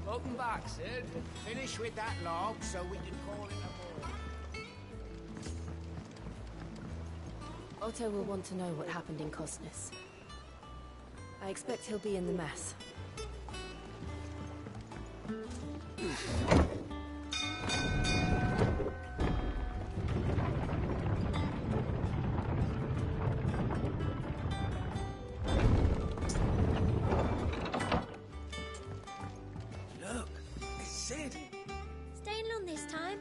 Welcome back, Sid. Finish with that log so we can call it a morning. Otto will want to know what happened in Cosnus. I expect he'll be in the mess. Look, it's Sid. Staying long this time?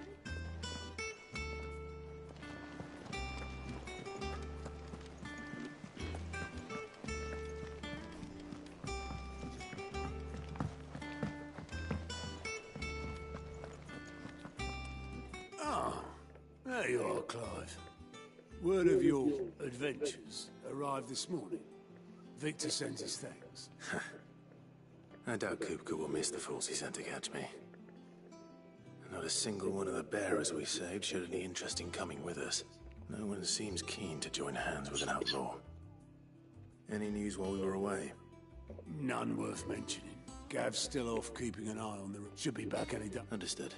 Ah, there you are, Clive. Word of your adventures arrived this morning. Victor sends his thanks. I doubt Kupka will miss the fools he sent to catch me. Not a single one of the bearers we saved showed any interest in coming with us. No one seems keen to join hands with an outlaw. Any news while we were away? None worth mentioning. Gav's still off keeping an eye on the... Should be back any day. Understood.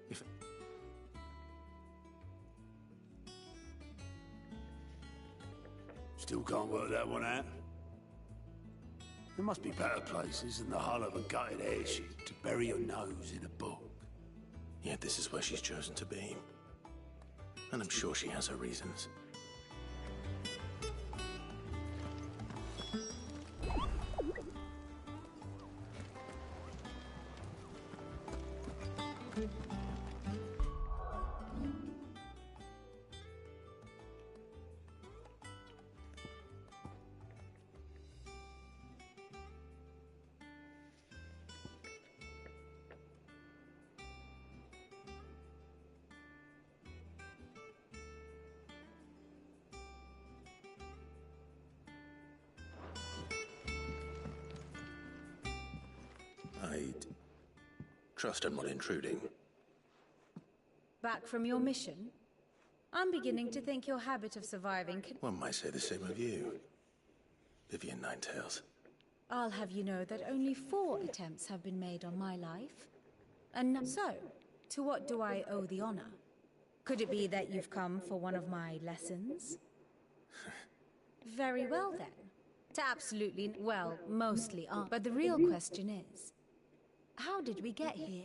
If... Still can't work that one out. There must be better places than the hull of a gutted airship to bury your nose in a book. Yet this is where she's chosen to be. And I'm sure she has her reasons. I'd trust I'm not intruding. Back from your mission? I'm beginning to think your habit of surviving can... One might say the same of you, Vivian Ninetails. I'll have you know that only 4 attempts have been made on my life. And so, to what do I owe the honor? Could it be that you've come for one of my lessons? Very well then. To absolutely, well, mostly on. But the real question is, how did we get here?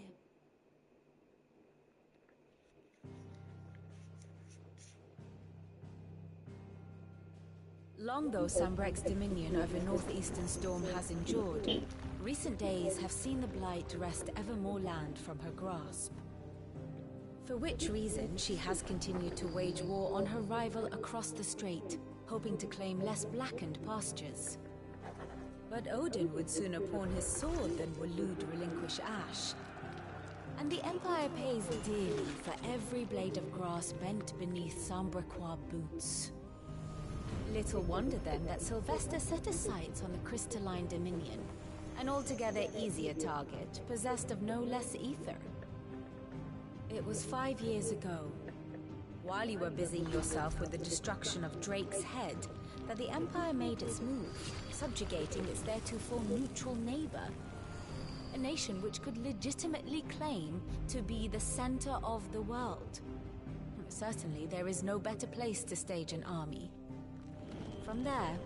Long though Sambrek's dominion over northeastern Storm has endured, recent days have seen the Blight wrest ever more land from her grasp. For which reason she has continued to wage war on her rival across the strait, hoping to claim less blackened pastures. But Odin would sooner pawn his sword than Waloed relinquish Ash. And the Empire pays dearly for every blade of grass bent beneath Sambrequois boots. Little wonder then that Sylvester set his sights on the crystalline dominion, an altogether easier target, possessed of no less ether. It was 5 years ago, while you were busying yourself with the destruction of Drake's head, that the Empire made its move, subjugating its theretofore neutral neighbor. A nation which could legitimately claim to be the center of the world. Certainly, there is no better place to stage an army. From there,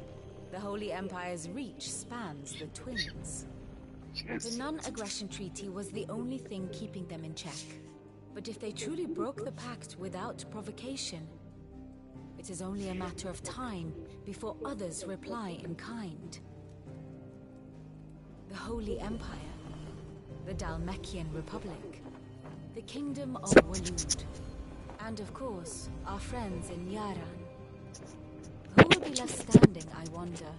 The Holy Empire's reach spans the Twins. The non-aggression treaty was the only thing keeping them in check. But if they truly broke the pact without provocation, it is only a matter of time before others reply in kind. The Holy Empire, the Dalmekian Republic, the Kingdom of Waloed, and of course, our friends in Yaran. Who will be left standing, I wonder,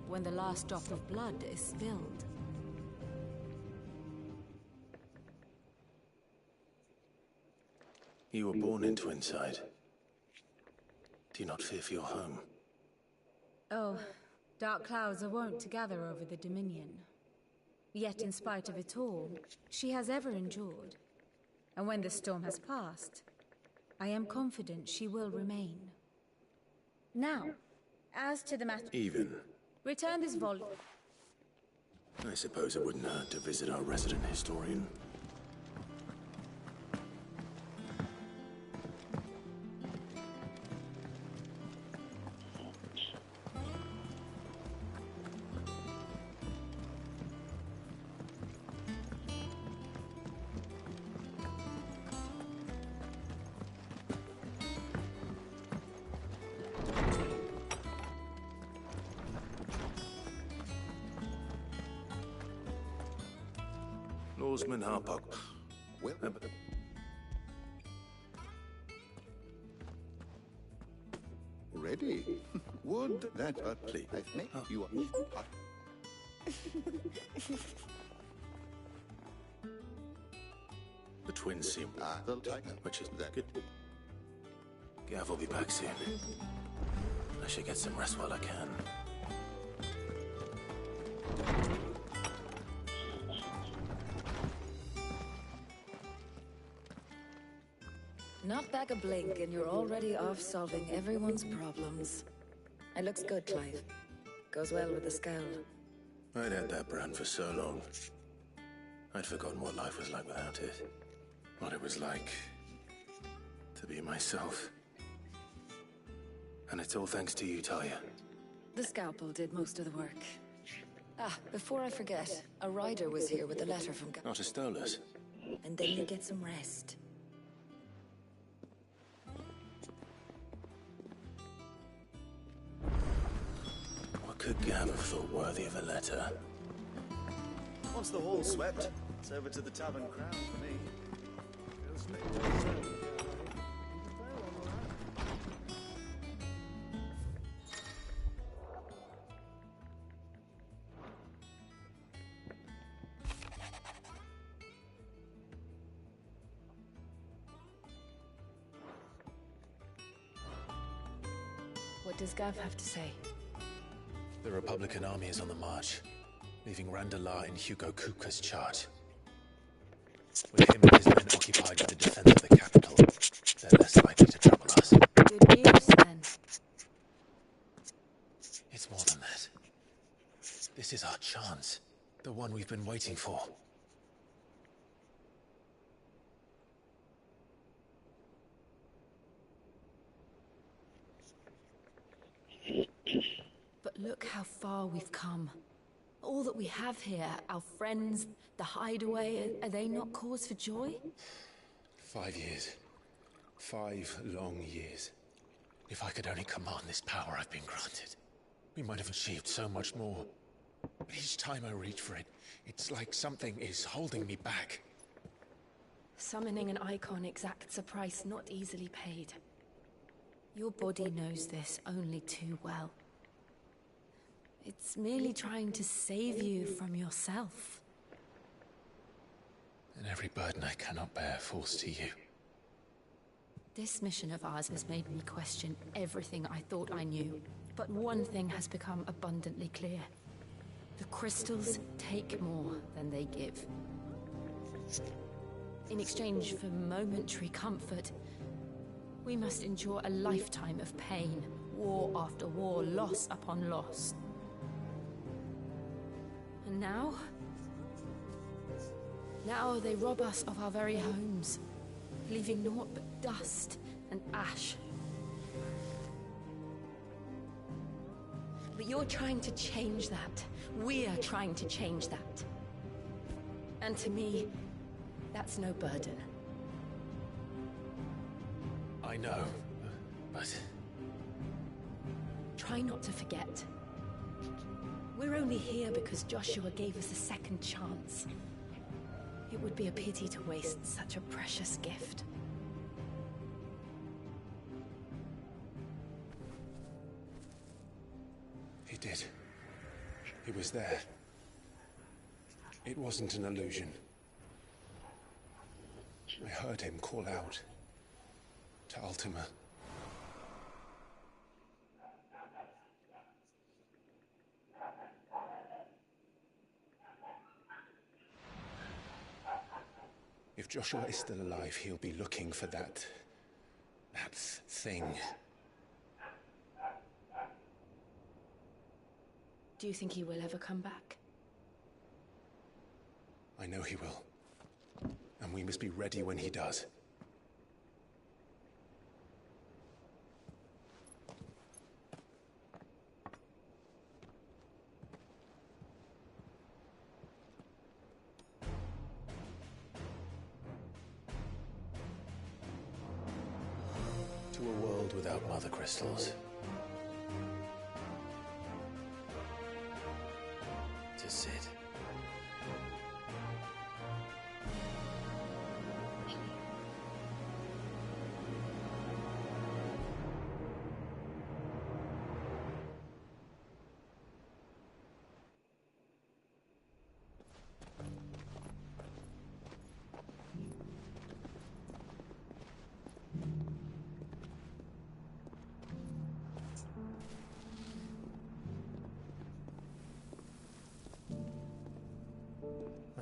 when the last drop of blood is spilled? You were born in Twinside. Do you not fear for your home? Oh, dark clouds are wont to gather over the Dominion. Yet in spite of it all, she has ever endured. And when the storm has passed, I am confident she will remain. Now, as to the matter... Even. Return this volume. I suppose it wouldn't hurt to visit our resident historian. Norseman Harpog. Well, ready? Would that please? I think you are. The twins seem... The tiger. which is that good. Gav will be back soon. I should get some rest while I can. Not back a blink and you're already off solving everyone's problems. It looks good, Clive. Goes well with the scowl. I'd had that brand for so long. I'd forgotten what life was like without it. What it was like to be myself. And it's all thanks to you, Talia. The scalpel did most of the work. Ah, before I forget, a rider was here with a letter from Not a Stolas. And then you get some rest. What could Gav have thought worthy of a letter? Once the hall's swept, it's over to the tavern crowd for me. What does Gav have to say? The Republican army is on the march, leaving Randalar in Hugo Kupka's charge. With him and his men occupied with the defense of the capital, they're less likely to trouble us. Good news, then. It's more than that. This is our chance. The one we've been waiting for. But look how far we've come. All that we have here, our friends, the hideaway, are they not cause for joy? 5 years. 5 long years. If I could only command this power I've been granted, we might have achieved so much more. But each time I reach for it, it's like something is holding me back. Summoning an icon exacts a price not easily paid. Your body knows this only too well. It's merely trying to save you from yourself. And every burden I cannot bear falls to you. This mission of ours has made me question everything I thought I knew. But one thing has become abundantly clear. The crystals take more than they give. In exchange for momentary comfort, we must endure a lifetime of pain, war after war, loss upon loss. And now? Now they rob us of our very homes, leaving naught but dust and ash. But You're trying to change that. We're trying to change that. And to me, that's no burden. I know, but... Try not to forget. We're only here because Joshua gave us a second chance. It would be a pity to waste such a precious gift. He did. He was there. It wasn't an illusion. I heard him call out to Ultima. If Joshua is still alive, he'll be looking for that thing. Do you think he will ever come back? I know he will. And we must be ready when he does. To a world without mother crystals. To Sid.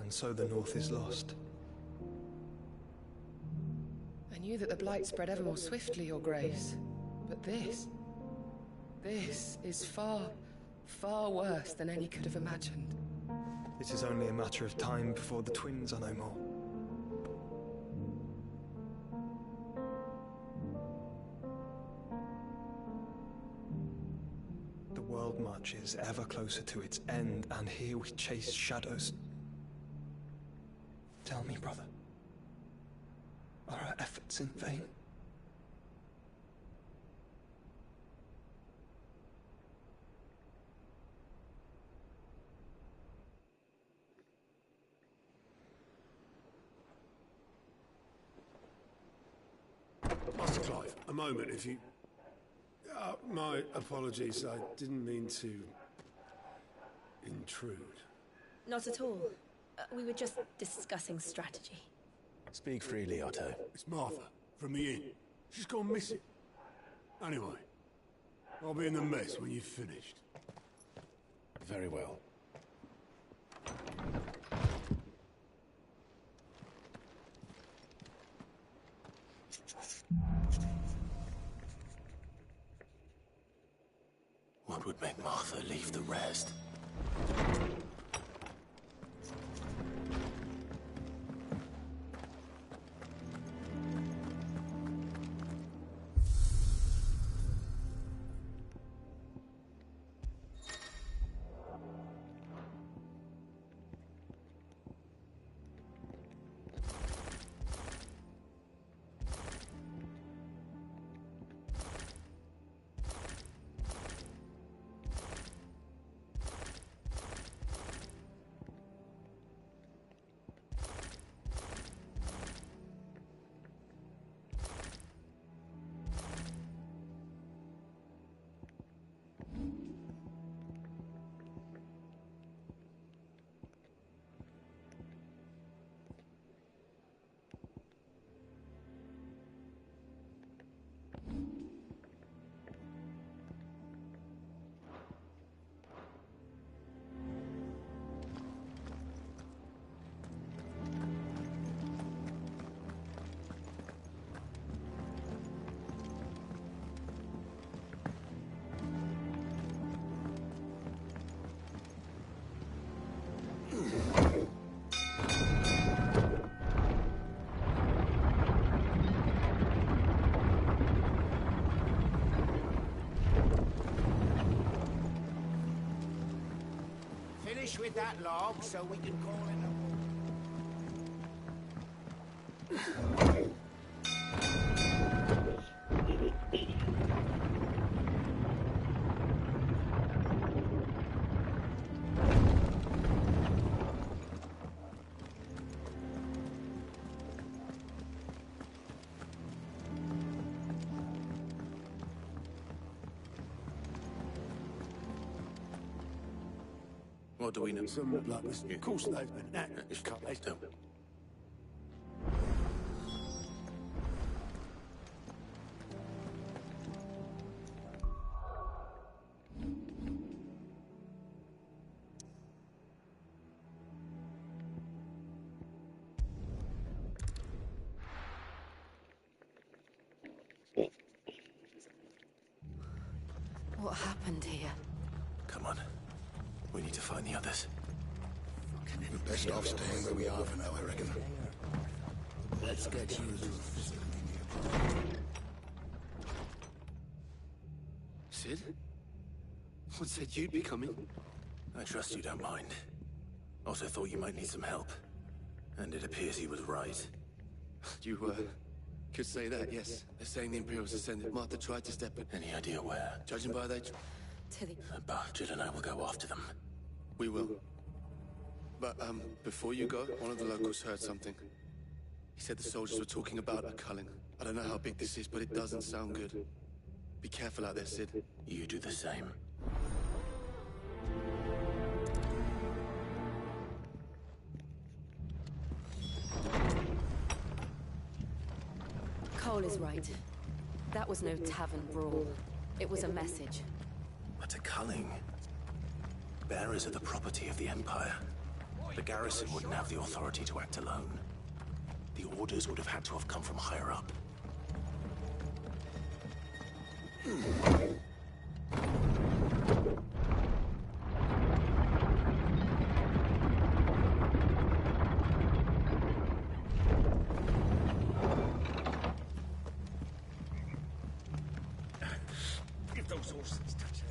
And so the North is lost. I knew that the Blight spread ever more swiftly, Your Grace. But this is far, far worse than any could have imagined. It is only a matter of time before the twins are no more. The world marches ever closer to its end, and here we chase shadows. Tell me, brother, are our efforts in vain? Master Clive, a moment, if you... my apologies, I didn't mean to... intrude. Not at all. We were just discussing strategy. Speak freely, Otto. It's Martha, from the inn. She's gone missing. Anyway, I'll be in the mess when you've finished. Very well. What would make Martha leave the rest? finish with that log so we can call it a morning. What do we know? Some blood was... Of course they've been at it. Don't. What happened here? Come on. We need to find the others. We're best off staying where we are for now, I reckon. Let's get you to a facility. Sid? What said you'd be coming? I trust you don't mind. Also thought you might need some help. And it appears he was right. You, could say that, yes. They're saying the Imperials ascended. Martha tried to step in. Any idea where? Judging by their... To the... Bastard and I will go after them. We will. But, before you go, one of the locals heard something. He said the soldiers were talking about a culling. I don't know how big this is, but it doesn't sound good. Be careful out there, Sid. You do the same. Cole is right. That was no tavern brawl. It was a message. But a culling? Bearers are the property of the Empire. The garrison wouldn't have the authority to act alone. The orders would have had to have come from higher up. If those horses touch it.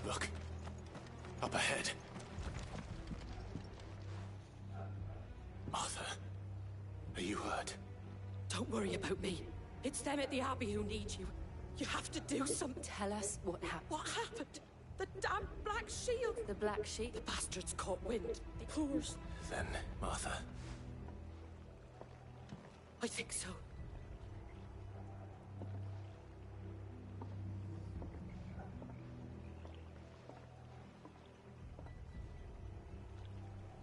Look. Up ahead. Martha, are you hurt? Don't worry about me. It's them at the Abbey who need you. You have to do something. Tell us what happened. What happened? The damn Black Shield. The Black Sheep? The bastards caught wind. The poors. Then, Martha. I think so.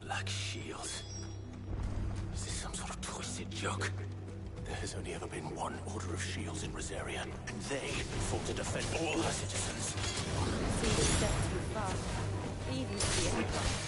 Black Shield. Is this some sort of twisted joke? There has only ever been one Order of Shields in Rosaria, and they fought to defend all her citizens. Seems a step too far. Even to the Empire.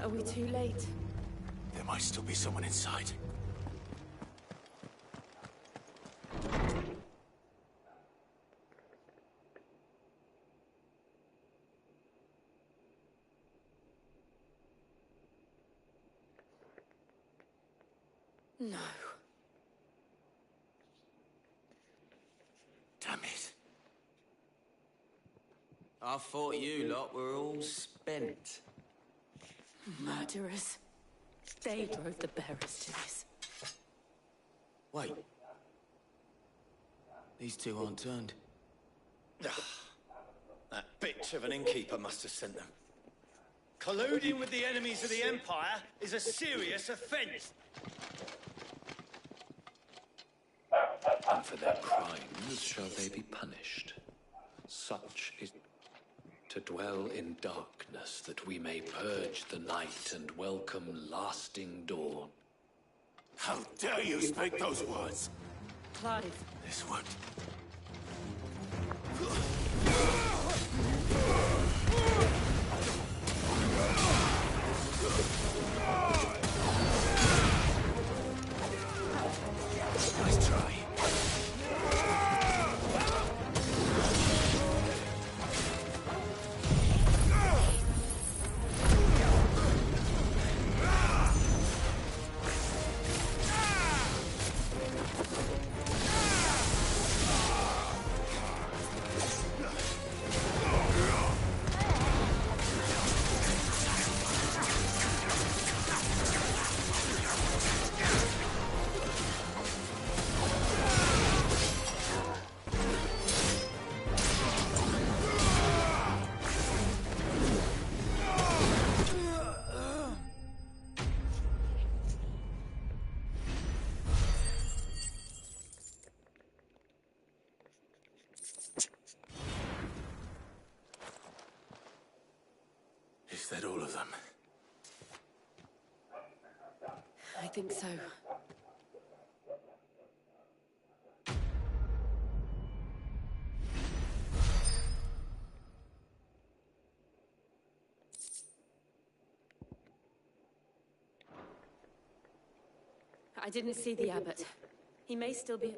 Are we too late? There might still be someone inside. No. Damn it. I thought you lot were all spent. Murderers. They drove the bearers to this. Wait. These two aren't turned. That bitch of an innkeeper must have sent them. Colluding with the enemies of the Empire is a serious offense. And for their crimes shall they be punished. Such is to dwell in darkness, that we may purge the night and welcome lasting dawn. How dare you speak those words? Clive. This won't. Nice try. Is that all of them? I think so. I didn't see the abbot. He may still be...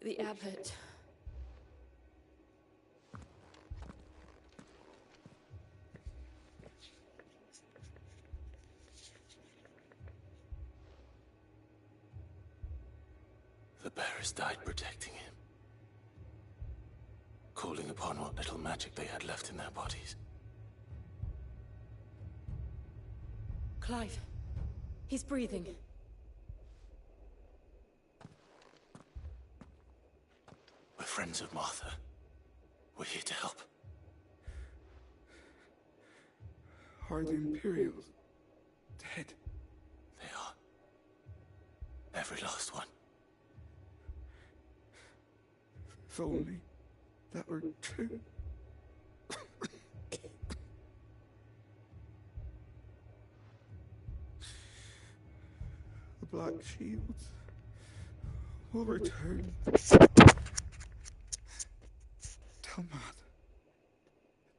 The abbot. The bearers died protecting him. Calling upon what little magic they had left in their bodies. Clive. He's breathing. We're friends of Martha. We're here to help. Are the Imperials dead? They are. Every last one. If only that were true. The Black Shields will return. Tell Matt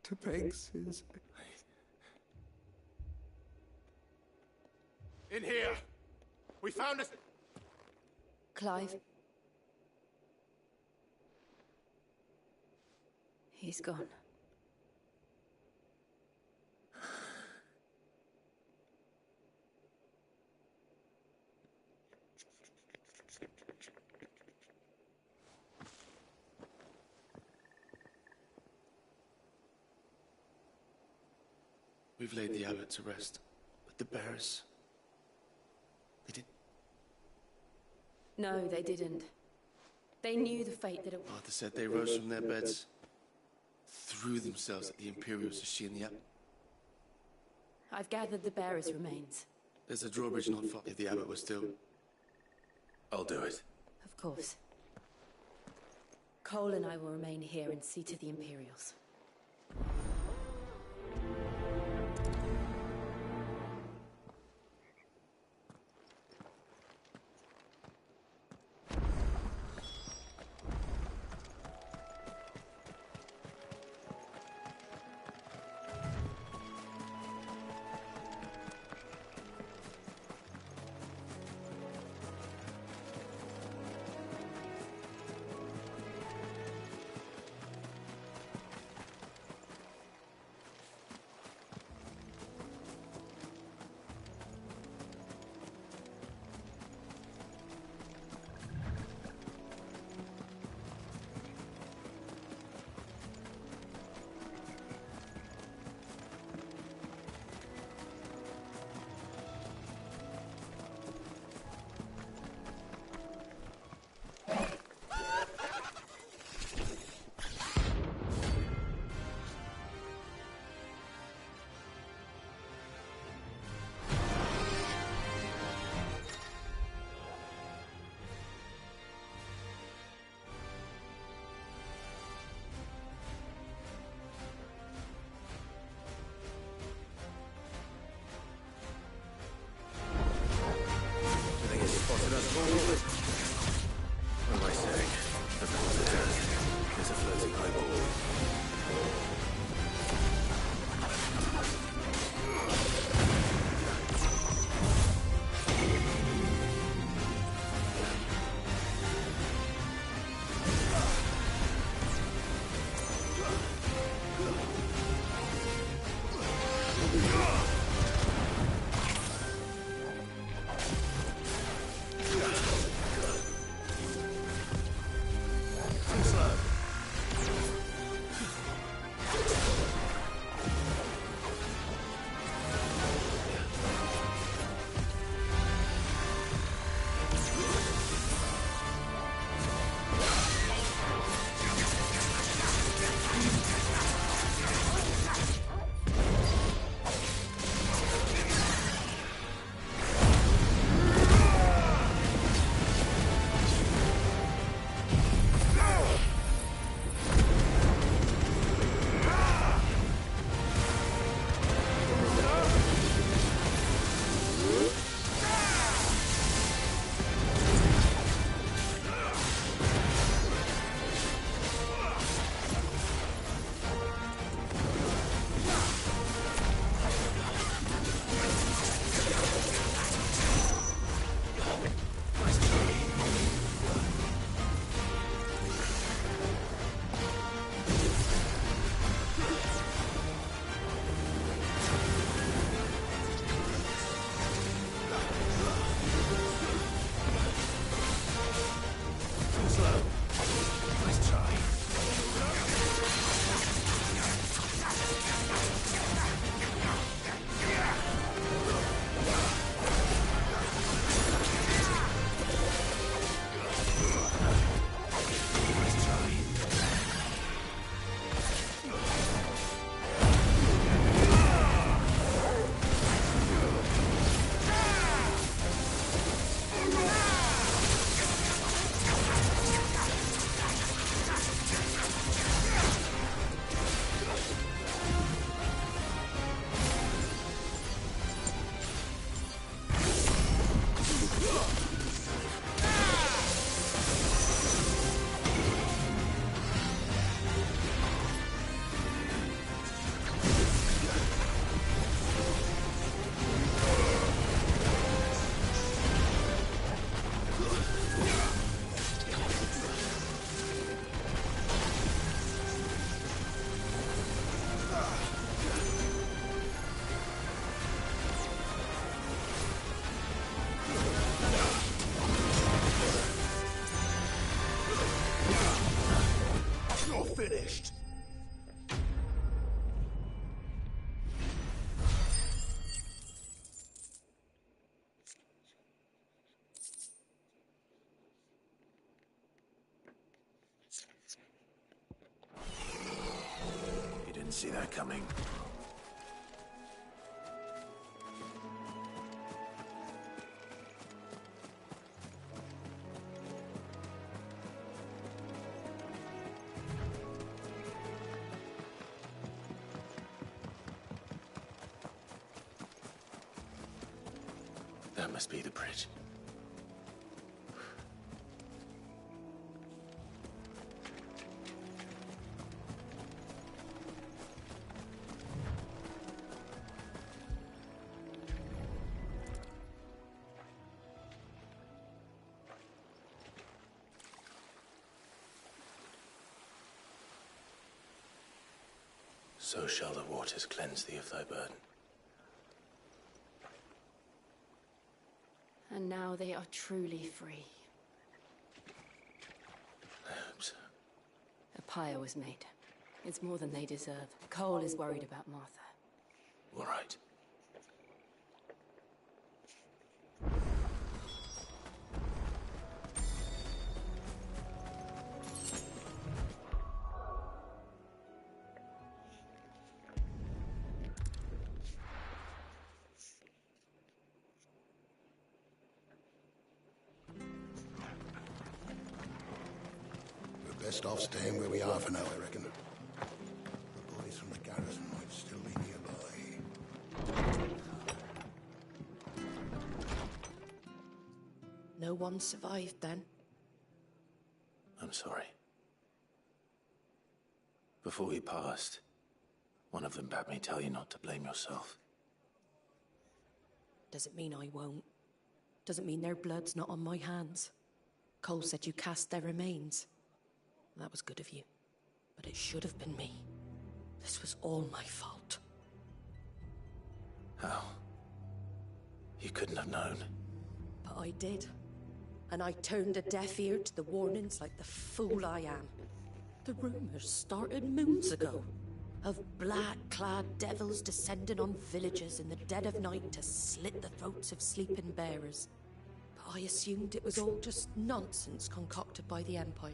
to beg Sis. In here! We found us. Clive. He's gone. We've laid the abbot to rest, but the bearers... They did... No, they didn't. They knew the fate that it was. Martha said they rose from their beds, threw themselves at the Imperials as she and the abbot... I've gathered the bearer's remains. There's a drawbridge not far if the abbot was still... I'll do it. Of course. Cole and I will remain here and see to the Imperials. see that coming. That must be the bridge. So shall the waters cleanse thee of thy burden. And now they are truly free. I hope so. A pyre was made. It's more than they deserve. Cole is worried about Martha. All right. Best off staying where we are for now, I reckon. The boys from the garrison might still be nearby. No one survived then? I'm sorry. Before he passed, one of them bade me tell you not to blame yourself. Doesn't mean I won't. Doesn't mean their blood's not on my hands. Cole said you cast their remains. That was good of you. But it should have been me. This was all my fault. How? You couldn't have known. But I did. And I turned a deaf ear to the warnings like the fool I am. The rumors started moons ago. Of black-clad devils descending on villages in the dead of night to slit the throats of sleeping bearers. But I assumed it was all just nonsense concocted by the Empire.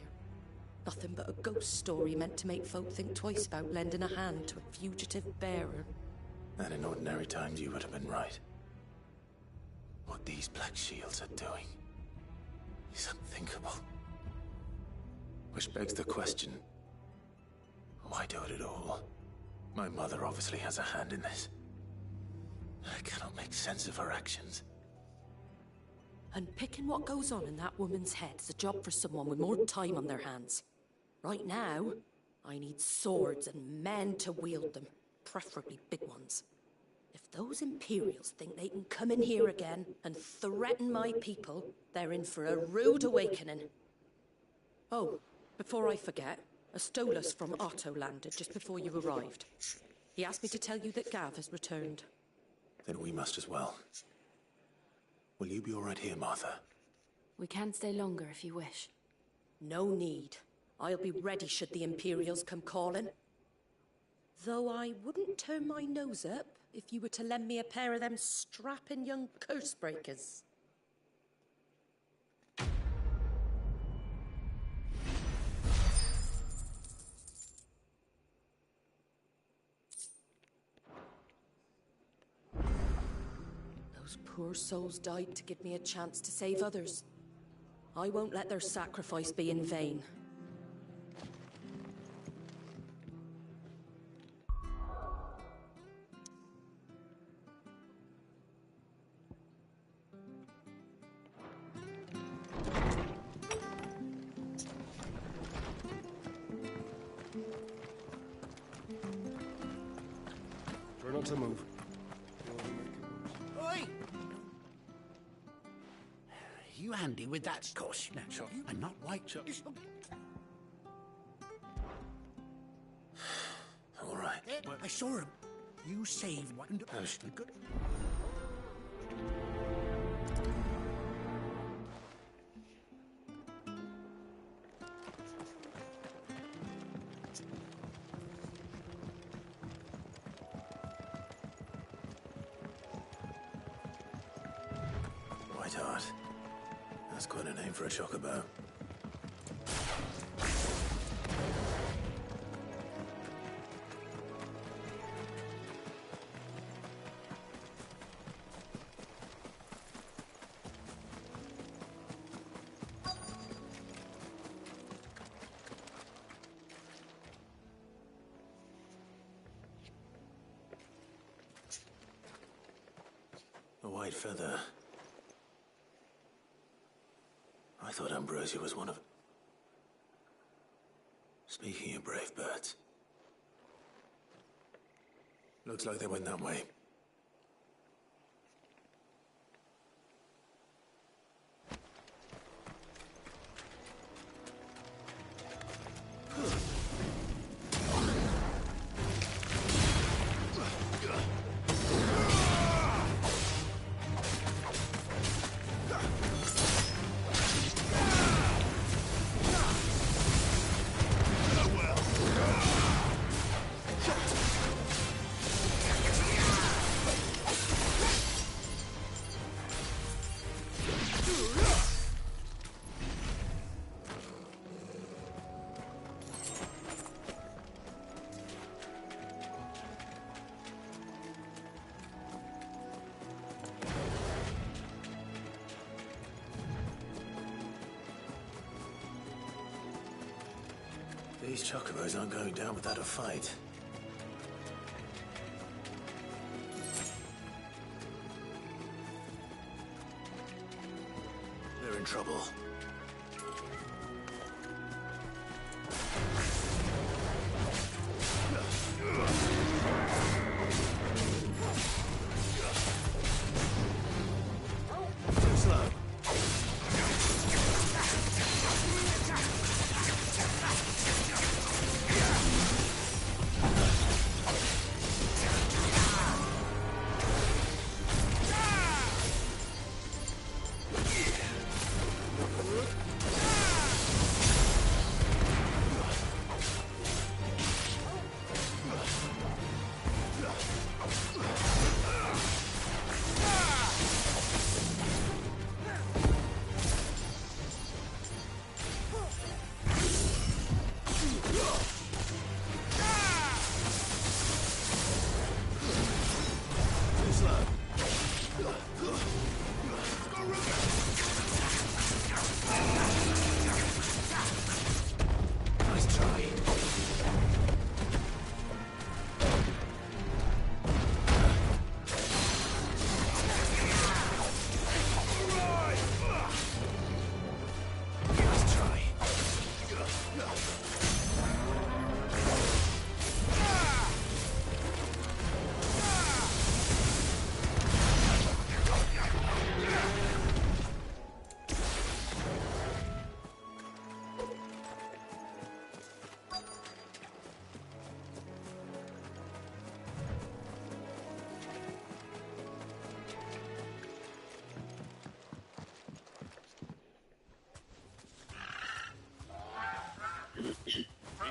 Nothing but a ghost story meant to make folk think twice about lending a hand to a fugitive bearer. And in ordinary times you would have been right. What these Black Shields are doing is unthinkable. Which begs the question, why do it at all? My mother obviously has a hand in this. I cannot make sense of her actions. And picking what goes on in that woman's head is a job for someone with more time on their hands. Right now, I need swords and men to wield them, preferably big ones. If those Imperials think they can come in here again and threaten my people, they're in for a rude awakening. Oh, before I forget, a Stolas from Otto landed just before you arrived. He asked me to tell you that Gav has returned. Then we must as well. Will you be all right here, Martha? We can stay longer if you wish. No need. I'll be ready should the Imperials come calling. Though I wouldn't turn my nose up if you were to lend me a pair of them strapping young curse breakers. Those poor souls died to give me a chance to save others. I won't let their sacrifice be in vain. Try not to move. Oi! You handy with that? Of course. No, sure. I'm not white. Sure. All right. I saw him. You saved one. Good. White Heart. That's quite a name for a chocobo. A white feather. I thought Ambrosia was one of... Speaking of brave birds. Looks like they went that way. These chocobos aren't going down without a fight. They're in trouble. Too slow.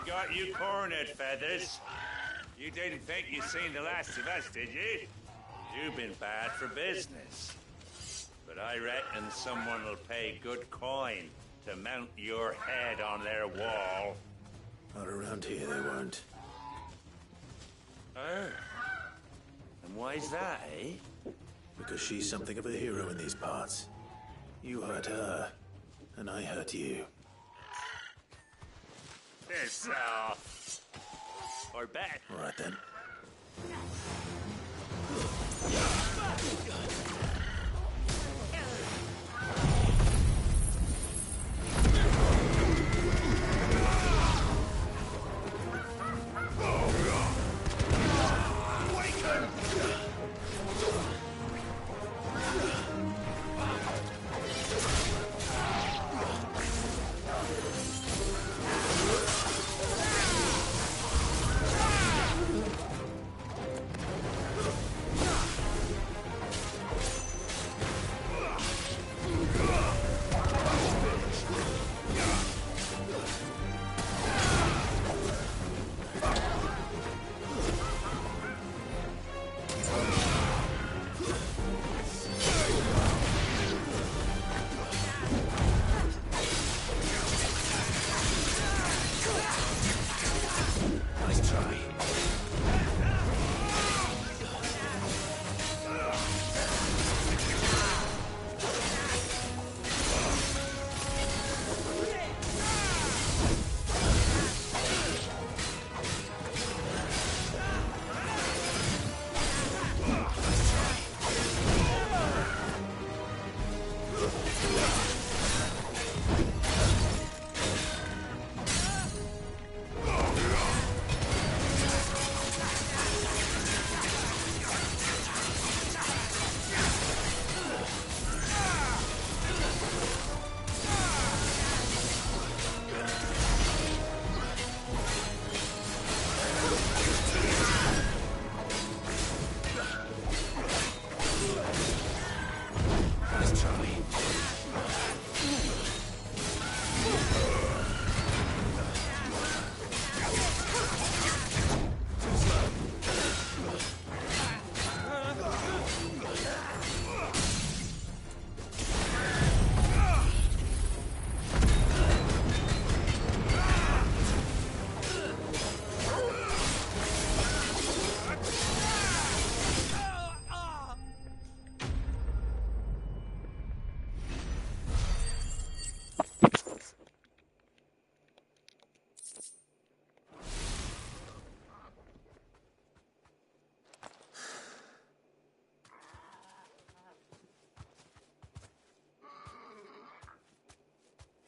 Got you cornered, Feathers. You didn't think you'd seen the last of us, did you? You've been bad for business. But I reckon someone will pay good coin to mount your head on their wall. Not around here, they won't. Oh. And why's that, eh? Because she's something of a hero in these parts. You hurt her, and I hurt you. This, or bet. All right, then.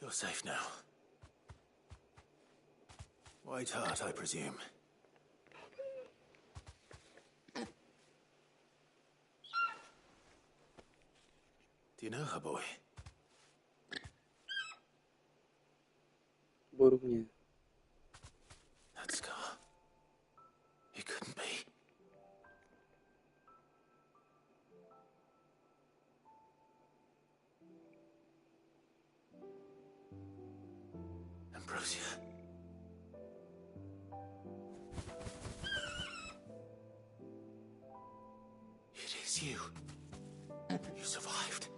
You're safe now. White Hart, I presume. Do you know her, boy? Burungnya. That scar. It couldn't be. Ambrosia. It is you. You survived.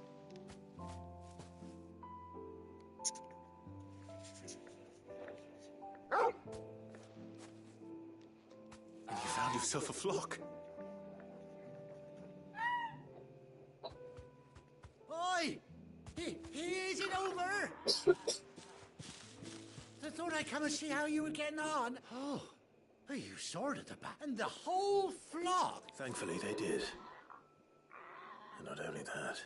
And you found yourself a flock. Oi! Is it over? I thought I'd come and see how you were getting on. Oh, you sorted the bat. And the whole flock. Thankfully, they did. And not only that.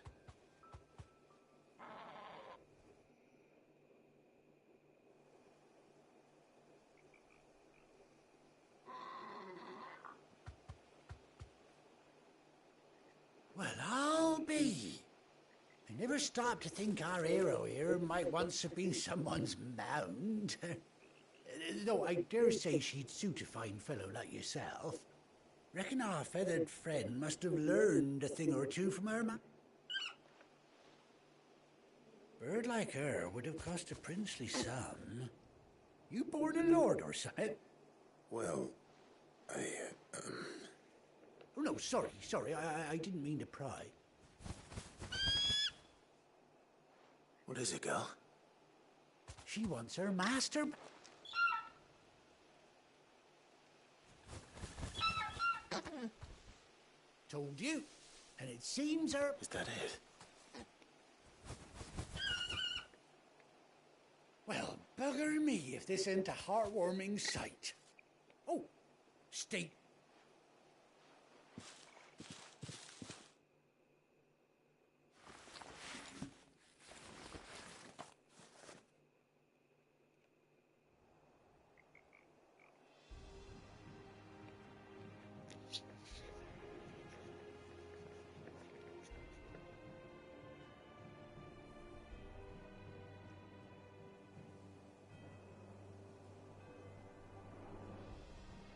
Well, I'll be. I never stopped to think our hero here might once have been someone's mound. Though I dare say she'd suit a fine fellow like yourself. Reckon our feathered friend must have learned a thing or two from her, Bird like her would have cost a princely sum. You born a lord or something? Well, Oh, no, sorry. I didn't mean to pry. What is it, girl? She wants her master. Told you. And it seems her... Is that it? Well, bugger me if this ain't a heartwarming sight. Oh, stay...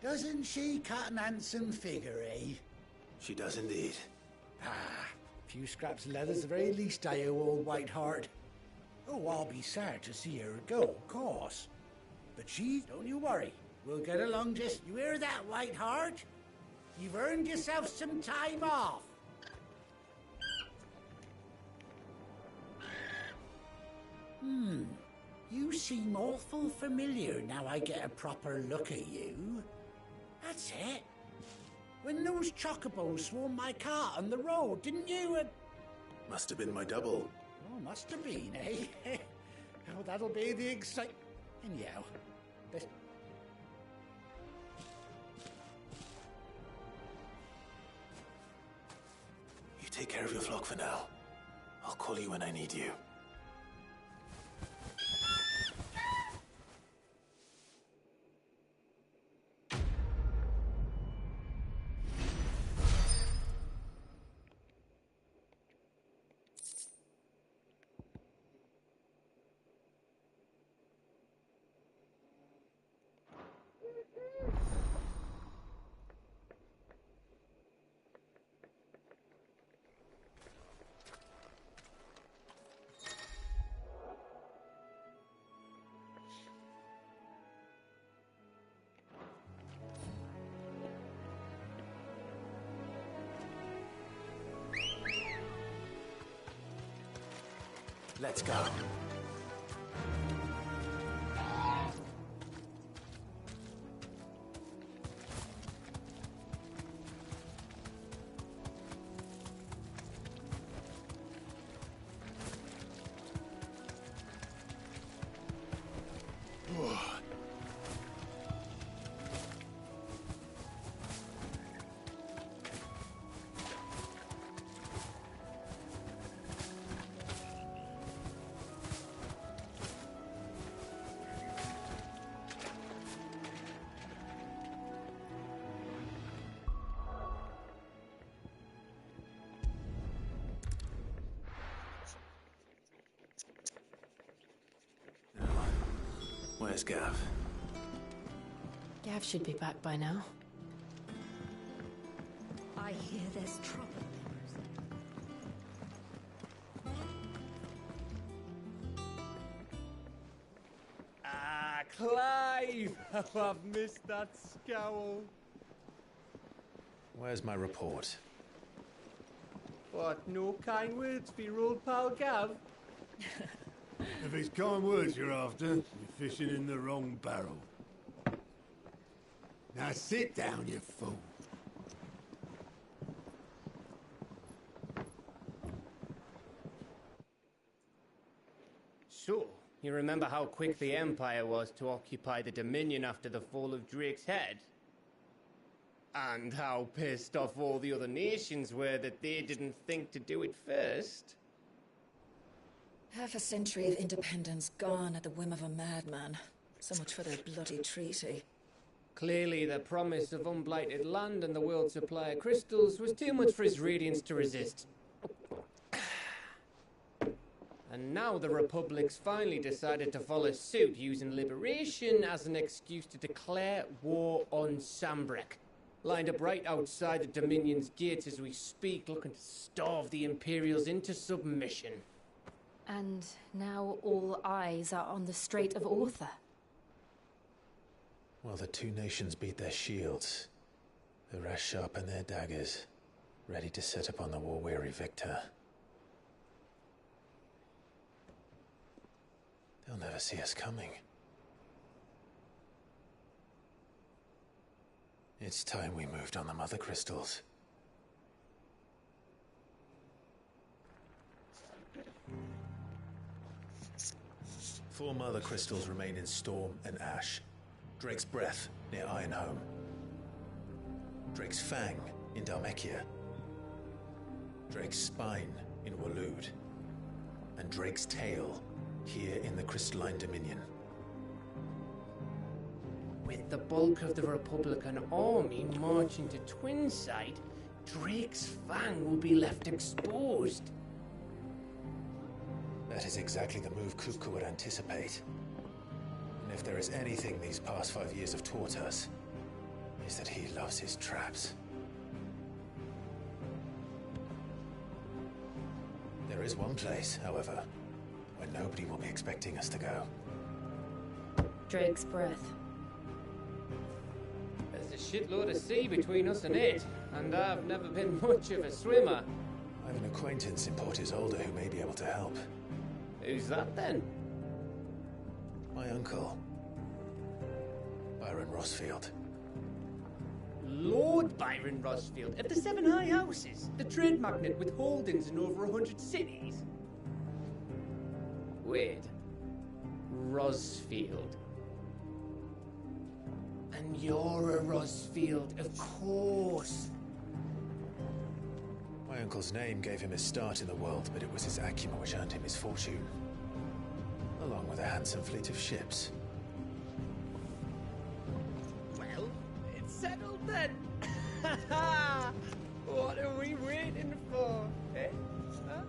Doesn't she cut an handsome figure, eh? She does indeed. Ah, a few scraps of leather's the very least I owe old White Hart. Oh, I'll be sad to see her go, of course. But don't you worry. We'll get along just... You hear that, White Hart? You've earned yourself some time off. You seem awful familiar now I get a proper look at you. That's it. When those chocobos swarmed my car on the road, didn't you? Must have been my double. Oh, must have been, eh? Oh, that'll be the excitement. Anyhow, best... You take care of your flock for now. I'll call you when I need you. Let's go. Where's Gav? Gav should be back by now. I hear there's trouble. Ah, Clive! How I've missed that scowl. Where's my report? What, no kind words for your old pal Gav? If it's kind words you're after, you're fishing in the wrong barrel. Now sit down, you fool. So, you remember how quick the Empire was to occupy the Dominion after the fall of Drake's head? And how pissed off all the other nations were that they didn't think to do it first? Half a century of independence gone at the whim of a madman. So much for their bloody treaty. Clearly, the promise of unblighted land and the world's supply of crystals was too much for his radiance to resist. And now the Republic's finally decided to follow suit, using liberation as an excuse to declare war on Sambrek. Lined up right outside the Dominion's gates as we speak, looking to starve the Imperials into submission. And now all eyes are on the Strait of Author. Well, the two nations beat their shields. The rest sharpen their daggers, ready to set upon the war-weary victor. They'll never see us coming. It's time we moved on the Mother Crystals. Four Mother Crystals remain in Storm and Ash. Drake's Breath near Ironhome. Drake's Fang in Dhalmekia. Drake's Spine in Waloed. And Drake's Tail here in the Crystalline Dominion. With the bulk of the Republican army marching to Twinside, Drake's Fang will be left exposed. That is exactly the move Kupka would anticipate. And if there is anything these past 5 years have taught us, is that he loves his traps. There is one place, however, where nobody will be expecting us to go. Drake's Breath. There's a shitload of sea between us and it, and I've never been much of a swimmer. I have an acquaintance in Port Isolde who may be able to help. Who's that then? My uncle, Byron Rosfield. Lord Byron Rosfield of the Seven High Houses, the trade magnate with holdings in over 100 cities. Wait, Rosfield. And you're a Rosfield, of course. My uncle's name gave him his start in the world, but it was his acumen which earned him his fortune, along with a handsome fleet of ships. Well, it's settled then. What are we waiting for, eh? Huh?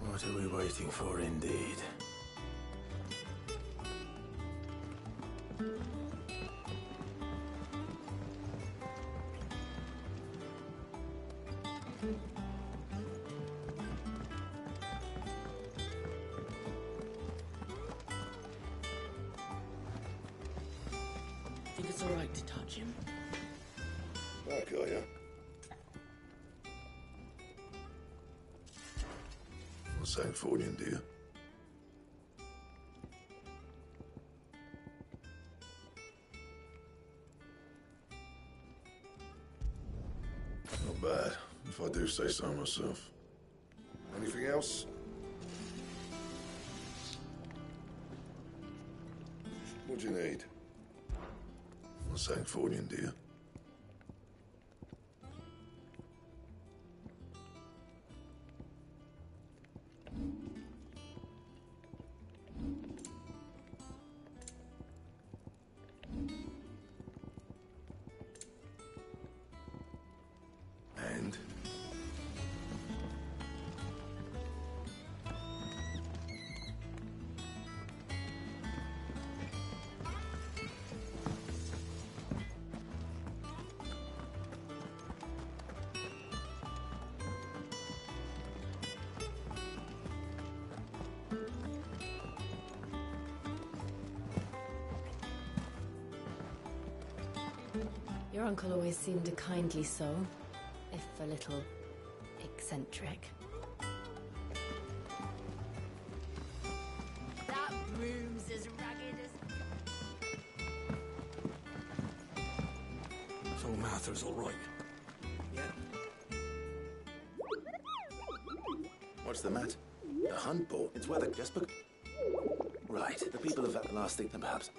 What are we waiting for, indeed? Think it's all right to touch him? Back, are you? What's that for you, dear? Not bad, if I do say so myself. Anything else? What do you need? What's that for you, dear? And? Your uncle always seemed a kindly soul, if a little eccentric. That room's as ragged as... So Martha's all right. What's the matter? The hunt boar? It's where the Jesper... Right, the people of that last thing, perhaps.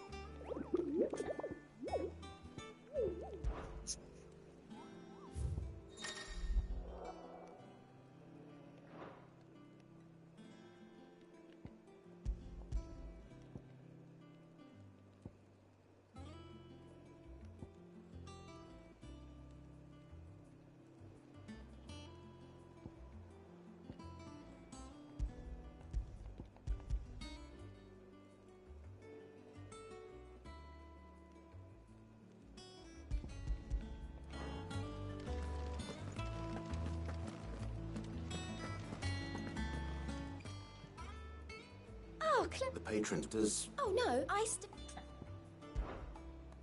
Oh, The patron does... Oh, no,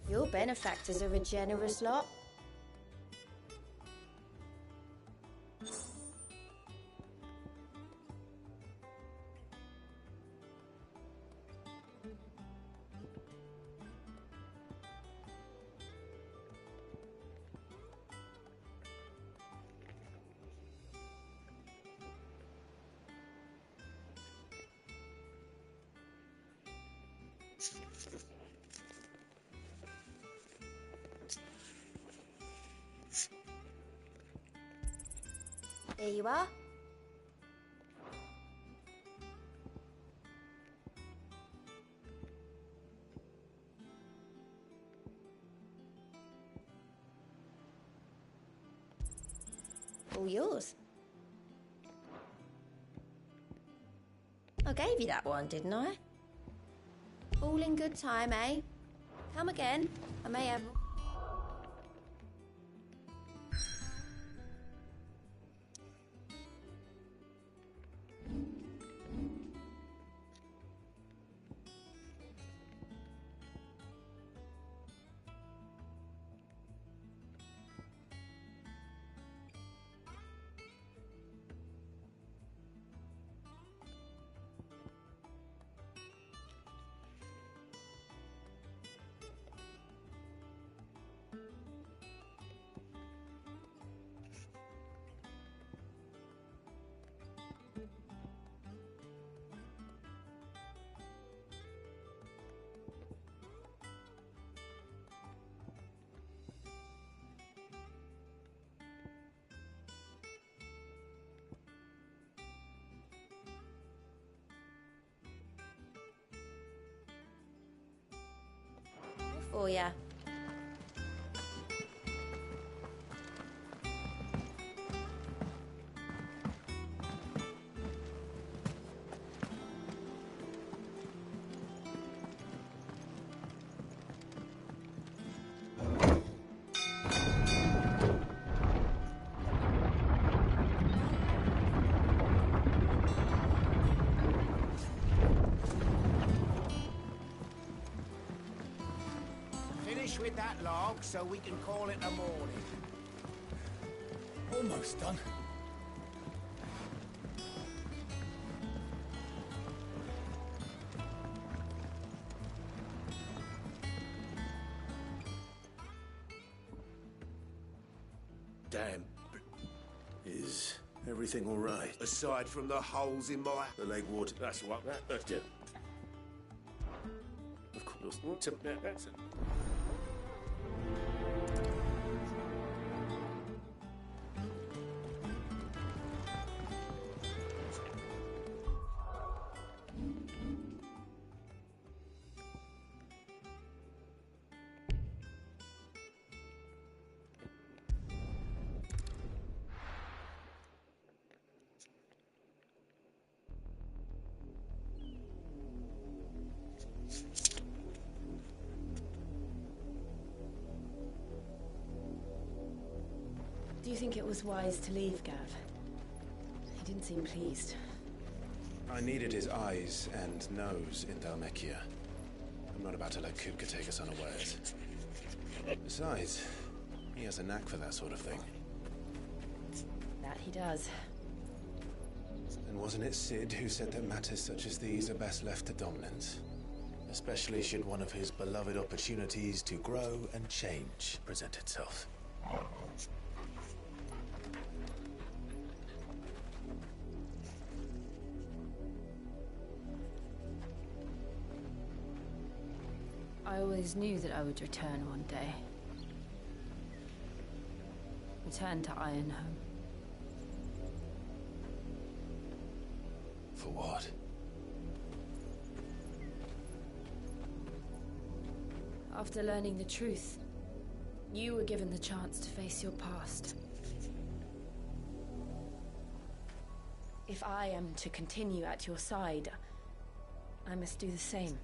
Your benefactors are a generous lot. There you are. All yours. I gave you that one, didn't I? All in good time, eh? Come again. I may have... For ya. With that log so we can call it a morning. Almost done. Damn Is everything all right? Aside from the holes in my... The lake water. That's what that do. Of course, what's up there? That's it. Do you think it was wise to leave, Gav? He didn't seem pleased. I needed his eyes and nose in Dhalmekia. I'm not about to let Kupka take us unawares. Besides, he has a knack for that sort of thing. That he does. And wasn't it Sid who said that matters such as these are best left to dominance? Especially should one of his beloved opportunities to grow and change present itself. I always knew that I would return one day. Return to Ironhome. For what? After learning the truth, you were given the chance to face your past. If I am to continue at your side, I must do the same.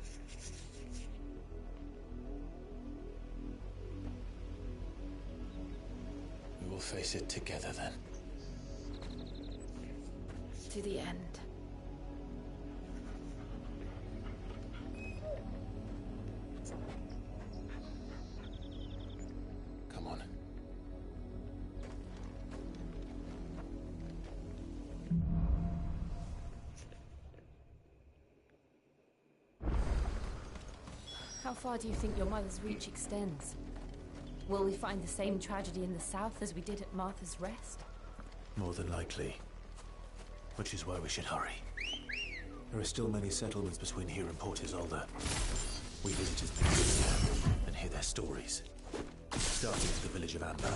We will face it together then. To the end. Come on. How far do you think your mother's reach extends? Will we find the same tragedy in the south as we did at Martha's Rest? More than likely. Which is why we should hurry. There are still many settlements between here and Port Isolde. We visitors can go there and hear their stories. Starting with the village of Amber.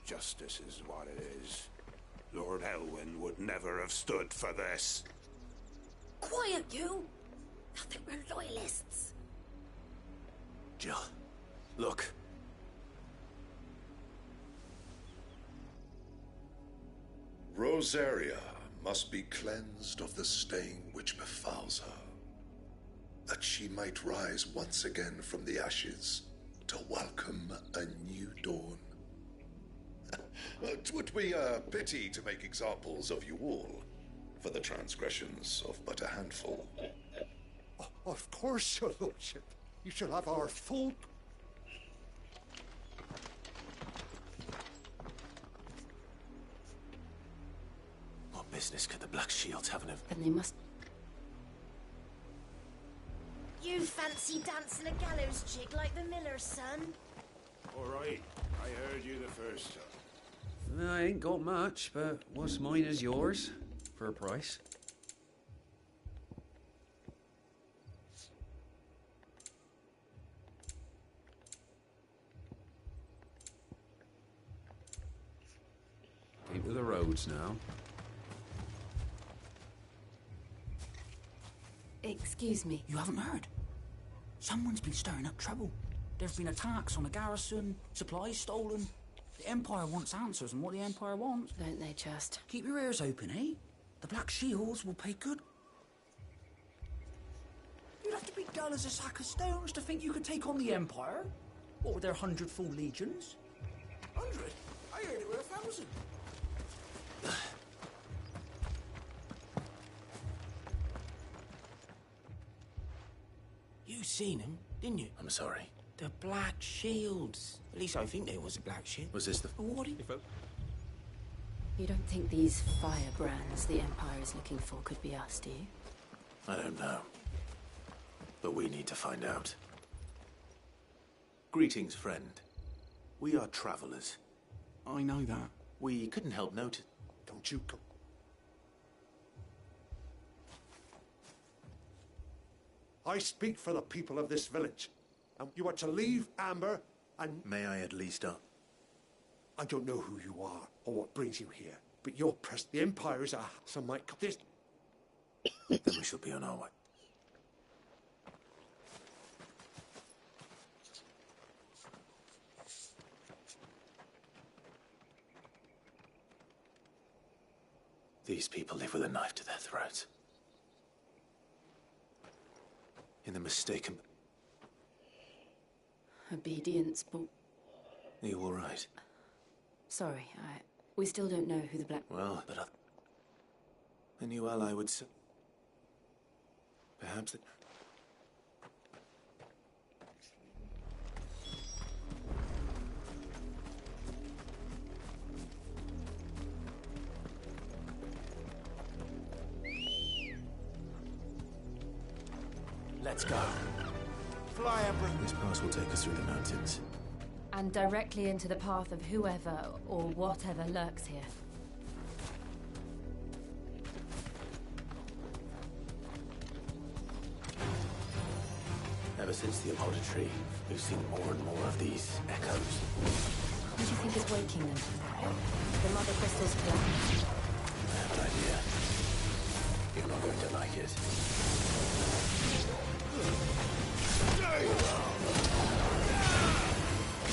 Justice is what it is. Lord Elwyn would never have stood for this. Quiet, you! Thought they were loyalists. Jill, look. Rosaria must be cleansed of the stain which befouls her, that she might rise once again from the ashes to welcome a new dawn. 'Twould be a pity to make examples of you all for the transgressions of but a handful. Of course, your lordship. You shall have our full... What business could the Black Shields have in it? Then they must... You fancy dancing a gallows jig like the miller's son? All right, I heard you the first time. I ain't got much, but what's mine is yours, for a price. Keep to the roads now. Excuse me. You haven't heard? Someone's been stirring up trouble. There've been attacks on the garrison, supplies stolen. The Empire wants answers, and what the Empire wants... Don't they just? Keep your ears open, eh? The Black Shields will pay good... You'd have to be dull as a sack of stones to think you could take on the Empire. Or their 100 full legions. 100? I heard it were 1,000. You seen him, didn't you? I'm sorry. The Black Shields. At least I think there was a Black Shield. Was this the... What? You don't think these firebrands the Empire is looking for could be us, do you? I don't know. But we need to find out. Greetings, friend. We are travelers. I know that. We couldn't help notice... Don't you go... I speak for the people of this village. And you are to leave Amber and... May I at least... I don't know who you are or what brings you here, but your presence... The Empire is some might call this... Then we shall be on our way. These people live with a knife to their throats. In the mistaken... Obedience, but... Are you all right? Sorry, we still don't know who the Black... Well, but a new ally would say... Perhaps that... Let's go. Fly, Amber. This pass will take us through the mountains. And directly into the path of whoever or whatever lurks here. Ever since the auditory, we've seen more and more of these echoes. What do you think is waking them? The mother crystal's collapse? I have an idea. You're not going to like it.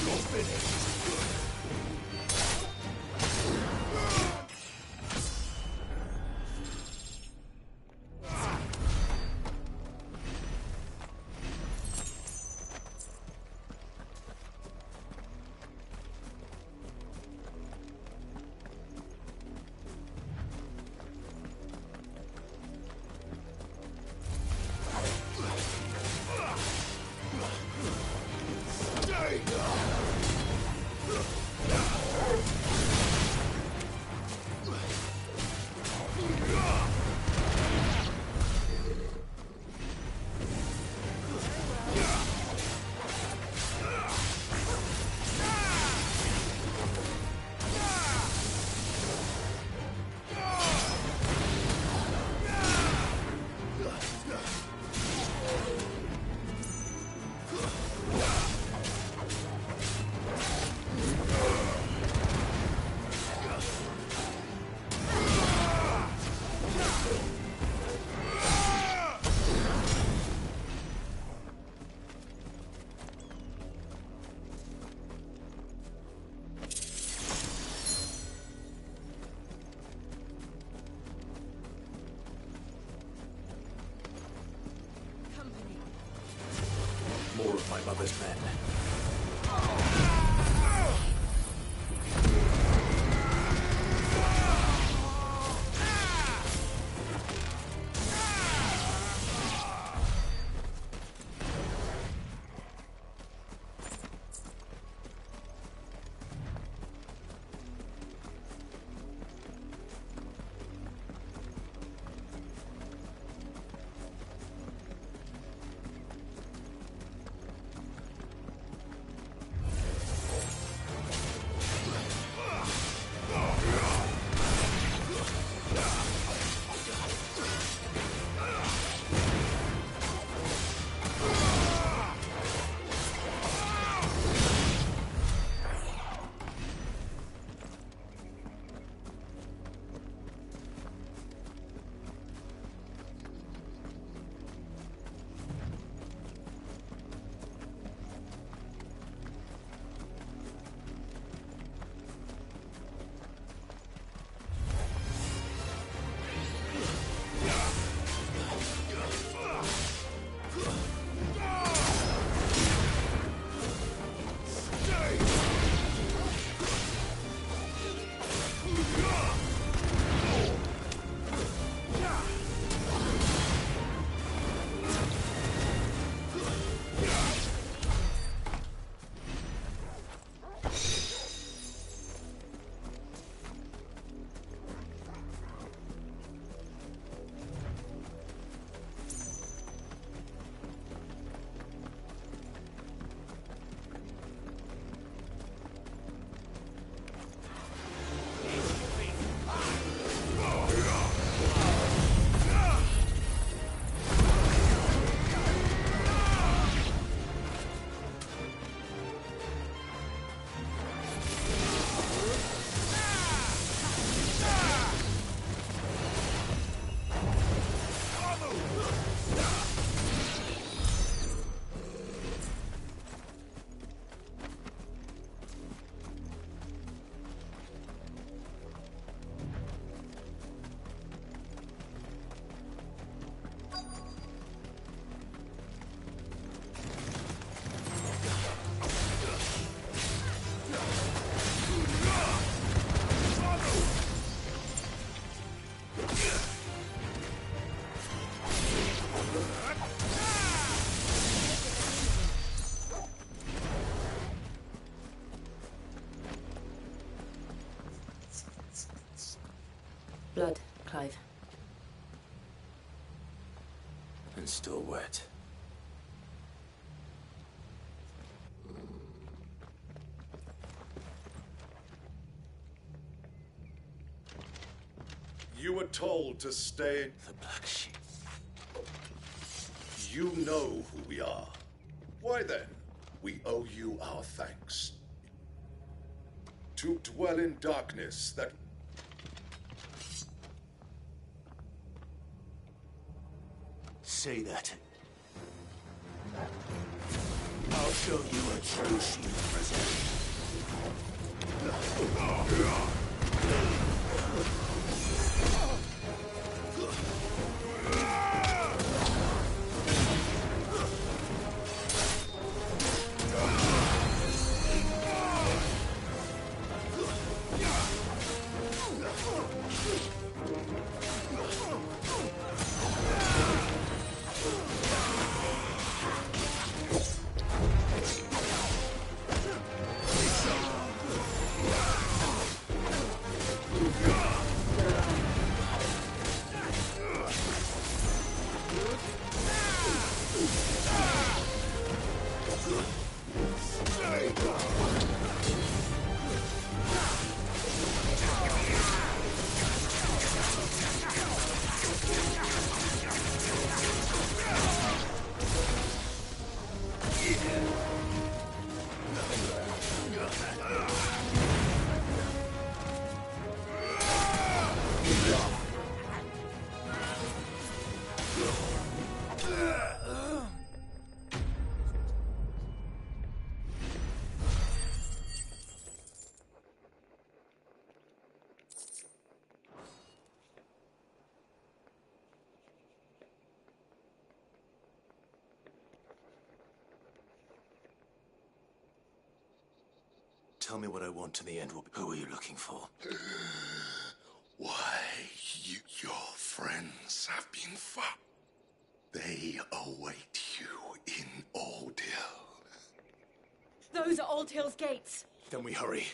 You're finished. More of my mother's men. Blood, Clive. And still wet. You were told to stay. The Black Sheep. You know who we are. Why then, we owe you our thanks. To dwell in darkness that... Say that. I'll show you a true shield present. Tell me what I want in the end. Who are you looking for? Why, your friends have been found. They await you in Old Hill. Those are Old Hill's gates. Then we hurry.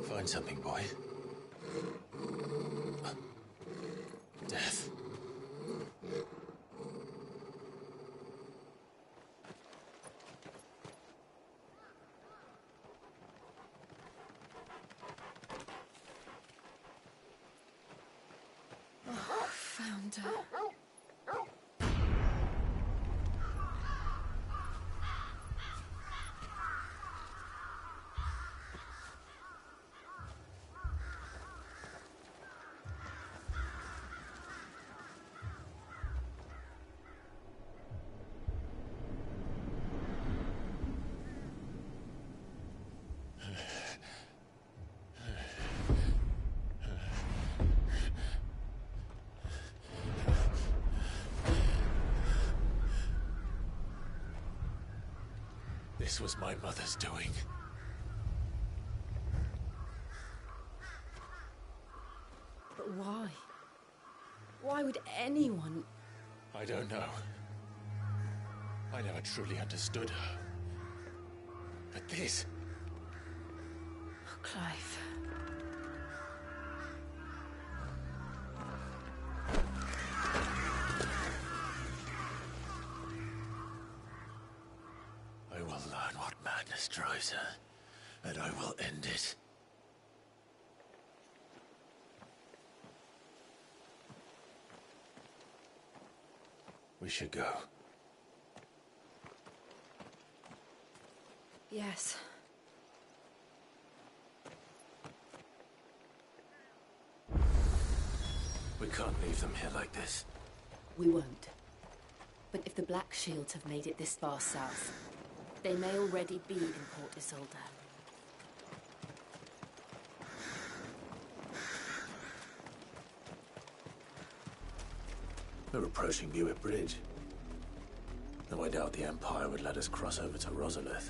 Find something, boy. Death. Oh, found her. This was my mother's doing. But why? Why would anyone... I don't know. I never truly understood her. But this... Oh, Clive. I will learn what madness drives her, and I will end it. We should go. Yes. We can't leave them here like this. We won't. But if the Black Shields have made it this far south, they may already be in Port Isolde. We're approaching Buick Bridge. Though I doubt the Empire would let us cross over to Rosalith.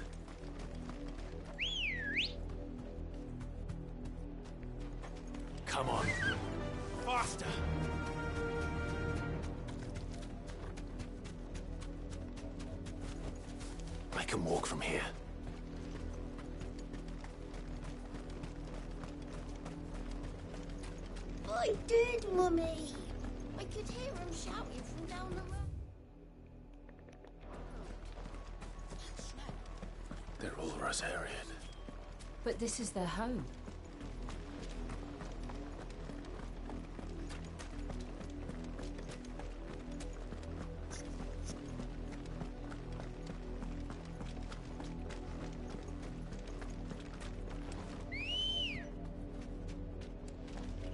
Come on. Faster! I can walk from here. I did, Mummy. I could hear him shouting from down the road. They're all Rosarian. But this is their home.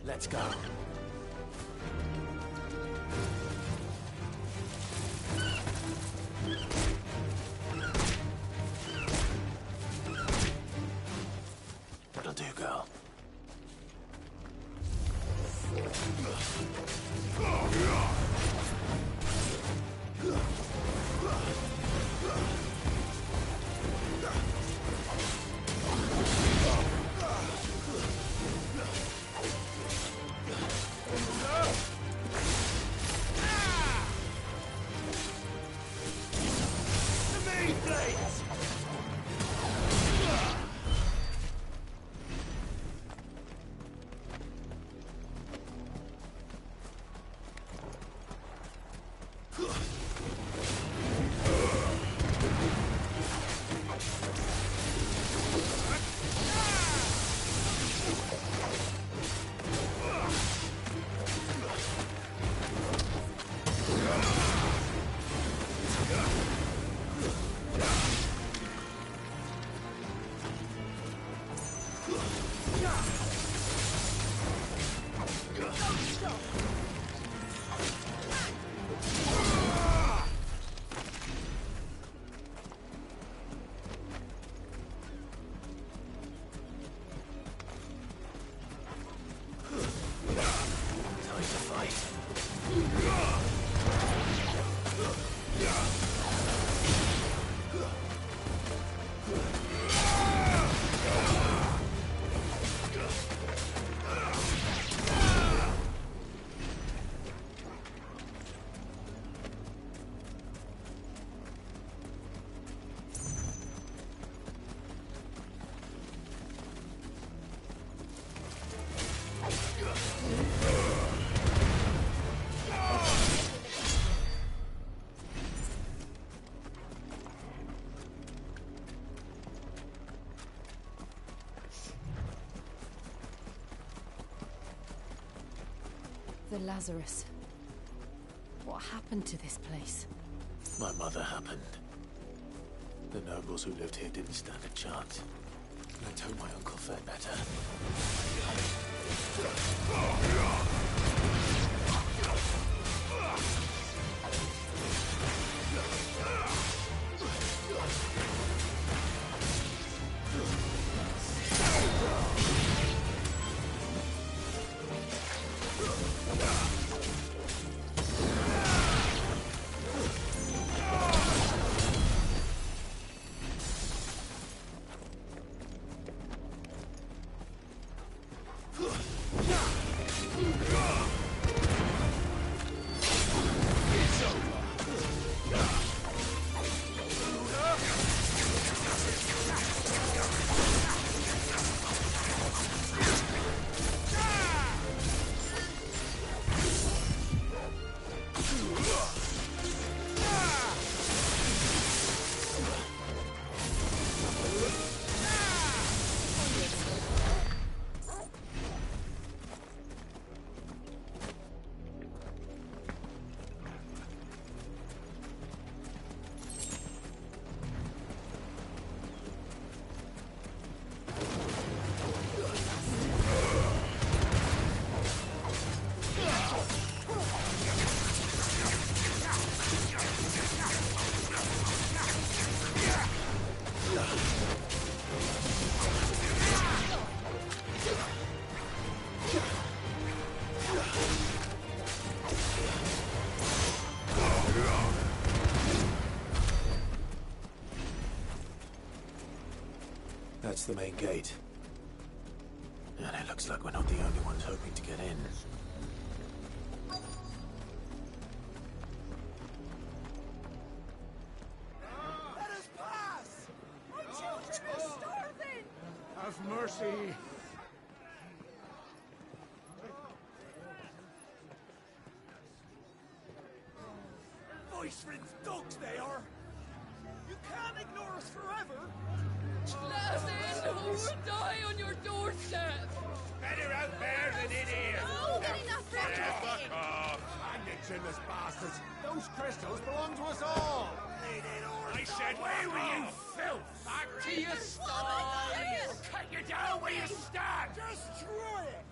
Let's go. That'll do, girl. The Lazarus. What happened to this place? My mother happened. The nobles who lived here didn't stand a chance. Let's hope my uncle fared better. That's the main gate. And it looks like we're not the only ones hoping to get in. Let us pass! My children are starving! Have mercy. Voice-rinsed dogs they are! You can't ignore us forever! Let us in, or we'll die on your doorstep! Better out there than in here! Oh, get enough for Fuck off! Chinless bastards! Those crystals belong to us all! I said, where were you, filth? Back to your sties! Cut you down where you stand! Destroy it!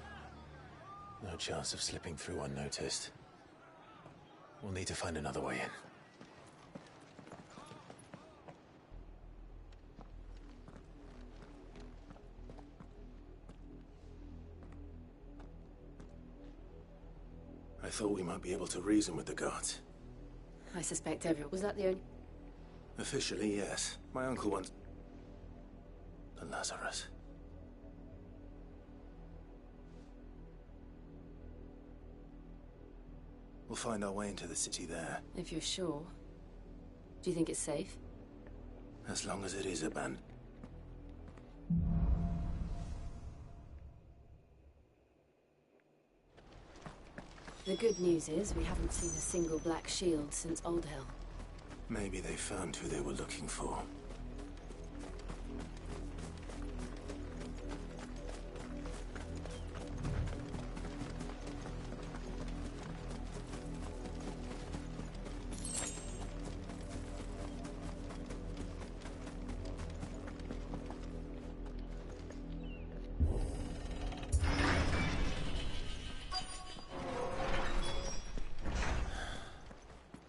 No chance of slipping through unnoticed. We'll need to find another way in. I thought we might be able to reason with the guards. I suspect everyone. Was that the only... Officially, yes. My uncle wants... the Lazarus. We'll find our way into the city there. If you're sure. Do you think it's safe? As long as it is abandoned. The good news is we haven't seen a single black shield since Old Hill. Maybe they found who they were looking for.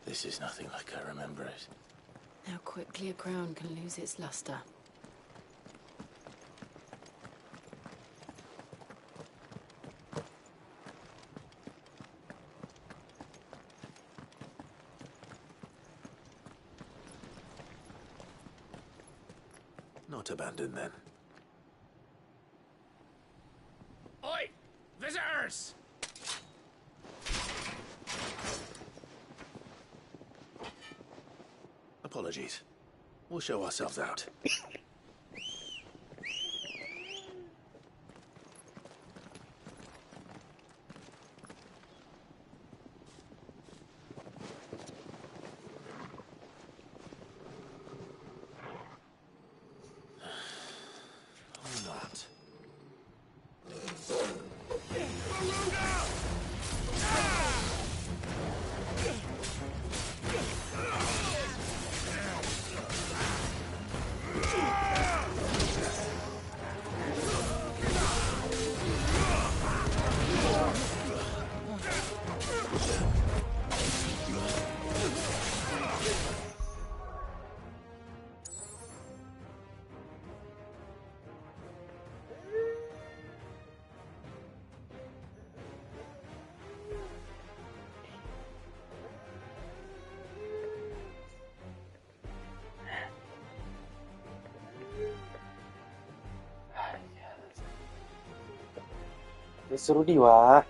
This is nothing like I remember it. How quickly a crown can lose its luster. Not abandoned, then. Oi! Visitors! Apologies. We'll show ourselves out. Or not. Seru di wah.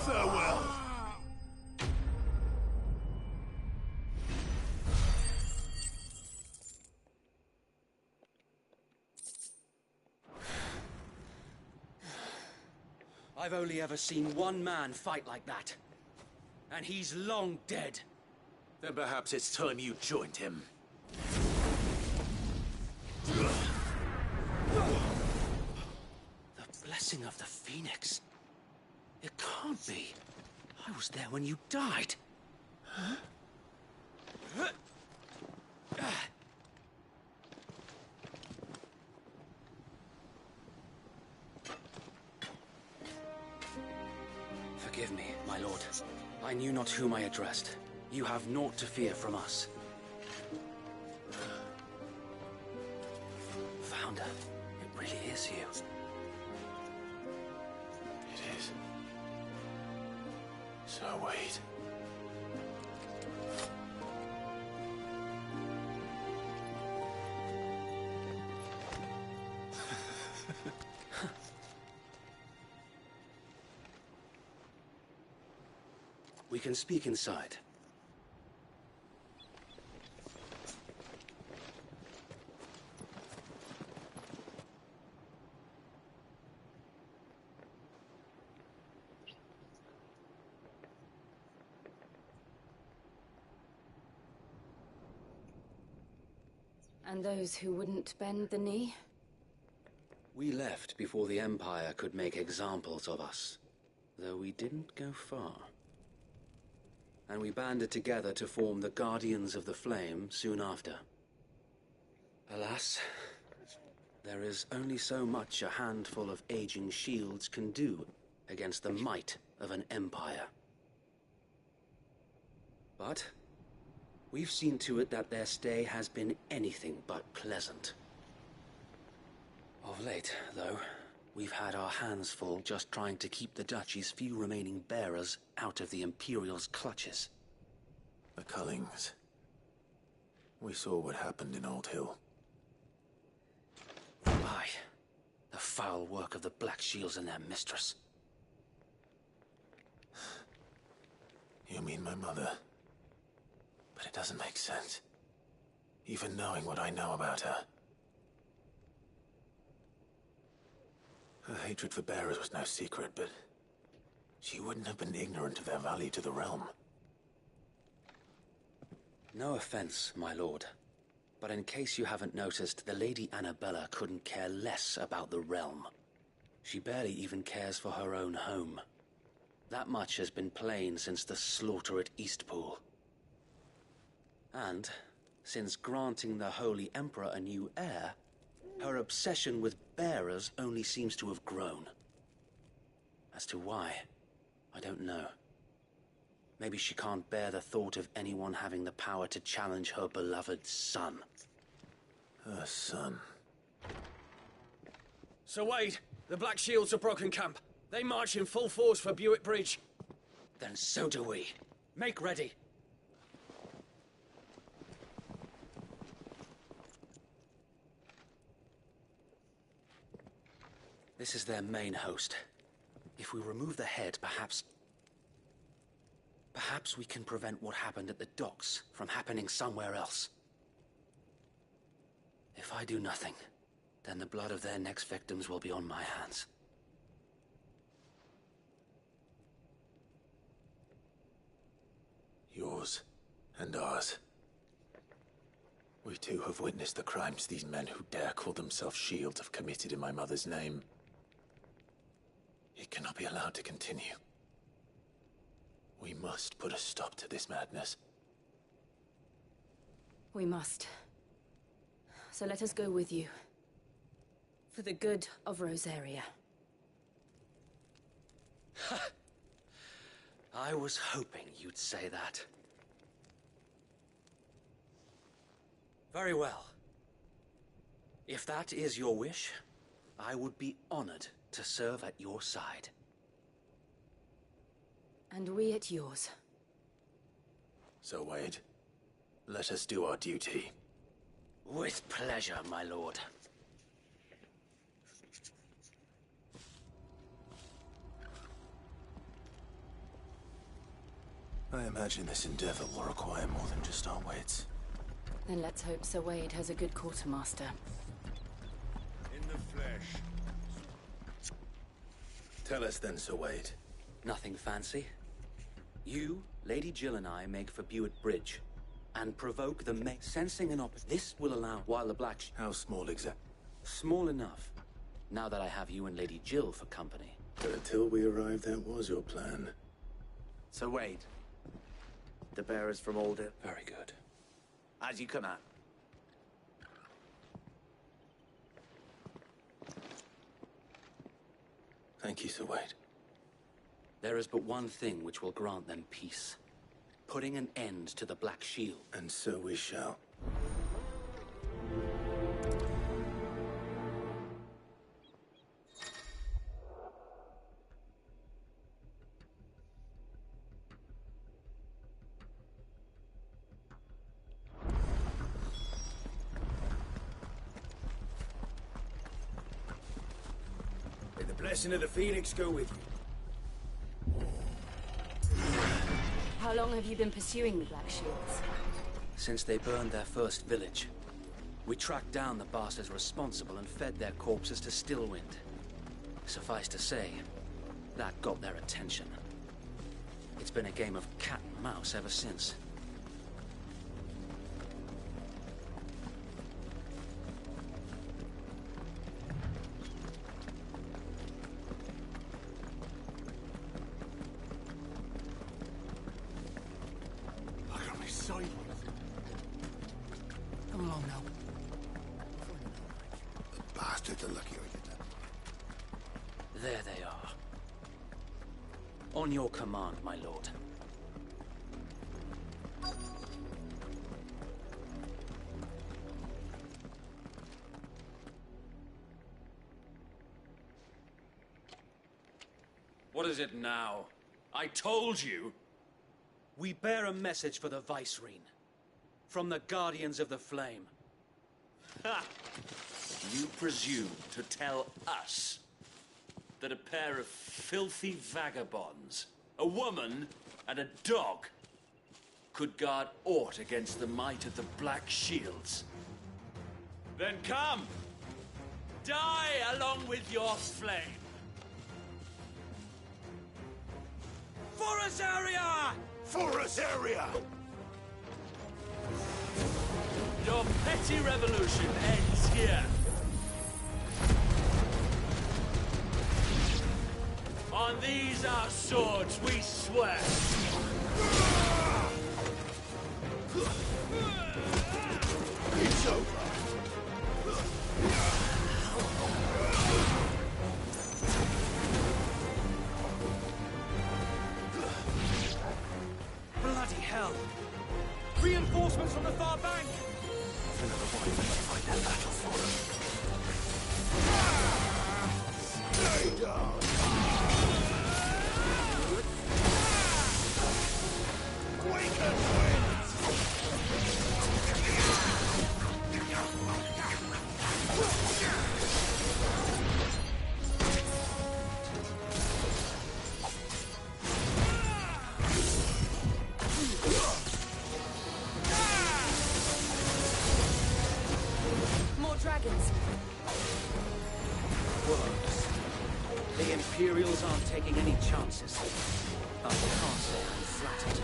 Farewell. I've only ever seen one man fight like that. And he's long dead. Then perhaps it's time you joined him. The blessing of the Phoenix. It can't be. I was there when you died. Huh? Forgive me, my lord. I knew not whom I addressed. You have naught to fear from us. Founder, it really is you. It is. So wait. We can speak inside. And those who wouldn't bend the knee? We left before the Empire could make examples of us, though we didn't go far. And we banded together to form the Guardians of the Flame soon after. Alas, there is only so much a handful of aging shields can do against the might of an empire. But we've seen to it that their stay has been anything but pleasant. Of late, though, we've had our hands full just trying to keep the Duchy's few remaining bearers out of the Imperial's clutches. The Cullings. We saw what happened in Old Hill. Aye. The foul work of the Black Shields and their mistress. You mean my mother? But it doesn't make sense. Even knowing what I know about her. Her hatred for bearers was no secret, but she wouldn't have been ignorant of their value to the realm. No offense, my lord. But in case you haven't noticed, the Lady Annabella couldn't care less about the realm. She barely even cares for her own home. That much has been plain since the slaughter at Eastpool. And, since granting the Holy Emperor a new heir, her obsession with bearers only seems to have grown. As to why, I don't know. Maybe she can't bear the thought of anyone having the power to challenge her beloved son. Her son? Sir Wade, the Black Shields have broken camp. They march in full force for Buick Bridge. Then so do we. Make ready. This is their main host. If we remove the head, perhaps we can prevent what happened at the docks from happening somewhere else. If I do nothing, then the blood of their next victims will be on my hands. Yours and ours. We too have witnessed the crimes these men who dare call themselves shields have committed in my mother's name. It cannot be allowed to continue. We must put a stop to this madness. We must. So let us go with you. For the good of Rosaria. I was hoping you'd say that. Very well. If that is your wish, I would be honored to serve at your side. And we at yours. So, Wade, let us do our duty. With pleasure, my lord. I imagine this endeavor will require more than just our wits. Then let's hope Sir Wade has a good quartermaster. In the flesh. Tell us then, Sir Wade. Nothing fancy. You, Lady Jill and I make for Buett Bridge, and provoke the sensing an This will allow while the Black... How small exact? Small enough. Now that I have you and Lady Jill for company. But until we arrive, that was your plan. So Wade, the bearers from Alder. Very good. As you come out. Thank you, Sir Wade. There is but one thing which will grant them peace. Putting an end to the Black Shield. And so we shall. May the blessing of the Phoenix go with you. How long have you been pursuing the Black Shields? Since they burned their first village. We tracked down the bastards responsible and fed their corpses to Stillwind. Suffice to say, that got their attention. It's been a game of cat and mouse ever since. Come along now. The bastards are lucky we get that. There they are. On your command, my lord. What is it now? I told you! We bear a message for the Vicereine. From the Guardians of the Flame. Ha! You presume to tell us that a pair of filthy vagabonds, a woman and a dog, could guard aught against the might of the Black Shields? Then come! Die along with your flame! For Rosaria! For Rosaria! Your petty revolution ends here. On these our swords we swear. It's over. Bloody hell! Reinforcements from the far bank! Another one to fight that battle for them. Stay down. Waken winds! More dragons. Worms. The Imperials aren't taking any chances. I can't say I'm flattered.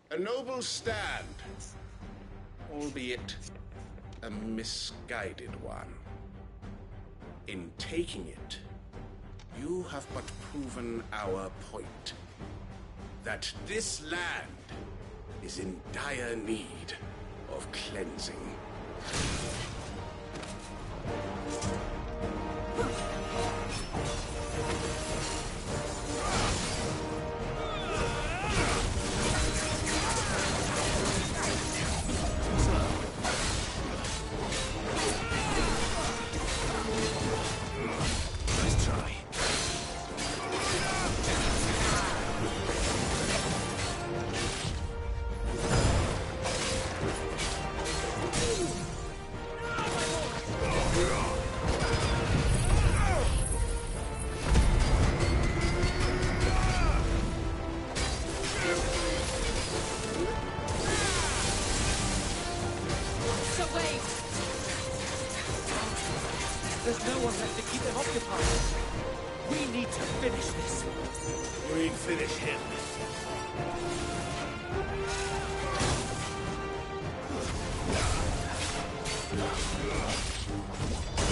A noble stand, albeit a misguided one. In taking it, you have but proven our point. That this land is in dire need of cleansing. There's no one left to keep them occupied. We need to finish this. We finish him.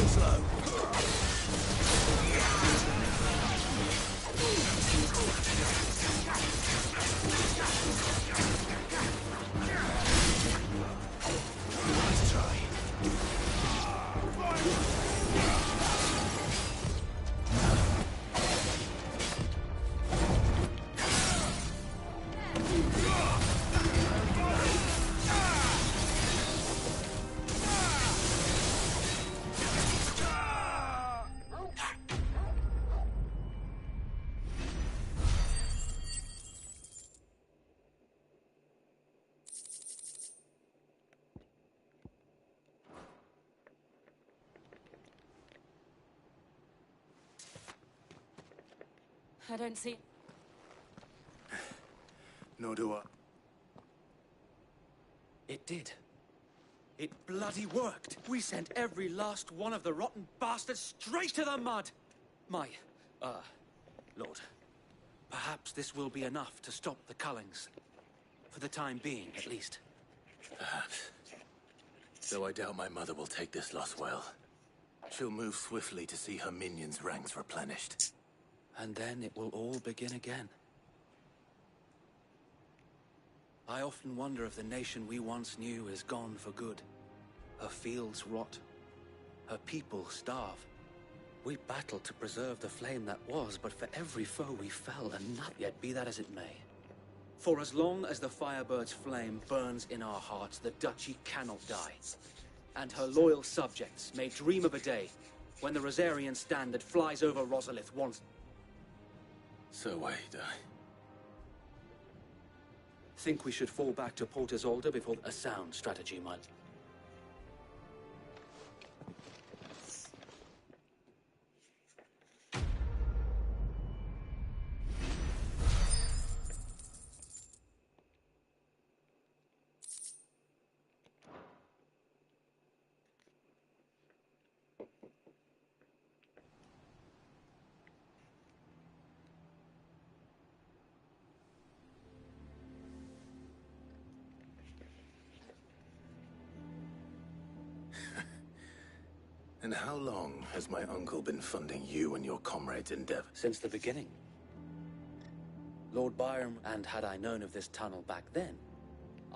Slow. Nice try. I don't see... Nor do I. It did. It bloody worked. We sent every last one of the rotten bastards straight to the mud. Lord, perhaps this will be enough to stop the Cullings. For the time being, at least. Perhaps. Though I doubt my mother will take this loss well. She'll move swiftly to see her minions' ranks replenished. And then it will all begin again. I often wonder if the nation we once knew is gone for good. Her fields rot. Her people starve. We battled to preserve the flame that was, but for every foe we fell, and not yet be that as it may. For as long as the Firebird's flame burns in our hearts, the Duchy cannot die. And her loyal subjects may dream of a day when the Rosarian standard flies over Rosalith once... So wait, Think we should fall back to Port Isolde before a sound strategy might... And how long has my uncle been funding you and your comrades' endeavor? Since the beginning. Lord Byron, and had I known of this tunnel back then...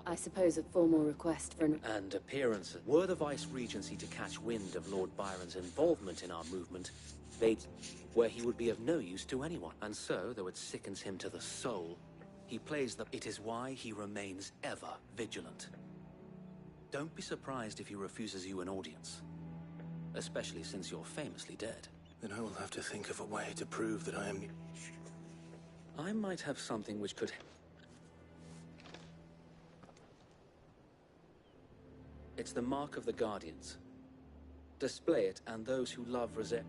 I suppose a formal request for an... And appearances. Were the Vice-Regency to catch wind of Lord Byron's involvement in our movement, they'd... where he would be of no use to anyone. And so, though it sickens him to the soul, he plays the... It is why he remains ever vigilant. Don't be surprised if he refuses you an audience. Especially since you're famously dead. Then I will have to think of a way to prove that I am... I might have something which could... It's the mark of the Guardians. Display it, and those who love Rosette...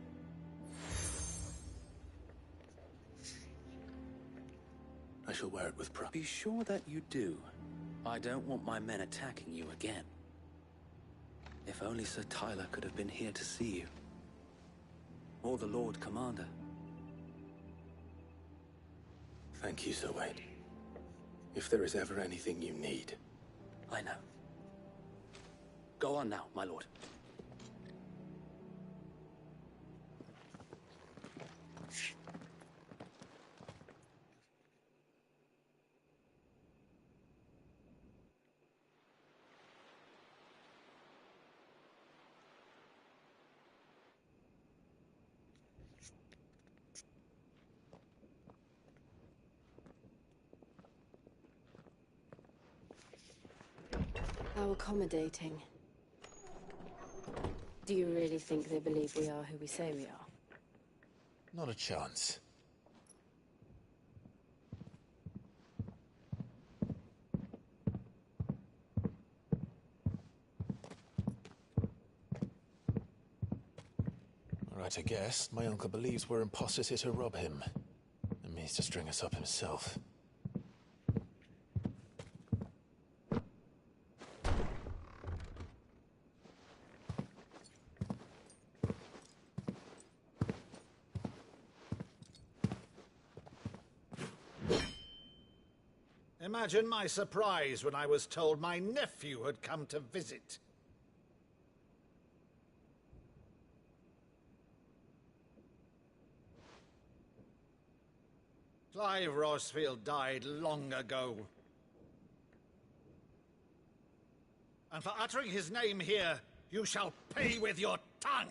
I shall wear it with pride. Be sure that you do. I don't want my men attacking you again. If only Sir Tyler could have been here to see you. Or the Lord Commander. Thank you, Sir Wade. If there is ever anything you need. I know. Go on now, my lord. How accommodating. Do you really think they believe we are who we say we are? Not a chance. Right, I guess. My uncle believes we're imposters here to rob him. And means to string us up himself. Imagine my surprise when I was told my nephew had come to visit. Clive Rosfield died long ago. And for uttering his name here, you shall pay with your tongue!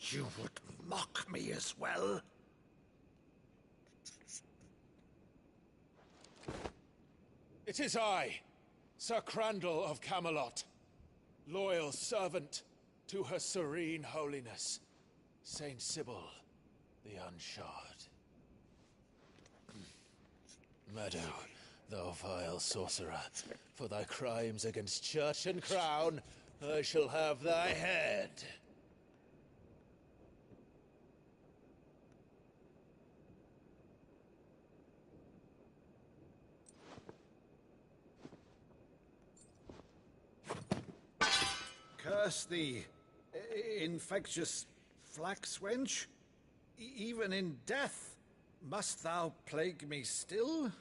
You would mock me as well? It is I, Sir Crandall of Camelot, loyal servant to her serene holiness, Saint Sybil, the Unshod. Meadow, thou vile sorcerer, for thy crimes against church and crown, I shall have thy head. Curse thee, infectious flax wench. Even in death, must thou plague me still?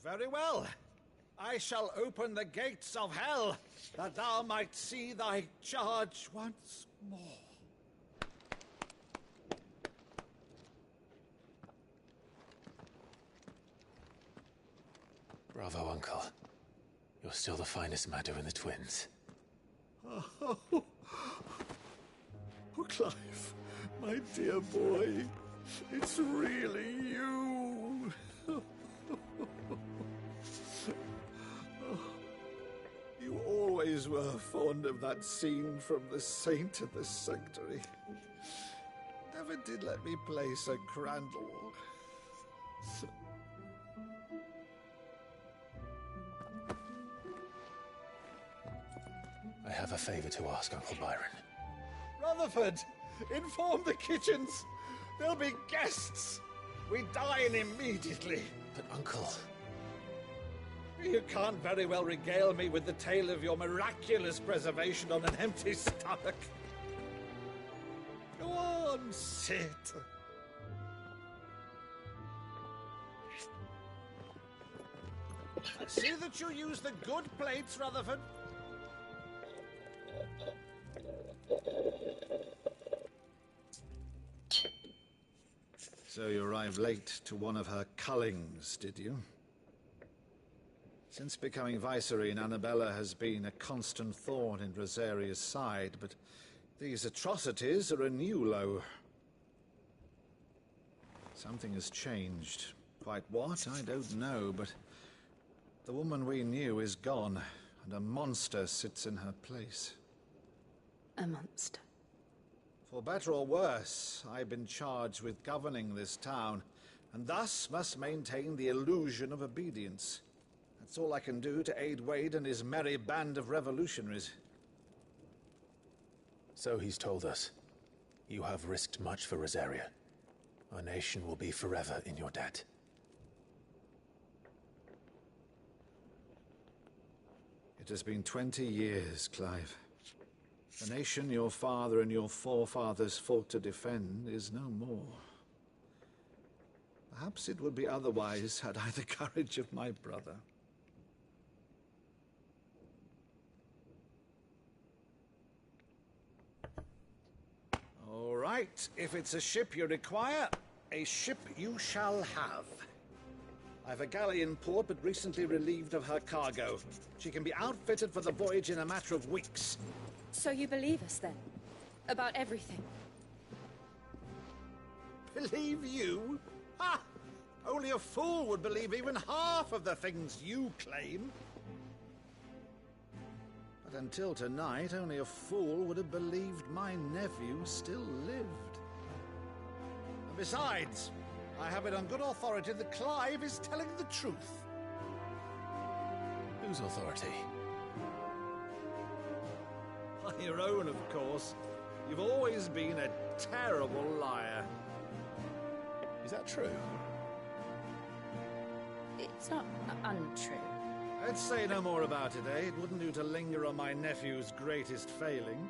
Very well. I shall open the gates of hell, that thou might see thy charge once more. Bravo, Uncle. You're still the finest Meadow in the twins. Oh, Clive, my dear boy, it's really you. You always were fond of that scene from The Saint and the Sanctuary. Never did let me play Sir Crandall. I have a favor to ask, Uncle Byron. Rutherford, inform the kitchens. There'll be guests. We dine immediately. But, Uncle... You can't very well regale me with the tale of your miraculous preservation on an empty stomach. Go on, sit. See that you use the good plates, Rutherford. So you arrived late to one of her cullings, did you? Since becoming Vicereine, Annabella has been a constant thorn in Rosaria's side, but these atrocities are a new low. Something has changed. Quite what, I don't know, but the woman we knew is gone, and a monster sits in her place. A monster? For better or worse, I've been charged with governing this town, and thus must maintain the illusion of obedience. That's all I can do to aid Wade and his merry band of revolutionaries. So he's told us. You have risked much for Rosaria. Our nation will be forever in your debt. It has been 20 years, Clive. The nation your father and your forefathers fought to defend is no more. Perhaps it would be otherwise had I the courage of my brother. All right, if it's a ship you require, a ship you shall have. I've a galley in port, but recently relieved of her cargo. She can be outfitted for the voyage in a matter of weeks. So you believe us, then? About everything? Believe you? Ha! Only a fool would believe even half of the things you claim. But until tonight, only a fool would have believed my nephew still lived. And besides, I have it on good authority that Clive is telling the truth. Whose authority? By your own, of course. You've always been a terrible liar. Is that true? It's not untrue. Let's say no more about it, eh? It wouldn't do to linger on my nephew's greatest failing.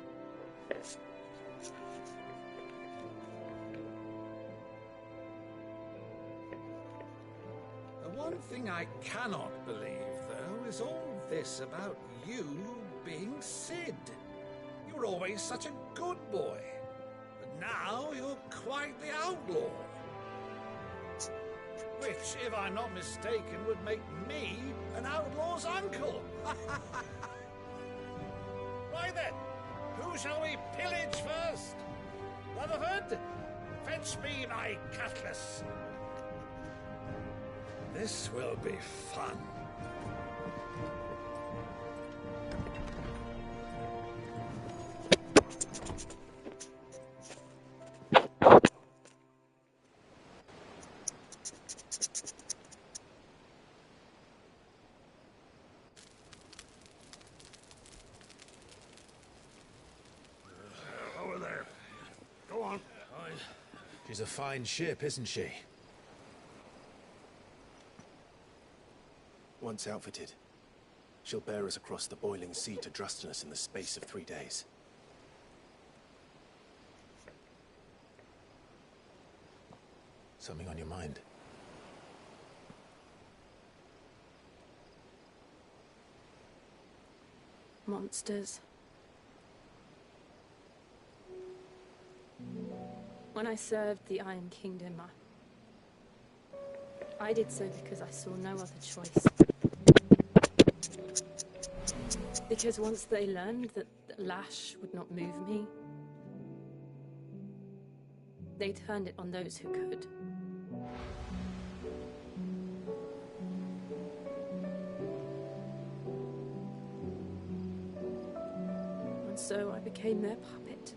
The one thing I cannot believe, though, is all this about you being Sid. You were always such a good boy, but now you're quite the outlaw. Which, if I'm not mistaken, would make me an outlaw's uncle. Right then, who shall we pillage first? Rutherford, fetch me my cutlass. This will be fun. Over there. Go on. She's a fine ship, isn't she? Once outfitted, she'll bear us across the boiling sea to Drustinus in the space of 3 days. Something on your mind? Monsters. When I served the Iron Kingdom, I did so because I saw no other choice. Because once they learned that the lash would not move me, they turned it on those who could. And so I became their puppet.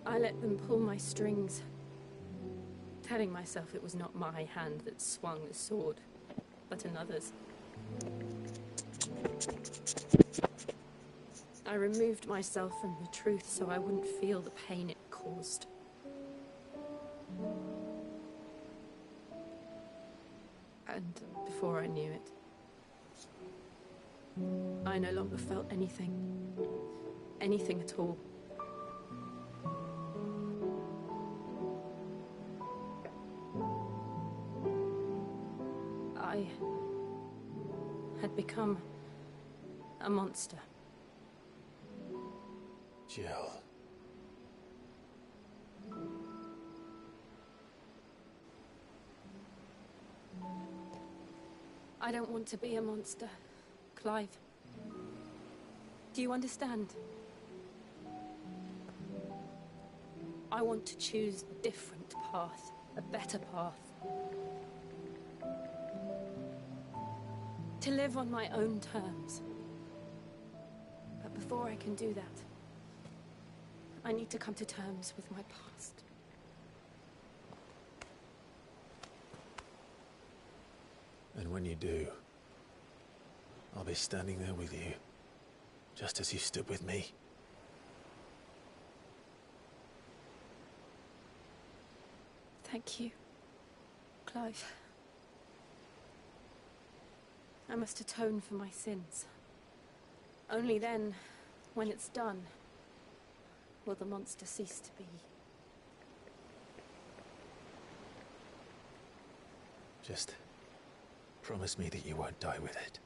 I let them pull my strings, telling myself it was not my hand that swung the sword, but another's. I removed myself from the truth so I wouldn't feel the pain it caused. And before I knew it, I no longer felt anything. Anything at all. I had become a monster. Jill. I don't want to be a monster, Clive. Do you understand? I want to choose a different path, a better path. To live on my own terms. But before I can do that, I need to come to terms with my past. And when you do, I'll be standing there with you, just as you stood with me. Thank you, Clive. I must atone for my sins. Only then, when it's done, will the monster cease to be. Just promise me that you won't die with it.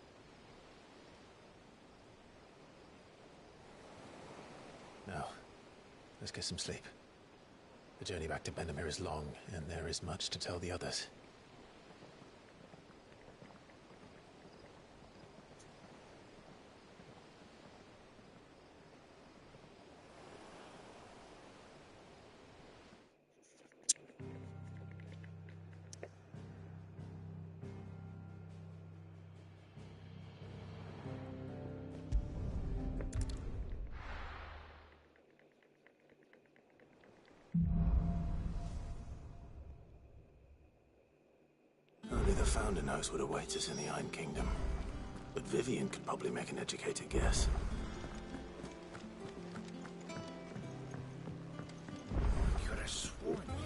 Now, let's get some sleep. The journey back to Benamir is long, and there is much to tell the others. Only the Founder knows what awaits us in the Iron Kingdom. But Vivian could probably make an educated guess. You could have sworn you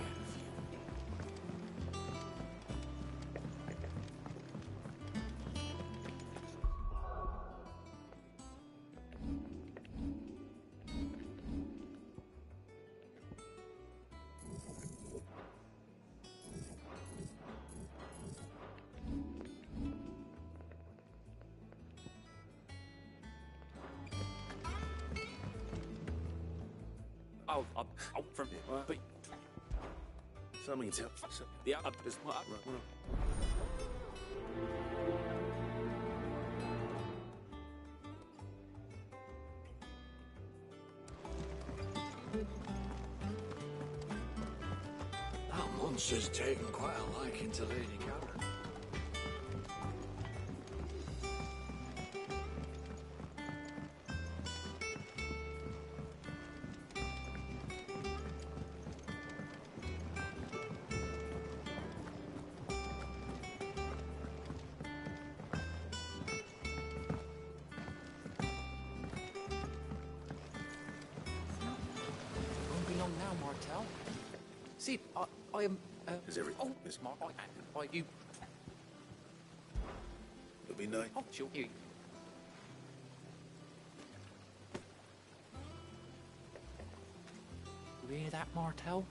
had from but Something to... the up is what? That monster's taken quite a liking to Lady Karen. Won't be long now, Martel. See, I am. Is everything? Oh, Is... you. It'll be night. Oh, sure. You hear that, Martel?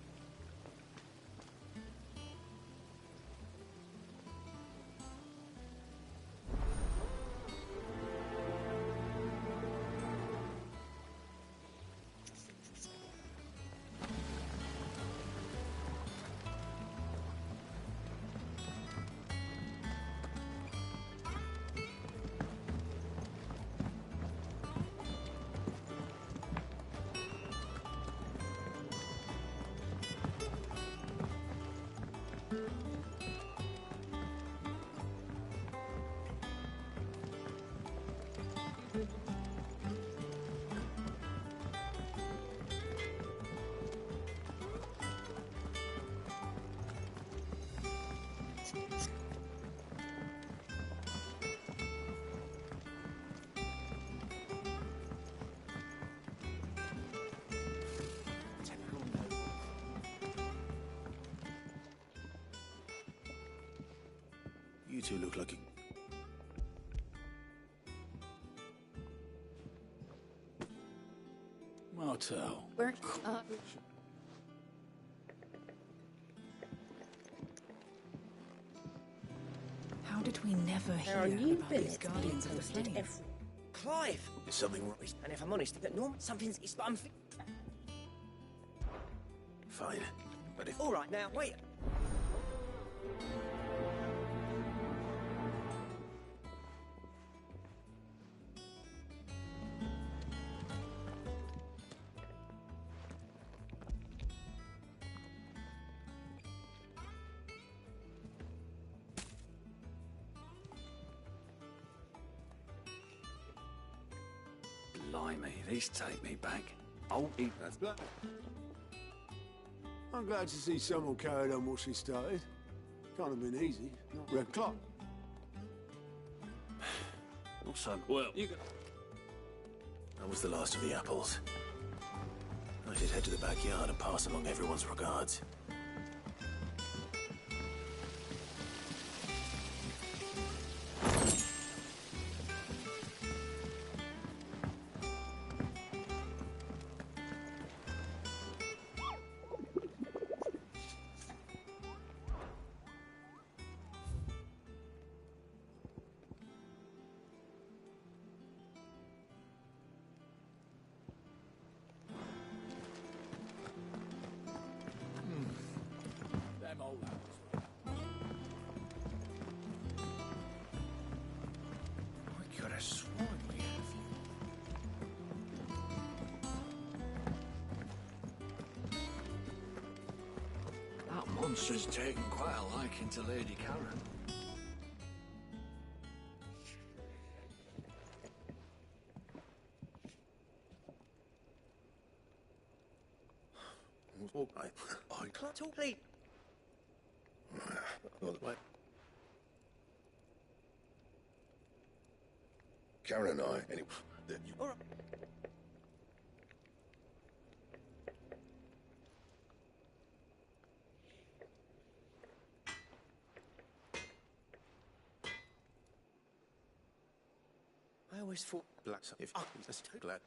You two look like you... Martel. We're, How did we never There are hear new about these billets guardians of the posted flame? every... Clive! Is something wrong? And if I'm honest, that Norm, something's... Fine. But if... All right, now, wait. Blimey, these take me back. Oh, that's black. I'm glad to see someone carried on what she started. Can't have been easy. Not red clock. Not so well. You got... That was the last of the apples. I should head to the backyard and pass along everyone's regards. monster's taken quite a liking to Lady Karen. I Can't talk, please. Karen and I, anyway. All right. I always thought... Black, if that's too glad.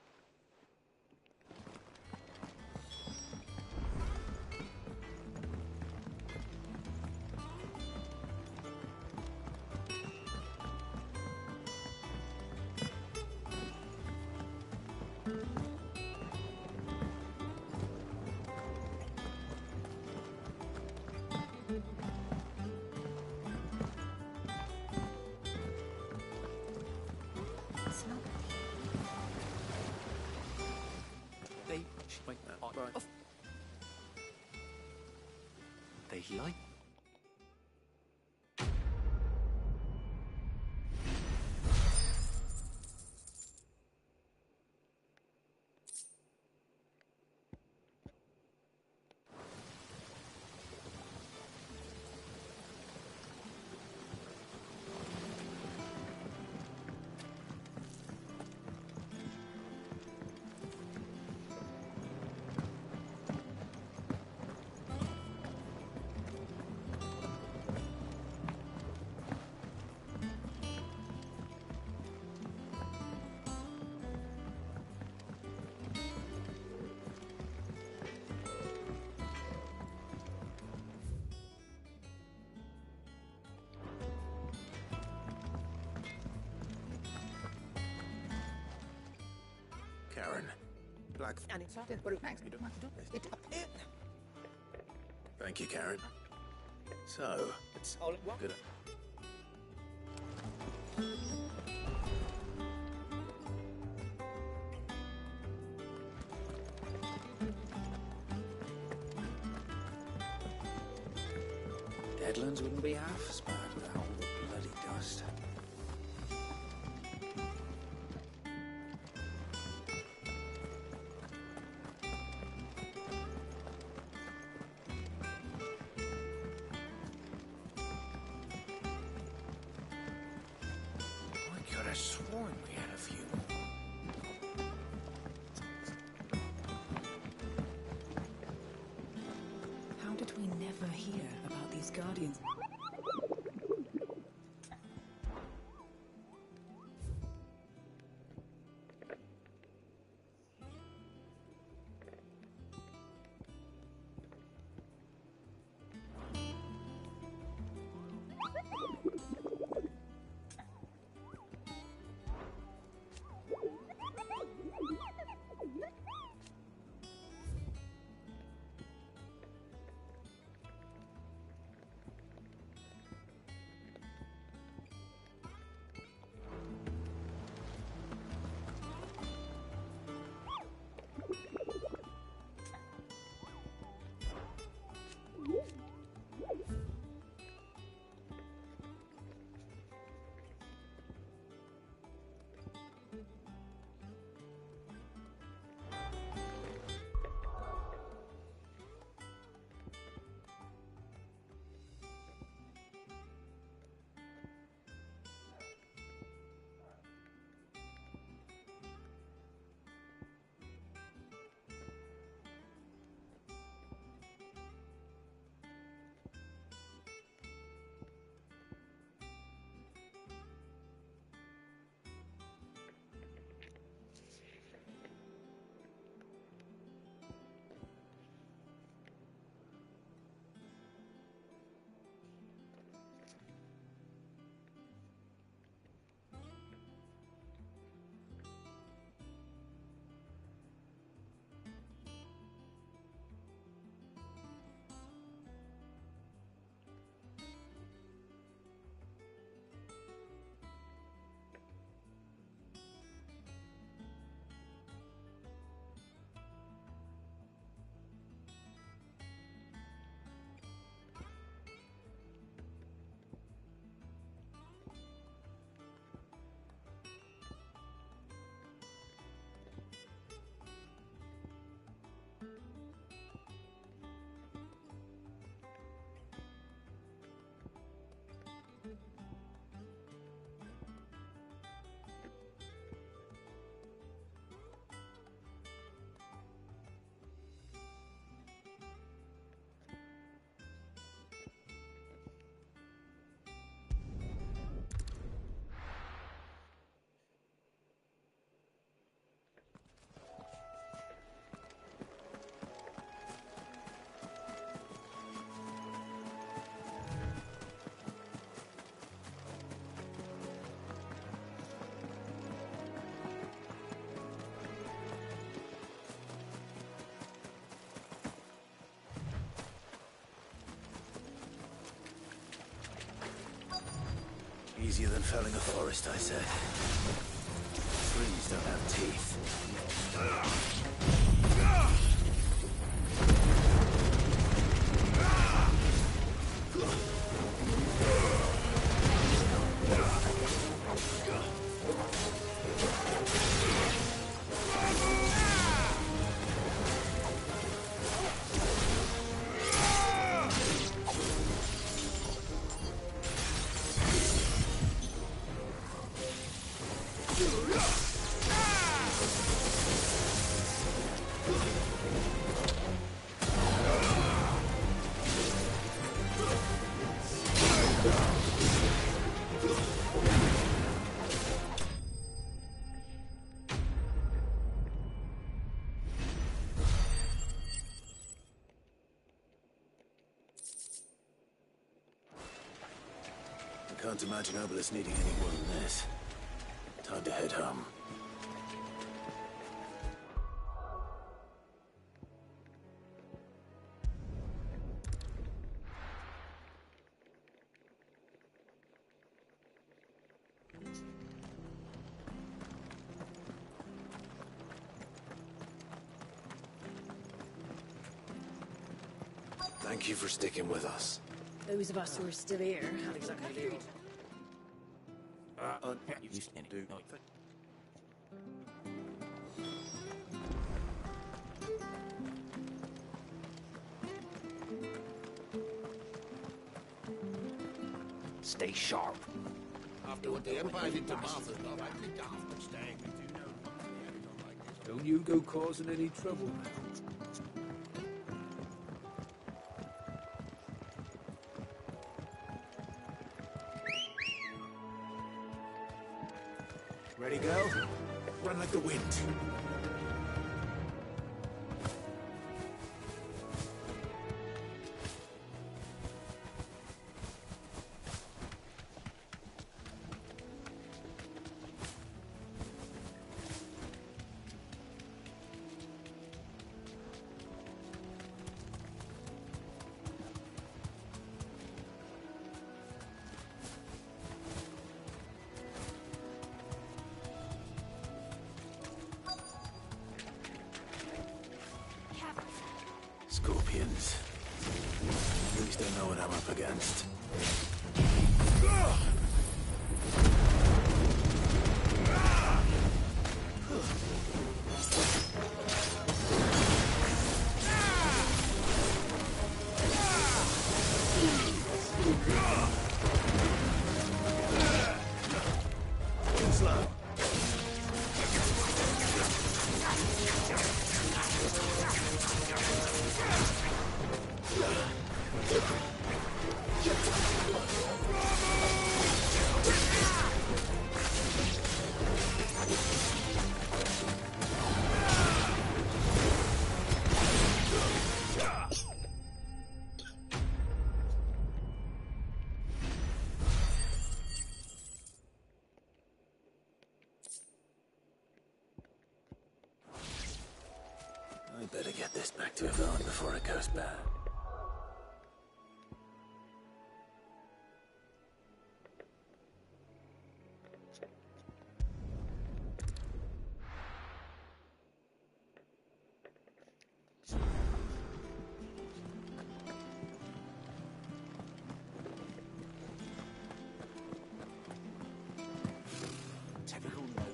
It's not. They... Wait, Right. off. They like. Karen. Black. And it's started. But thanks. You don't have to do it. Thank you, Karen. So, It's all at once. good. Deadlands wouldn't be half as bad without all the bloody dust. I could have sworn we had a few. How did we never hear about these guardians? Easier than felling a forest, I said. Trees don't have teeth. Can't imagine Obelisk needing any more than this. Time to head home. Thank you for sticking with us. Those of us who are still here have exactly the Stay sharp. After what the Empire did to Martha's not, I'd be daft for staying with you. Don't you go causing any trouble now. Ready, girl? Run like the wind. Scorpions. At least I know what I'm up against. Slow. I better get this back to Yvonne before it goes bad. Typical nobles.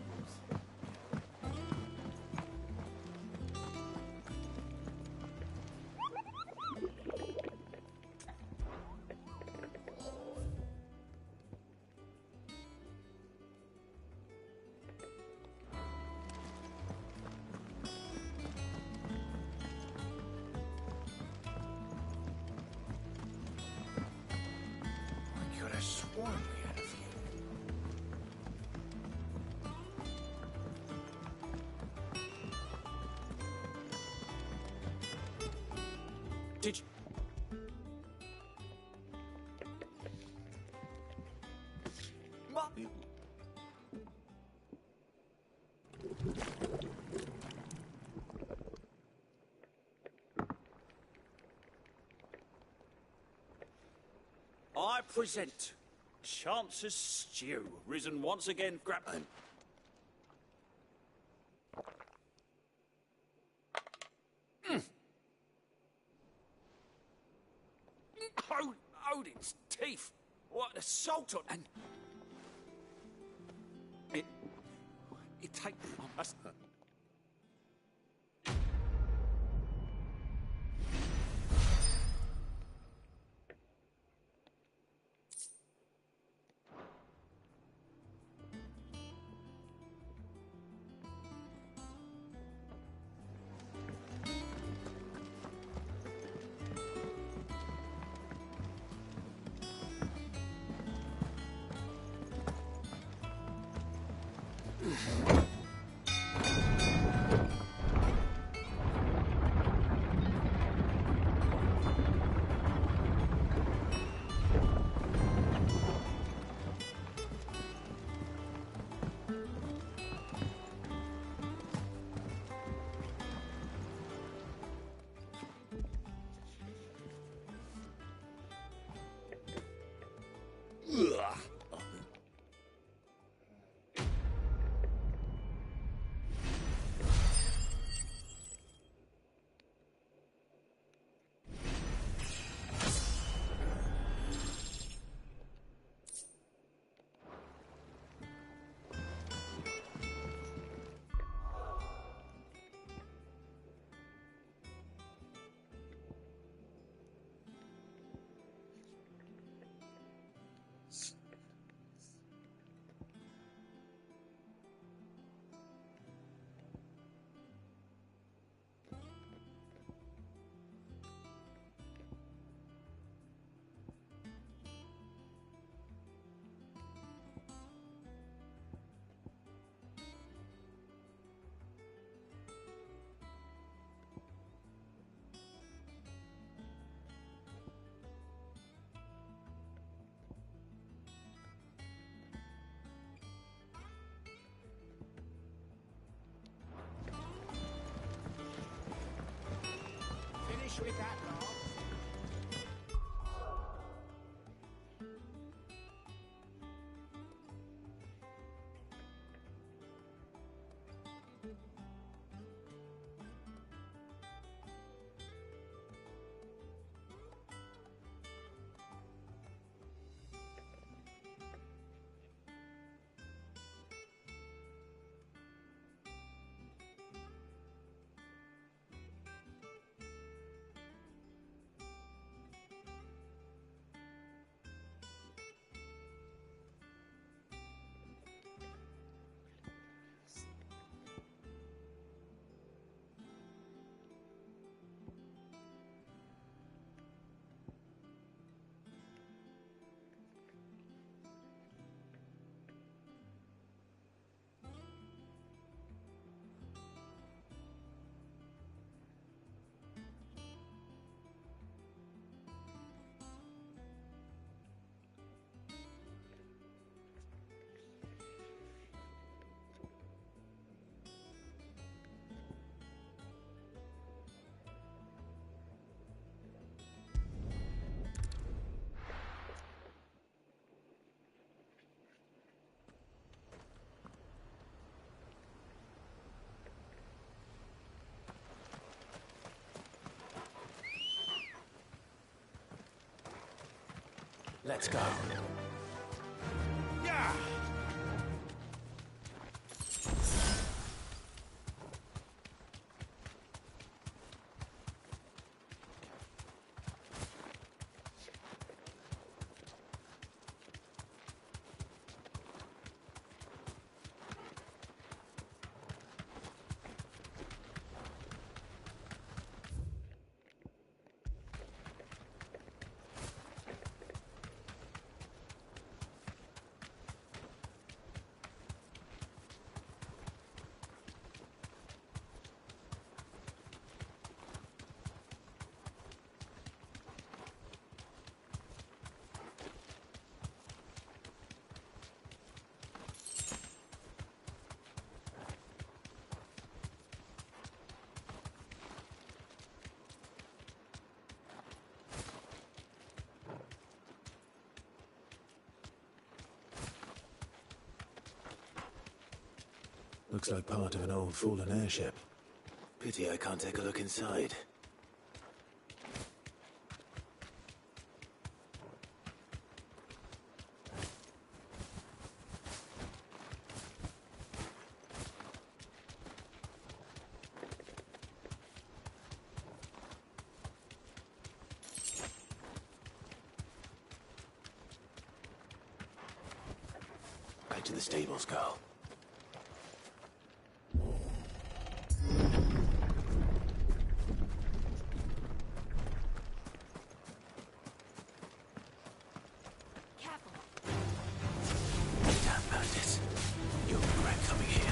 I could have sworn we had a few. Did you... I present Chance's stew, risen once again. Grab. Odin's teeth! What an assault on... And... It take... Finish with that, Lord. Let's go. Yeah! Looks like part of an old fallen airship. Pity I can't take a look inside. Back to the stables, girl. Damn bandits. You'll regret coming here.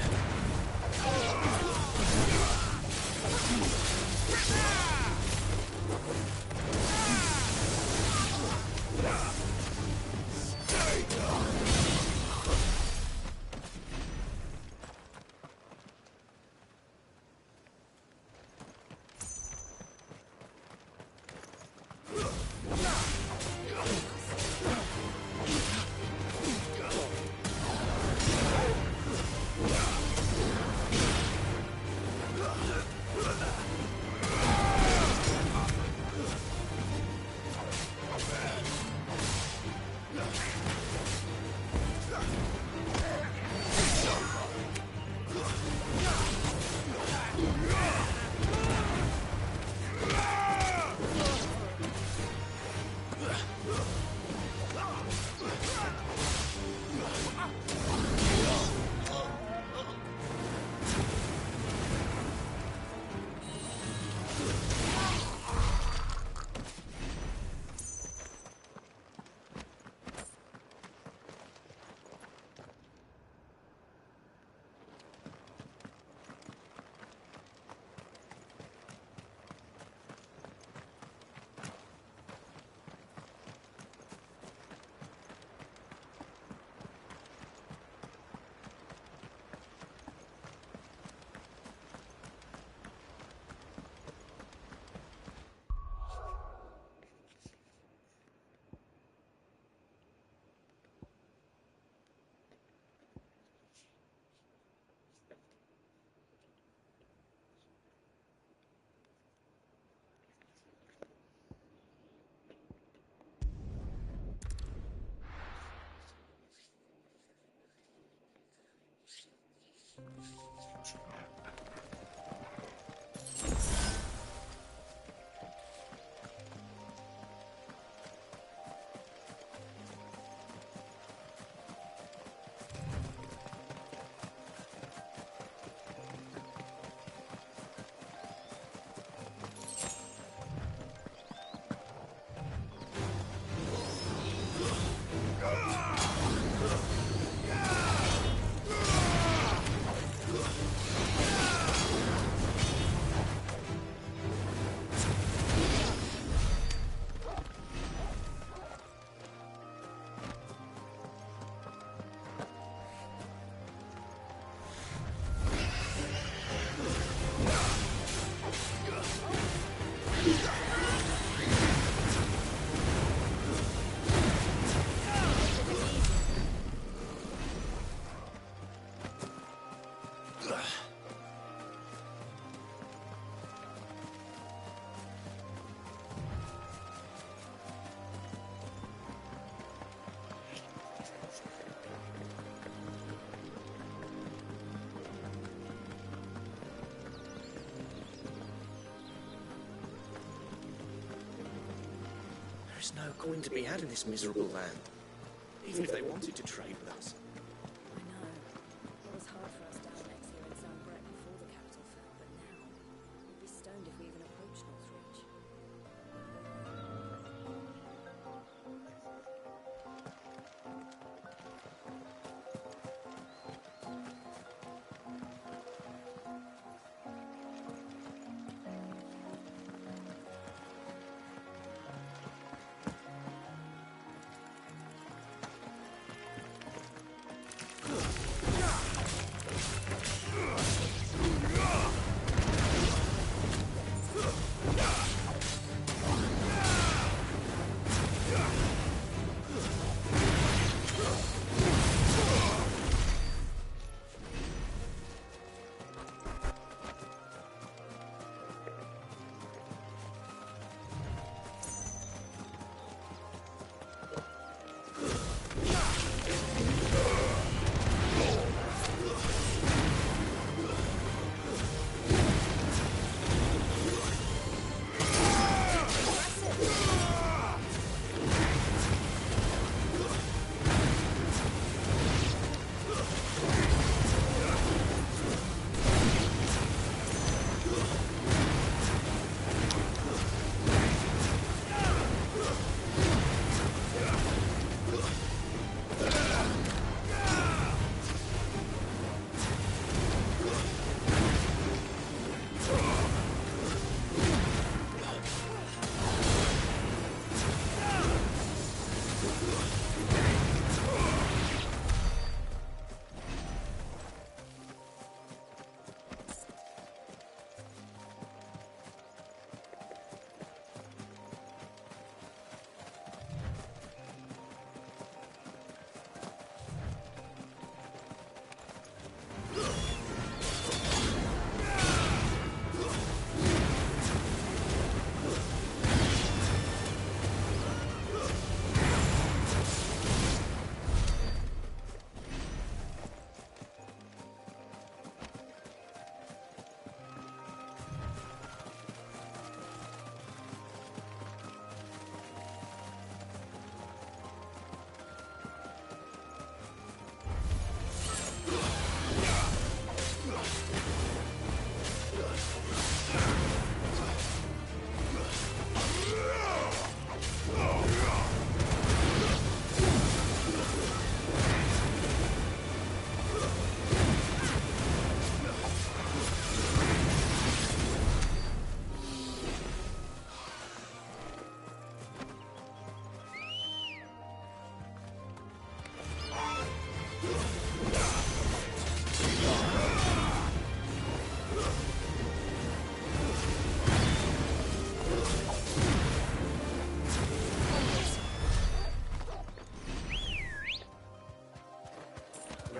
There's no coin to be had in this miserable land. Even if they wanted to trade with us. I know. It was hard for us down next here in San Brett before the capital fell, but now we'd be stoned if we even approached Northridge.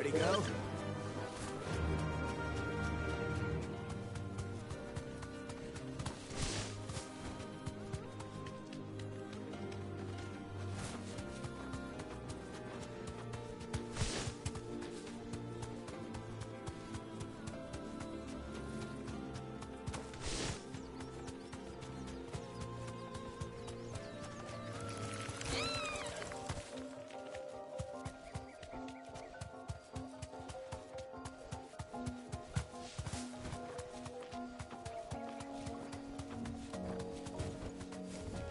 Ready, go?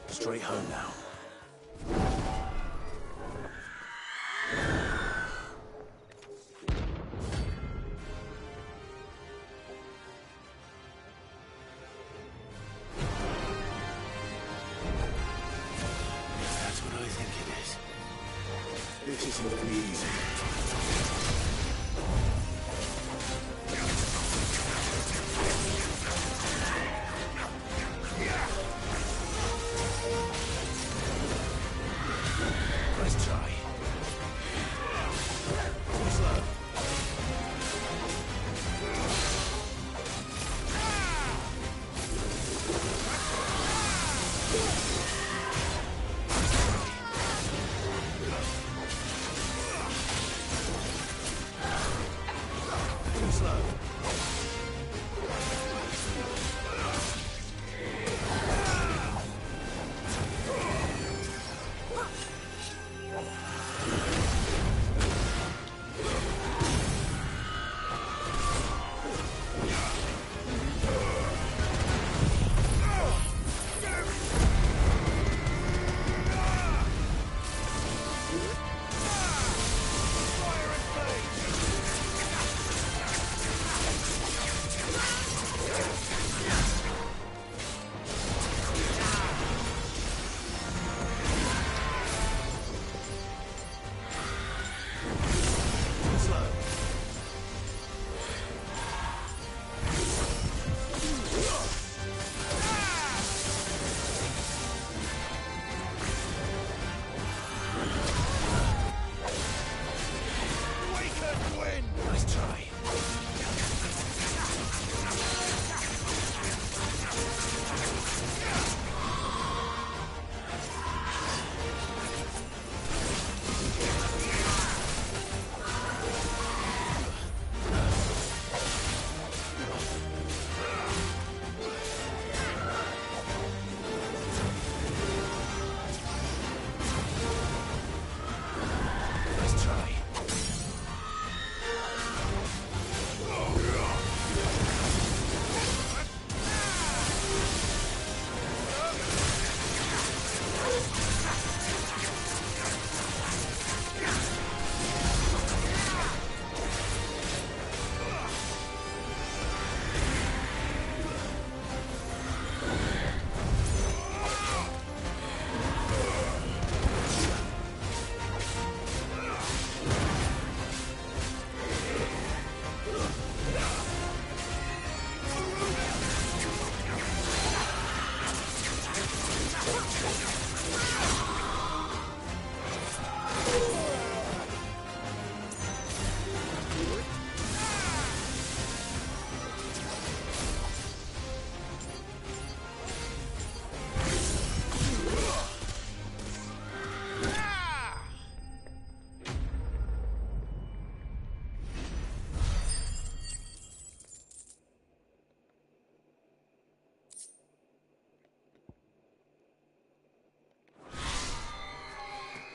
Straight home now. That's what I think it is. This isn't gonna be easy. Nice try. Slow.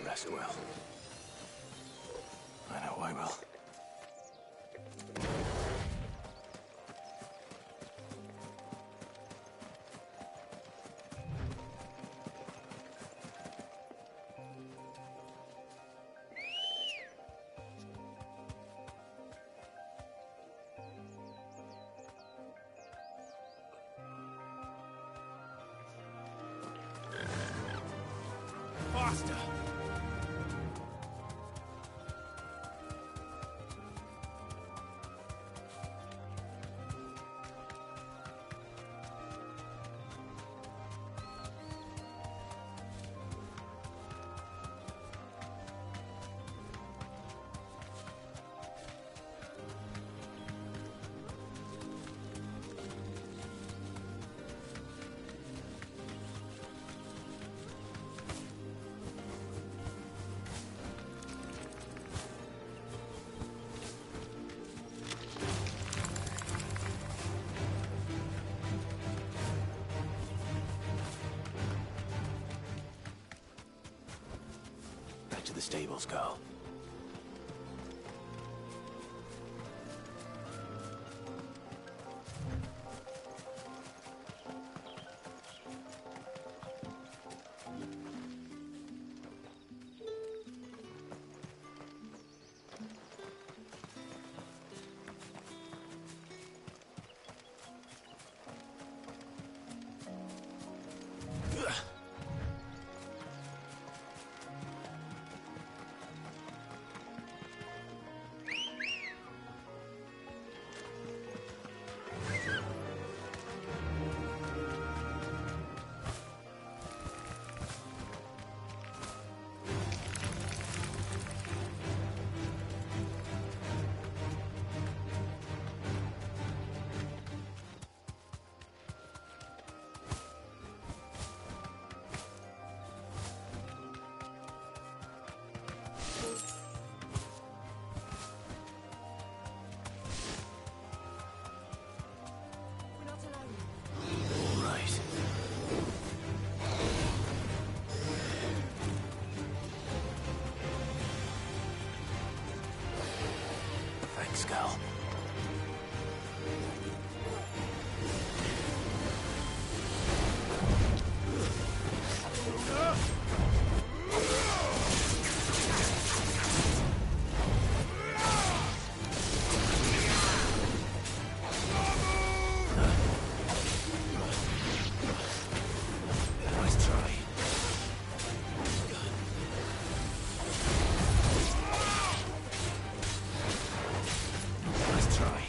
Rest well. I know I will. Faster! the stables, girl. Thanks, girl. Nice try. Nice try.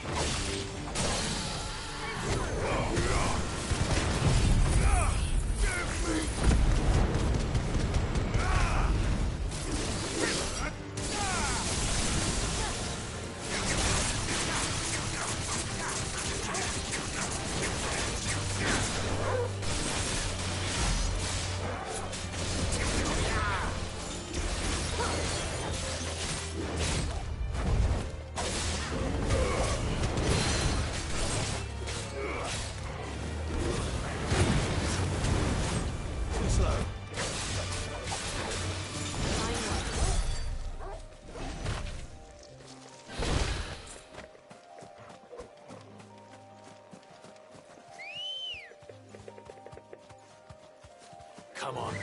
Too slow. Come on.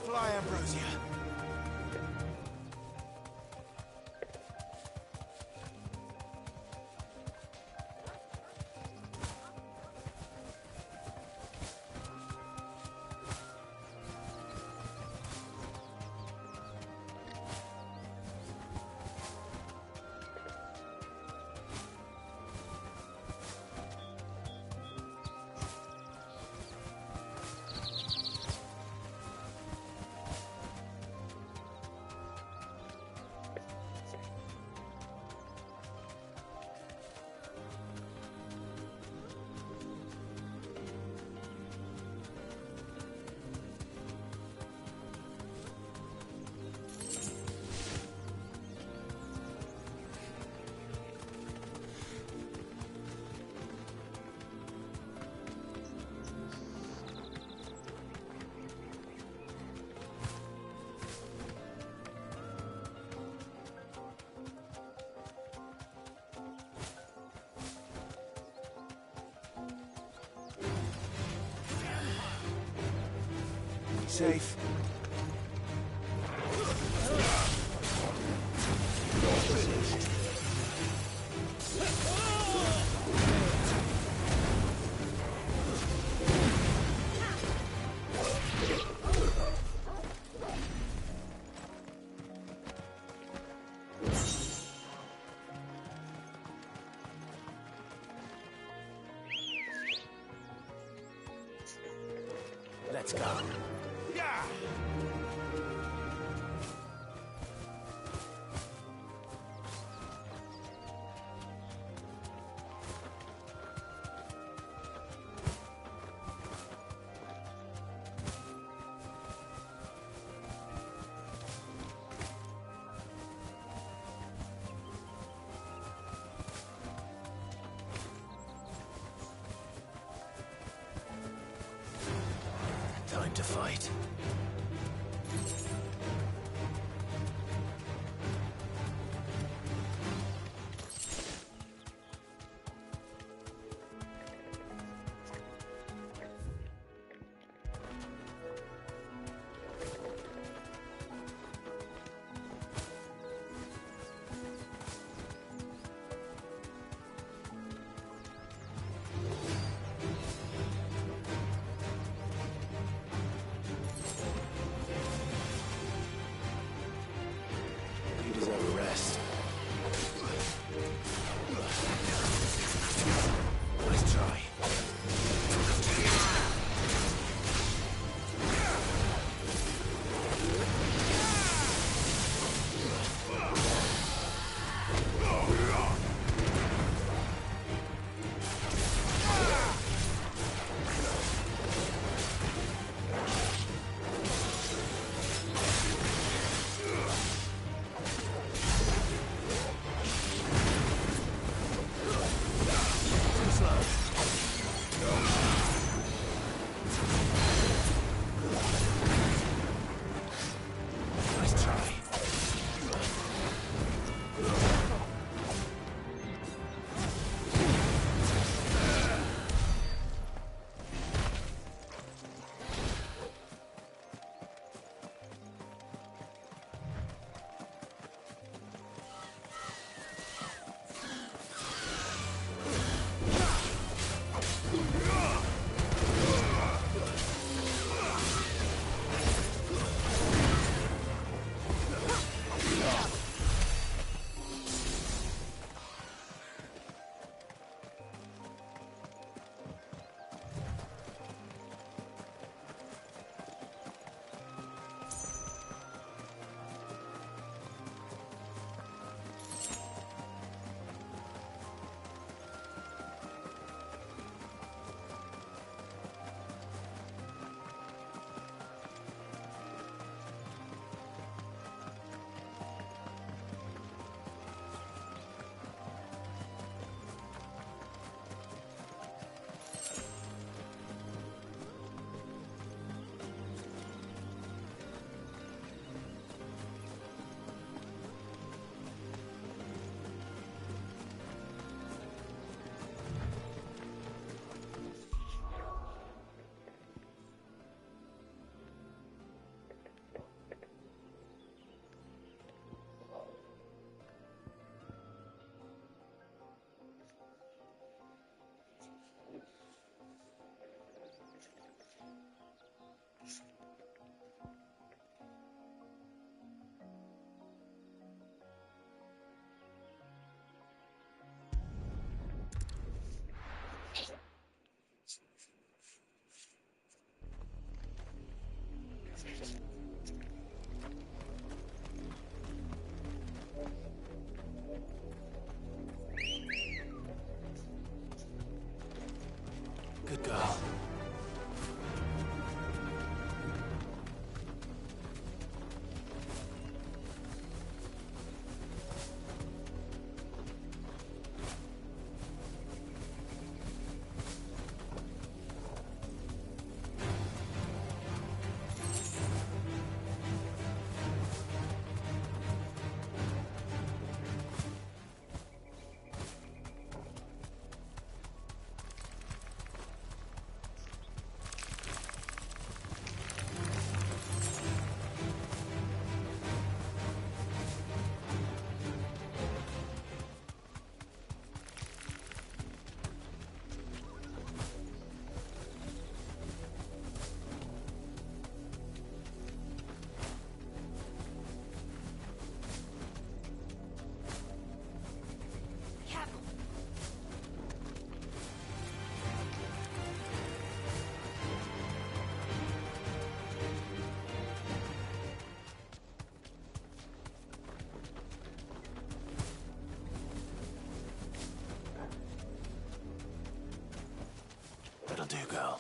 Fly, Ambrosia. Safe. Let's go. Yeah! Time to fight. girl.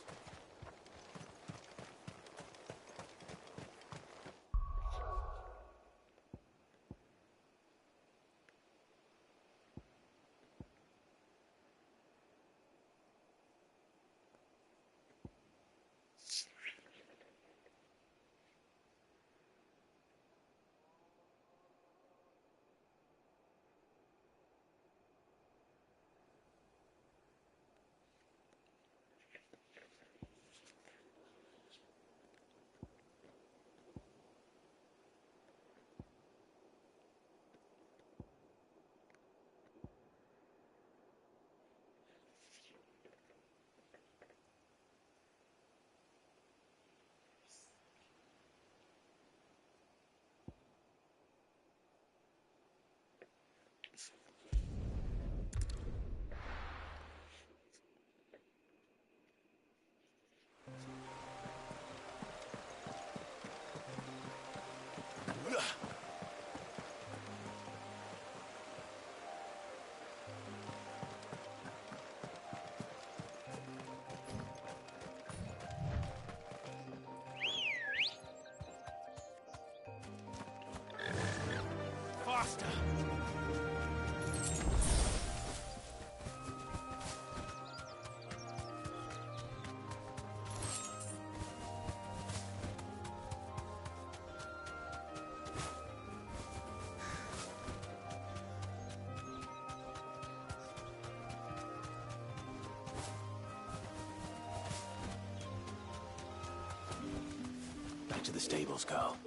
Faster! Back to the stables, girl.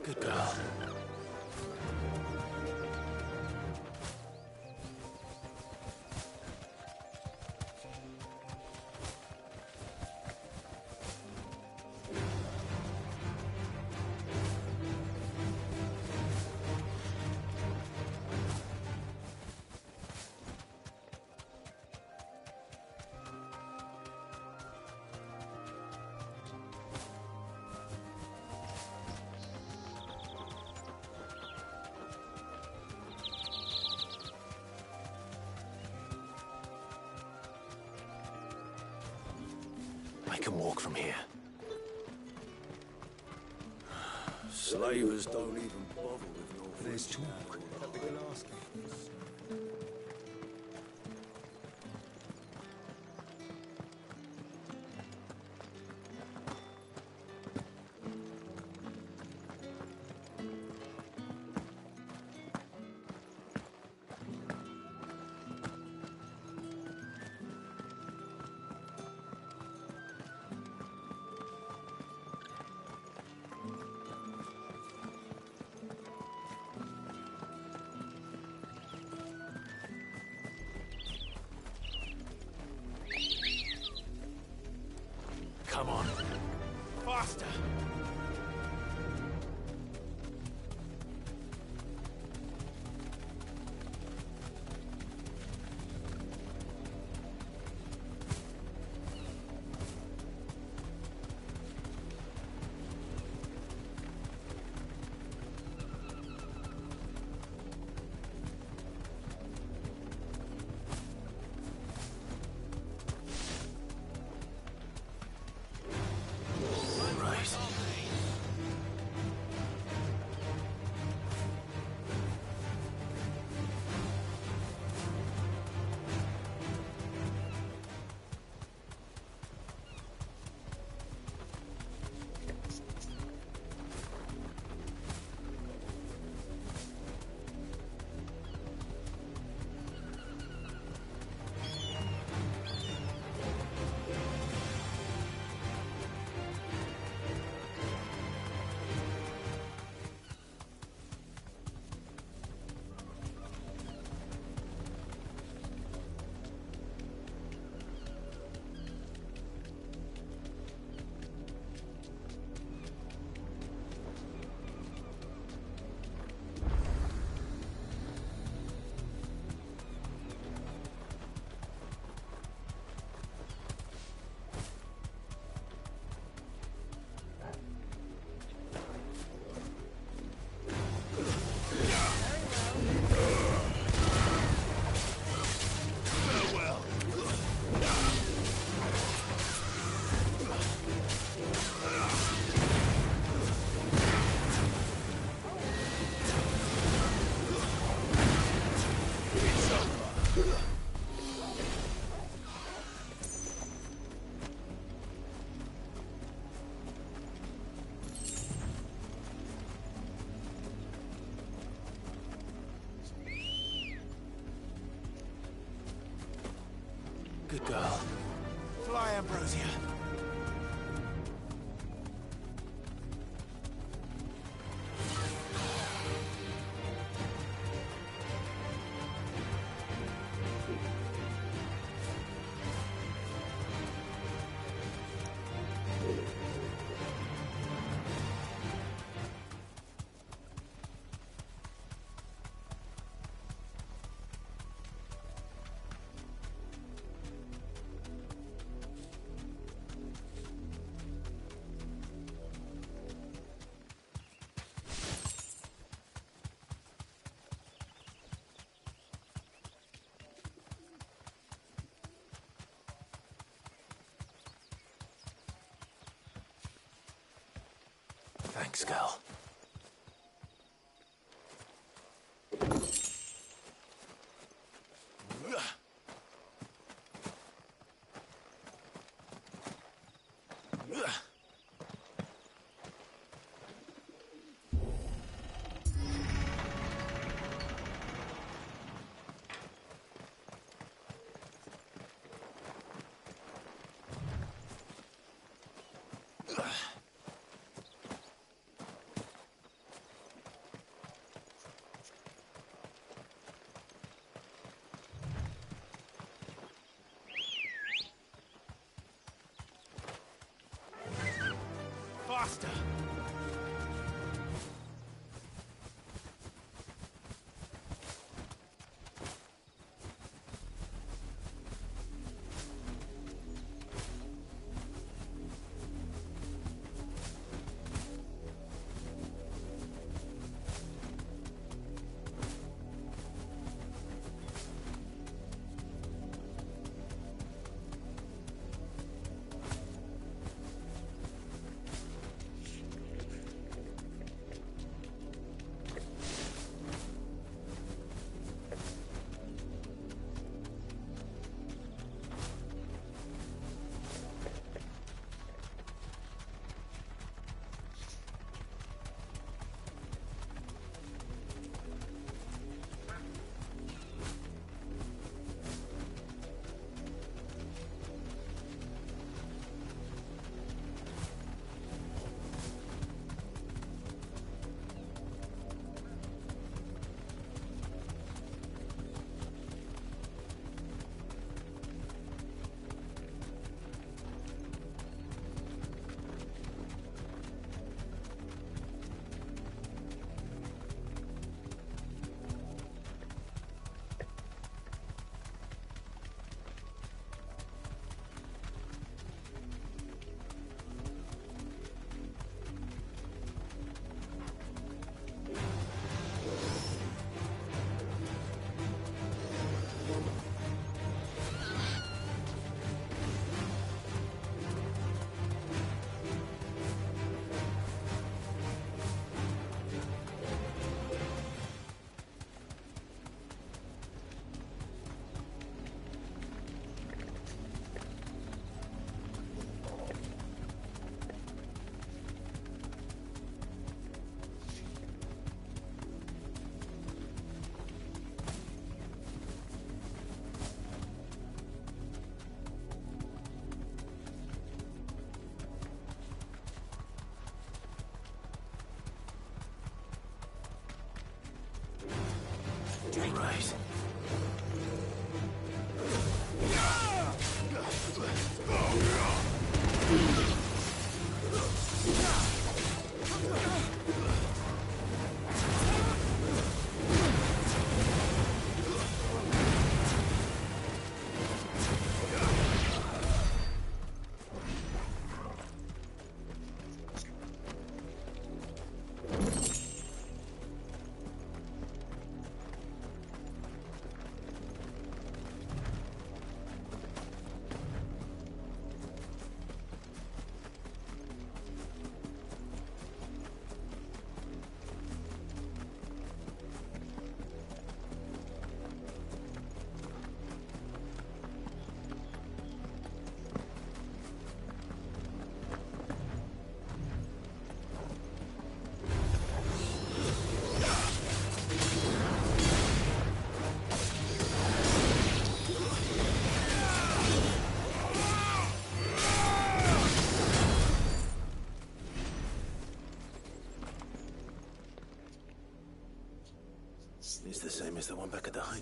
Good girl. I can walk from here. Slavers don't even bother with your There's talk that they're gonna ask me. Come on. Faster! Right. Ambrosia. Thanks, girl.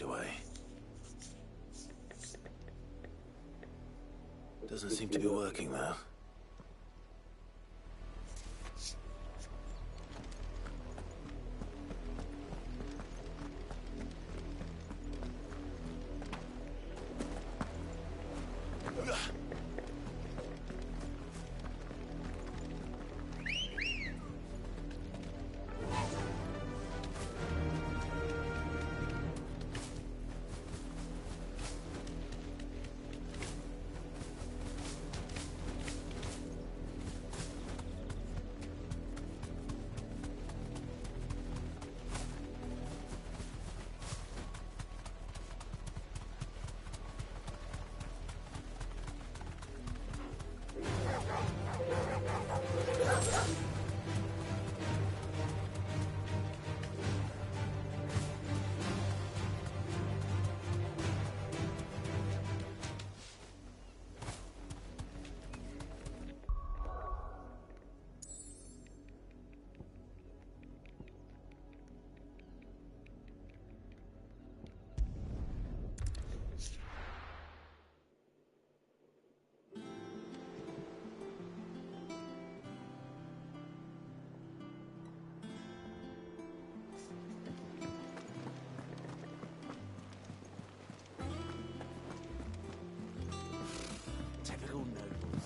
way. Doesn't seem to be working, though. Typical nobles.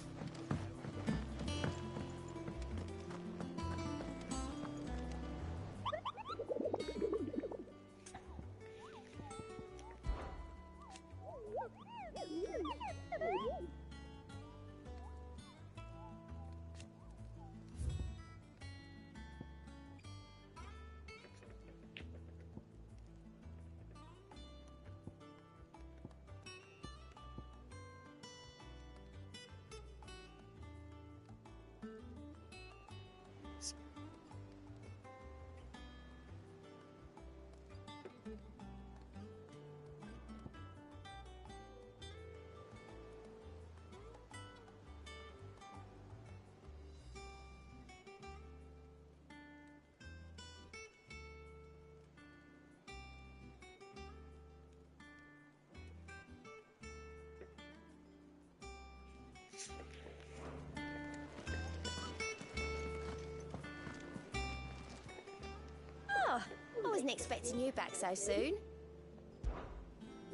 Oh, I wasn't expecting you back so soon.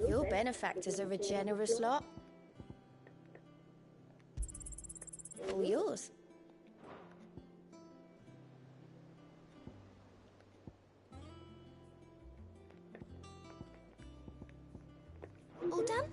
Your benefactors are a generous lot. All yours. All done?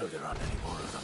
hope there aren't any more of them.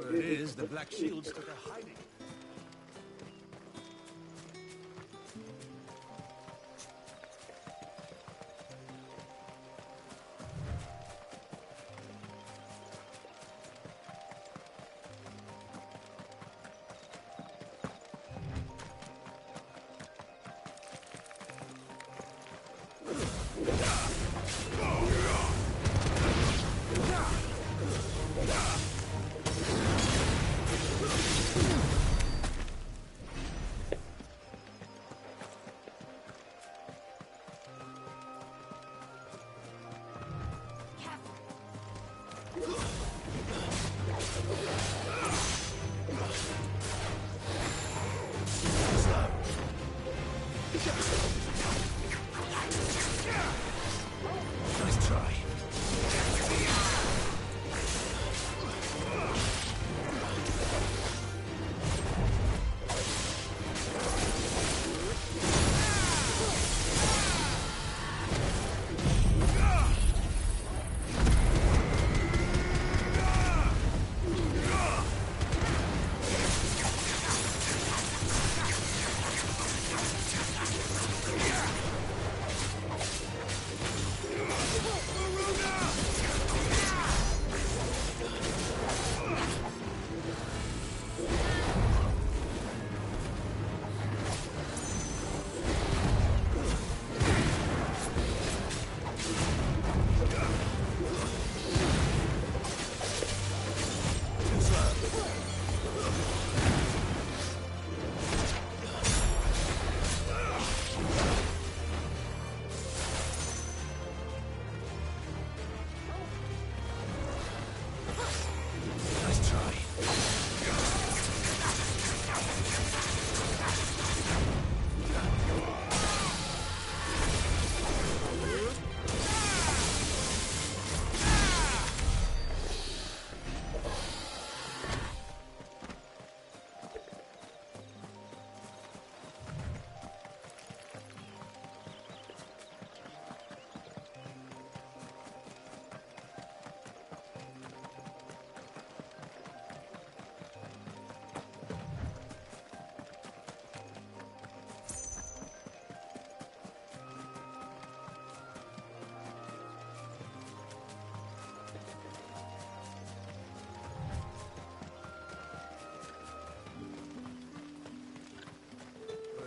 It is, the Black Shields took a hiding. Nice try.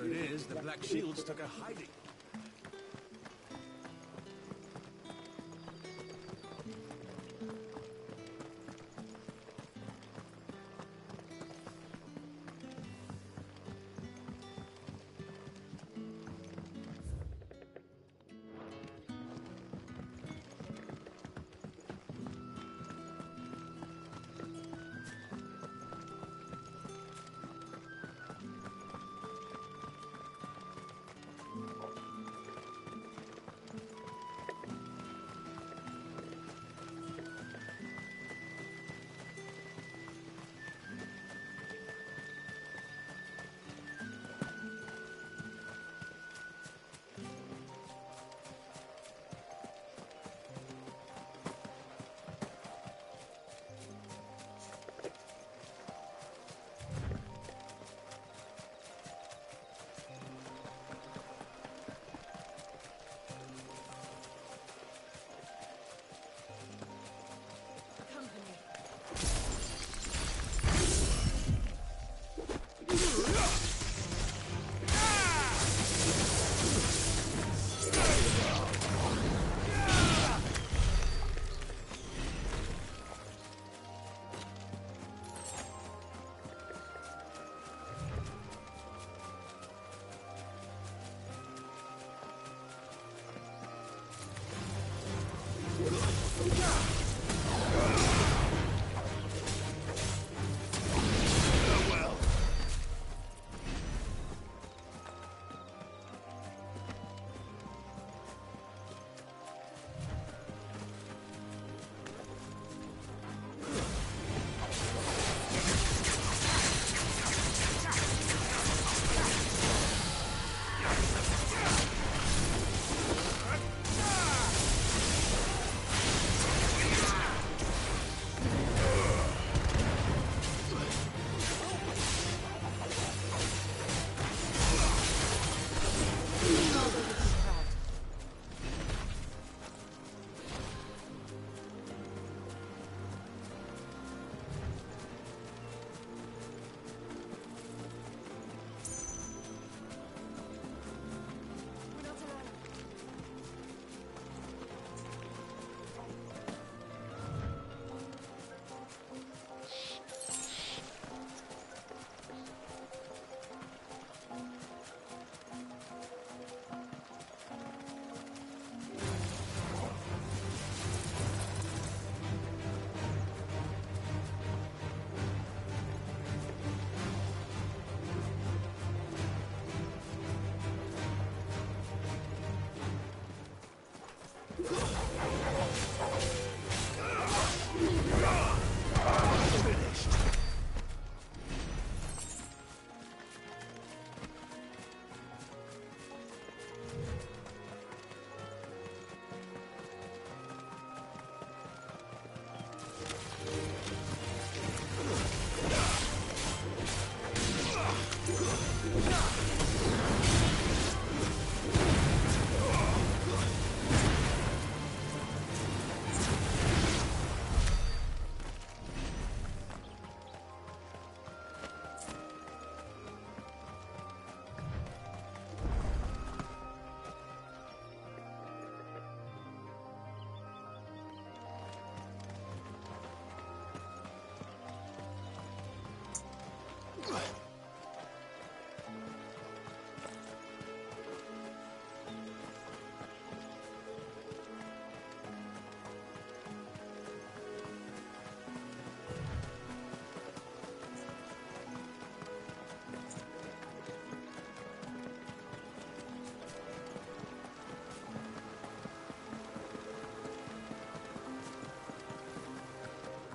It is, the Black Shields took a hiding.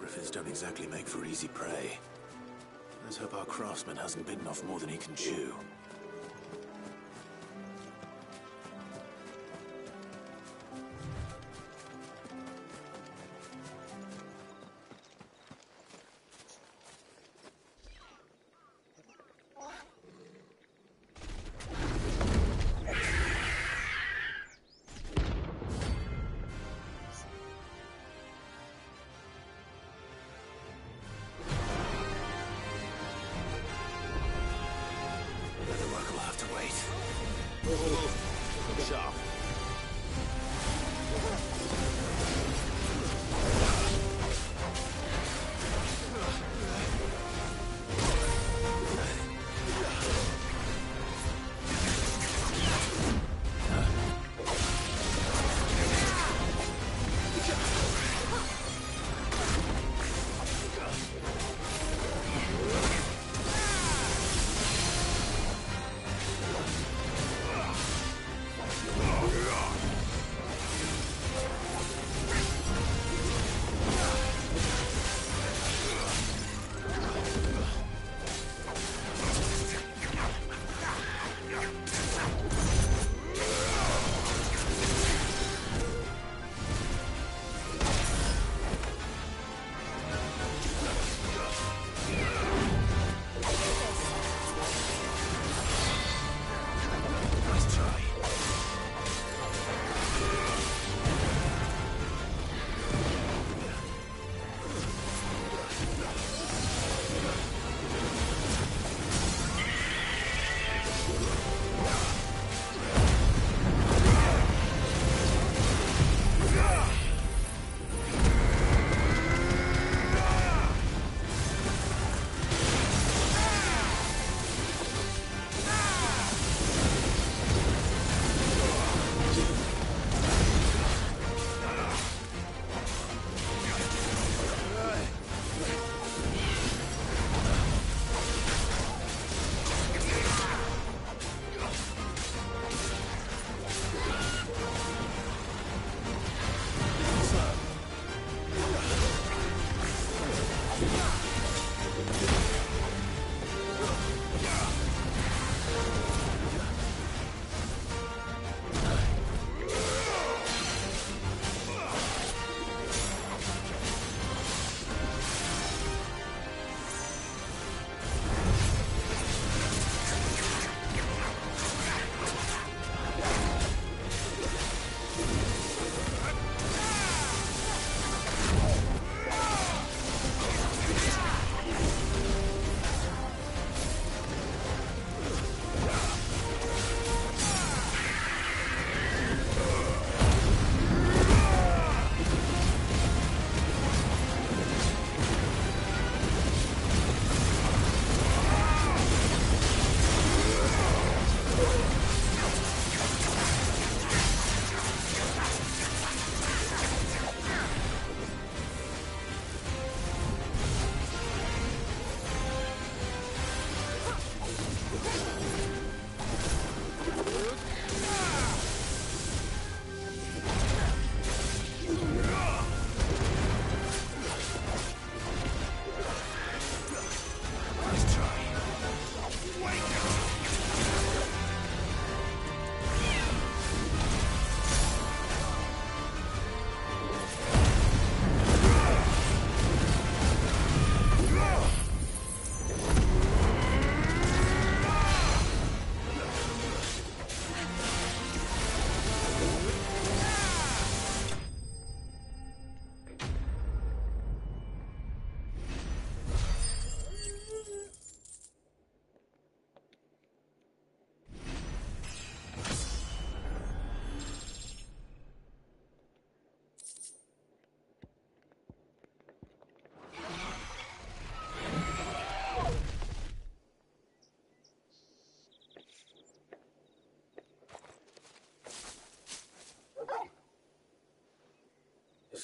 Griffins don't exactly make for easy prey. Let's hope our craftsman hasn't bitten off more than he can chew.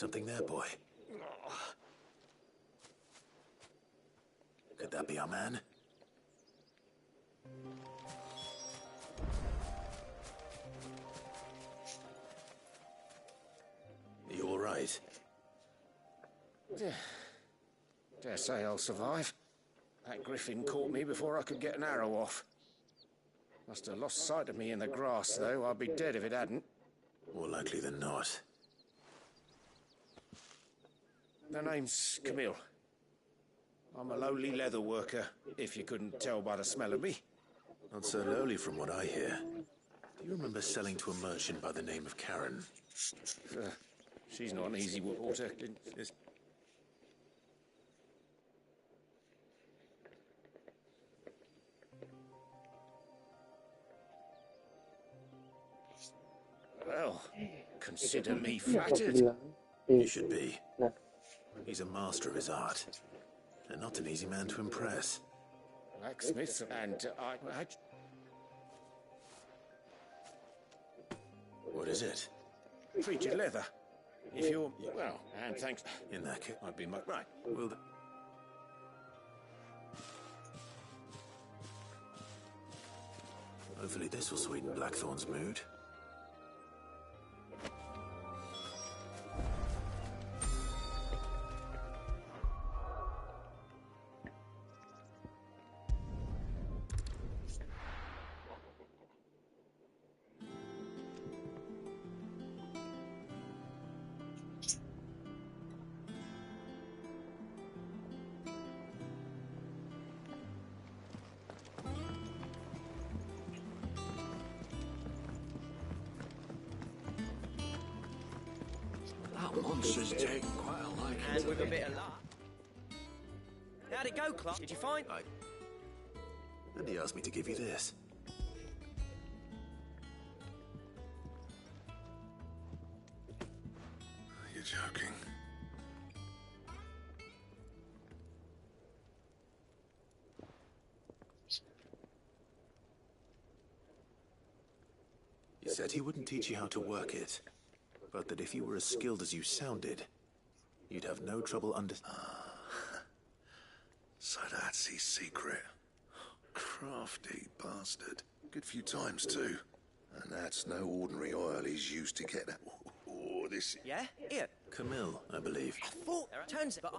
something there, boy. Could that be our man? Are you all right? Dare say I'll survive. That griffin caught me before I could get an arrow off. Must have lost sight of me in the grass, though. I'd be dead if it hadn't. More likely than not. The name's Camille. I'm a lowly leather worker, if you couldn't tell by the smell of me. Not so lowly from what I hear. Do you remember selling to a merchant by the name of Karen? She's not an easy water. Well, consider me flattered. You should be. He's a master of his art, and not an easy man to impress. Blacksmith, and I... What is it? Treated leather. If you're... Well, and thanks... In that case, I'd be much... Right. Well... Hopefully this will sweeten Blackthorn's mood. That monster's taken quite a liking And to with a me. bit of luck. How'd it go, Clark? Did you find... And he asked me to give you this. You're joking. He said he wouldn't teach you how to work it, but that if you were as skilled as you sounded, you'd have no trouble So that's his secret. Crafty bastard. Good few times, too. And that's no ordinary oil he's used to get that. Oh, this... Yeah? Here. Camille, I believe. I thought... Turns it, but...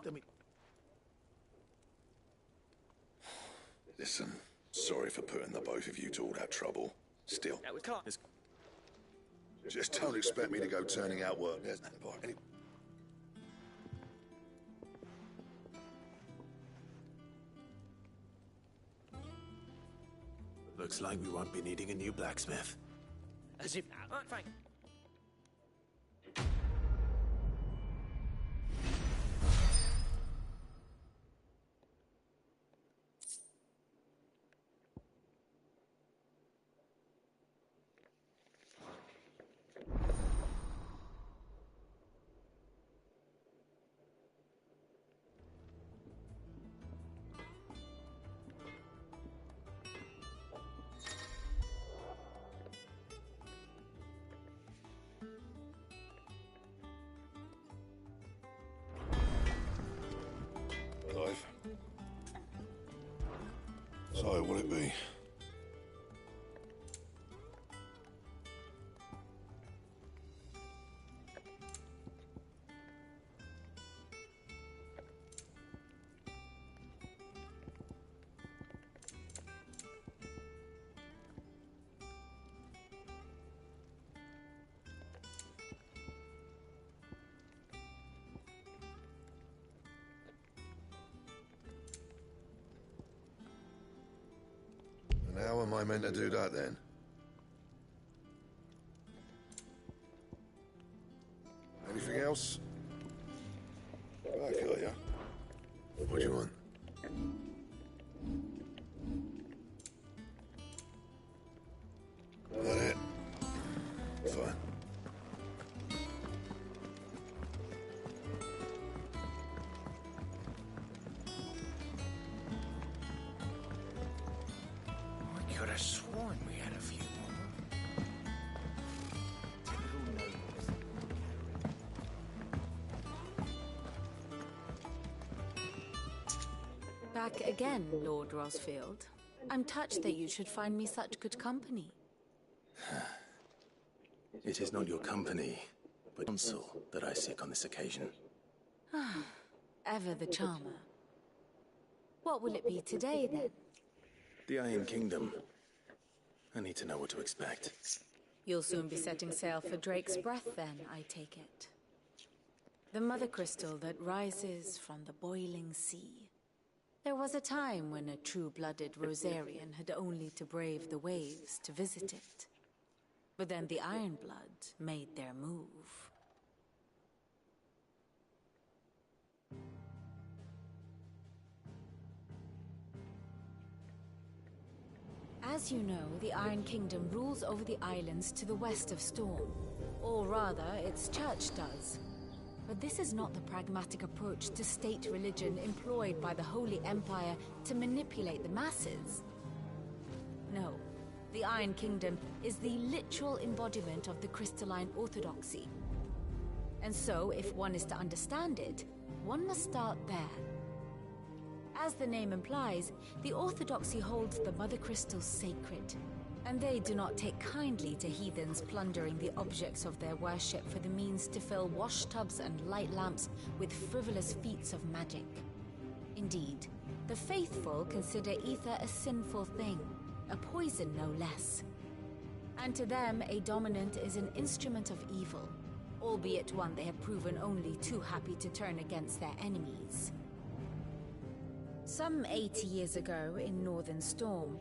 Listen, sorry for putting the both of you to all that trouble. Still, That was Clark. just don't expect me to go turning out work. Any- Looks like we won't be needing a new blacksmith. As if... Right, Frank. Clive. So, will it be? And how am I meant to do that then? Anything else? Back, are ya? What do you want? That it? Fine. I could have sworn we had a few more. Typical nobles. Back again, Lord Rosfield. I'm touched that you should find me such good company. It is not your company, but counsel that I seek on this occasion. Ever the charmer. What will it be today, then? The Iron Kingdom. I need to know what to expect. You'll soon be setting sail for Drake's Breath, then, I take it. The mother crystal that rises from the boiling sea. There was a time when a true-blooded Rosarian had only to brave the waves to visit it. But then the Ironblood made their move. As you know, the Iron Kingdom rules over the islands to the west of Storm. Or rather, its church does. But this is not the pragmatic approach to state religion employed by the Holy Empire to manipulate the masses. No, the Iron Kingdom is the literal embodiment of the crystalline orthodoxy. And so, if one is to understand it, one must start there. As the name implies, the orthodoxy holds the Mother Crystals sacred, and they do not take kindly to heathens plundering the objects of their worship for the means to fill washtubs and light lamps with frivolous feats of magic. Indeed, the faithful consider ether a sinful thing, a poison no less. And to them, a dominant is an instrument of evil, albeit one they have proven only too happy to turn against their enemies. Some 80 years ago, in Northern Storm,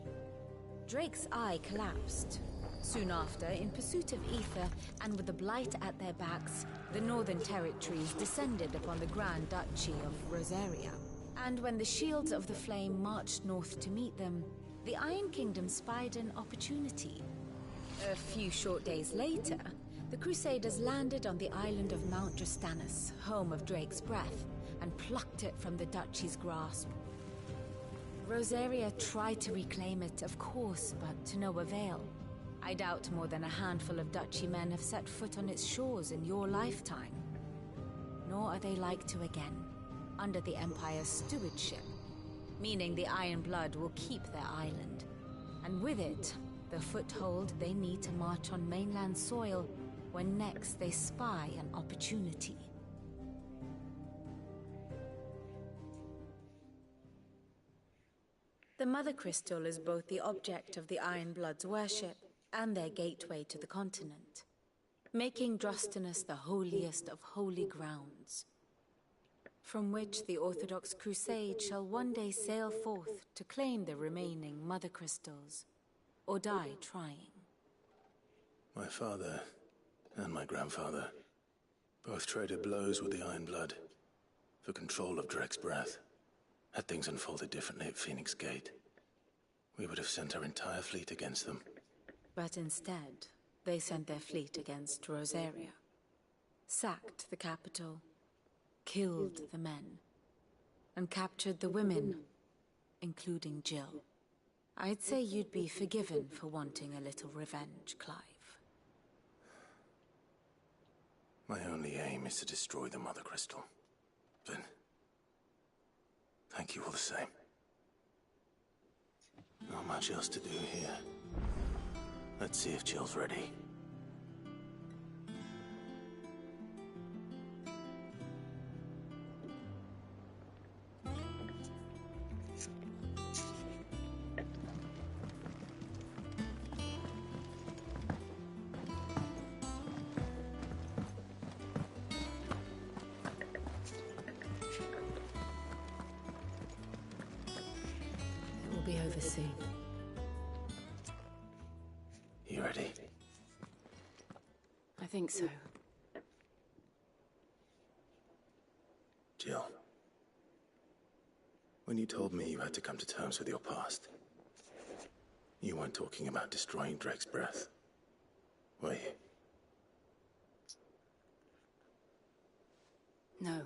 Drake's eye collapsed. Soon after, in pursuit of ether, and with the Blight at their backs, the Northern Territories descended upon the Grand Duchy of Rosaria. And when the Shields of the Flame marched north to meet them, the Iron Kingdom spied an opportunity. A few short days later, the Crusaders landed on the island of Mount Drastanus, home of Drake's Breath, and plucked it from the Duchy's grasp. Rosaria tried to reclaim it, of course, but to no avail. I doubt more than a handful of Duchy men have set foot on its shores in your lifetime. Nor are they like to again, under the Empire's stewardship, meaning the Iron Blood will keep their island, and with it, the foothold they need to march on mainland soil when next they spy an opportunity. The Mother Crystal is both the object of the Iron Blood's worship and their gateway to the continent, making Drastanus the holiest of holy grounds, from which the Orthodox Crusade shall one day sail forth to claim the remaining Mother Crystals, or die trying. My father and my grandfather both traded blows with the Iron Blood for control of Drake's Breath. Had things unfolded differently at Phoenix Gate, we would have sent our entire fleet against them. But instead, they sent their fleet against Rosaria, sacked the capital, killed the men, and captured the women, including Jill. I'd say you'd be forgiven for wanting a little revenge, Clive. My only aim is to destroy the Mother Crystal. But thank you all the same. Not much else to do here. Let's see if Jill's ready. Be over soon. You ready? I think so. Jill, when you told me you had to come to terms with your past, you weren't talking about destroying Drake's Breath, were you? No.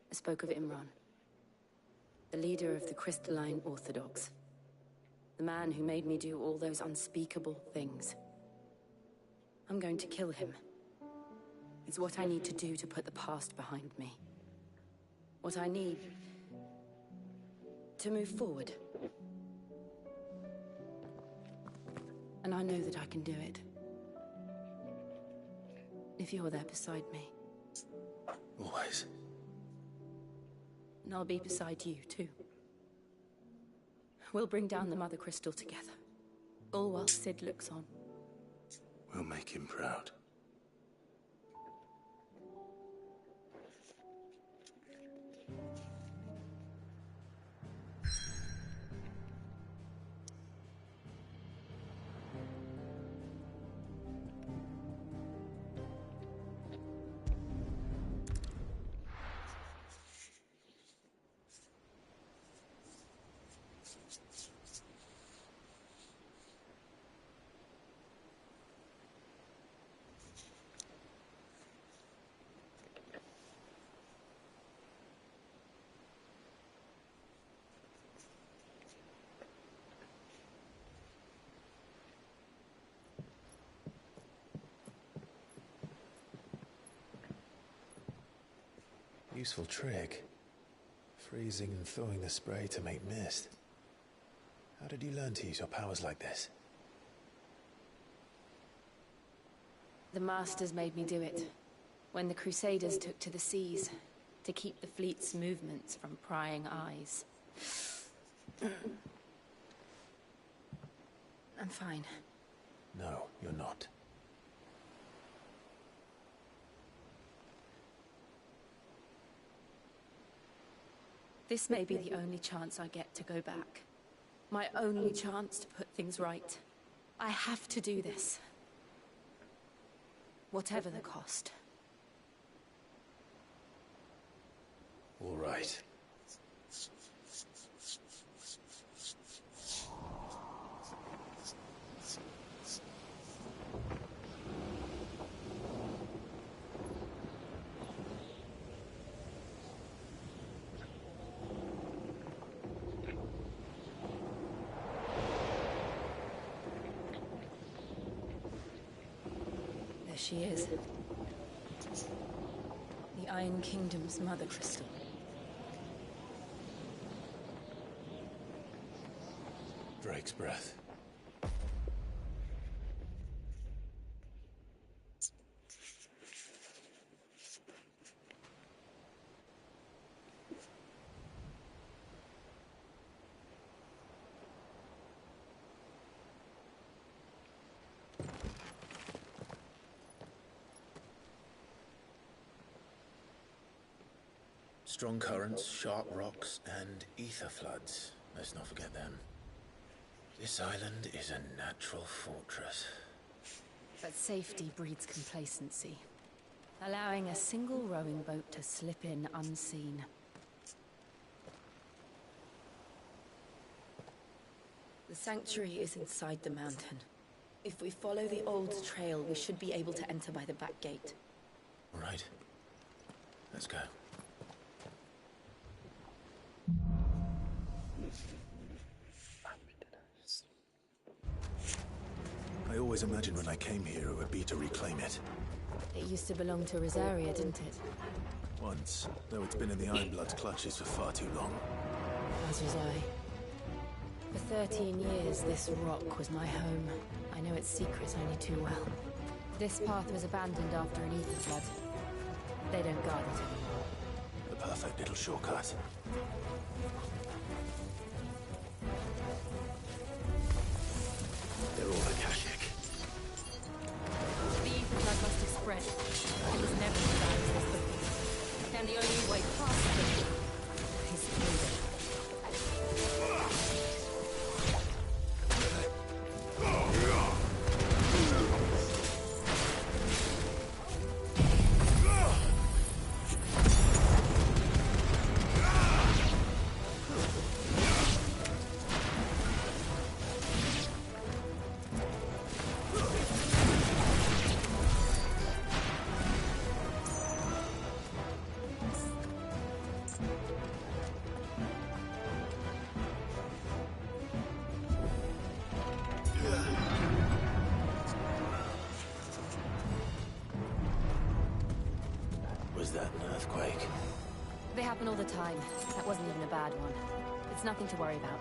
I spoke of Imran. The leader of the Crystalline Orthodox. The man who made me do all those unspeakable things. I'm going to kill him. It's what I need to do to put the past behind me. What I need to move forward. And I know that I can do it. If you're there beside me. Always. And I'll be beside you, too. We'll bring down the Mother Crystal together. All while Sid looks on. We'll make him proud. Useful trick. Freezing and thawing the spray to make mist. How did you learn to use your powers like this? The Masters made me do it. When the Crusaders took to the seas, to keep the fleet's movements from prying eyes. I'm fine. No, you're not. This may be the only chance I get to go back. My only chance to put things right. I have to do this. Whatever the cost. All right. There she is. The Iron Kingdom's Mother Crystal. Drake's breath. Strong currents, sharp rocks, and ether floods. Let's not forget them. This island is a natural fortress. But safety breeds complacency. Allowing a single rowing boat to slip in unseen. The sanctuary is inside the mountain. If we follow the old trail, we should be able to enter by the back gate. All right. Let's go. I always imagined when I came here it would be to reclaim it. It used to belong to Rosaria, didn't it? Once, though it's been in the Ironblood's clutches for far too long. As was I. For 13 years, this rock was my home. I know its secrets only too well. This path was abandoned after an ether flood. They don't guard it anymore. The perfect little shortcut. They're all Akashic. The ether flood must have spread. It was never as bad as this before. And the only way past it is through it. Given all the time, that wasn't even a bad one. It's nothing to worry about.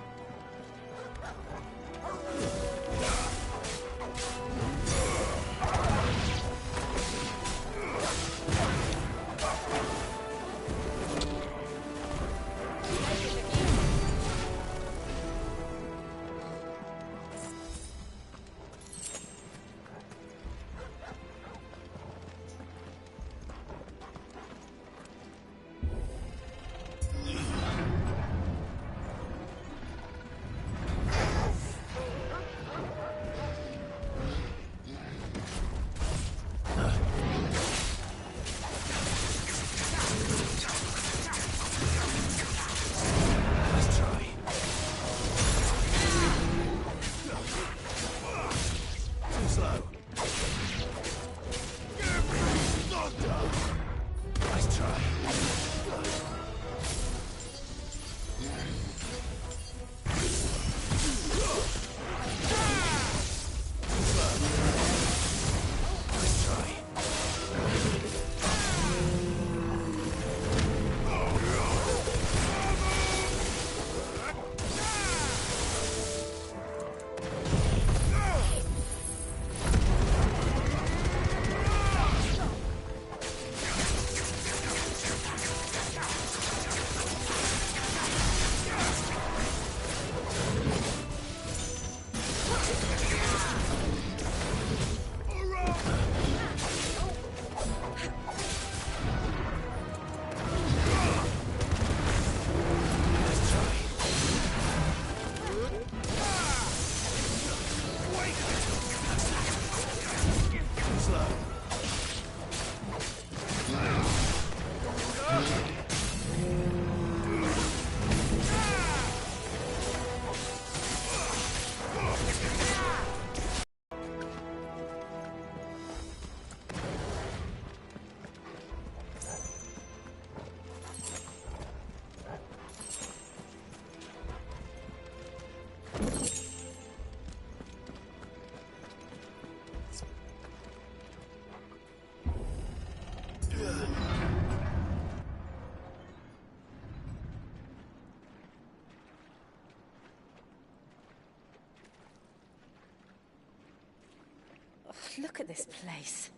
Look at this place.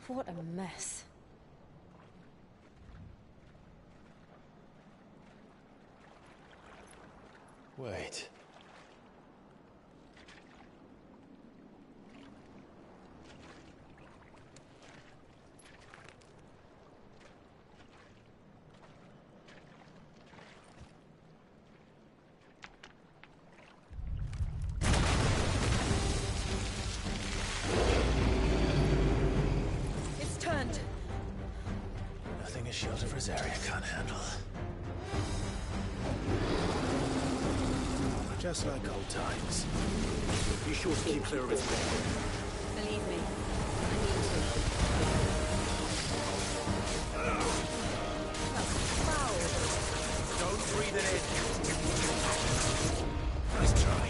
What a mess. Wait. It's turned. Nothing a shield of Rosaria can't handle. Just like old times. Be sure to keep clear of its way. Believe me, I need to. Don't breathe it in. Nice try.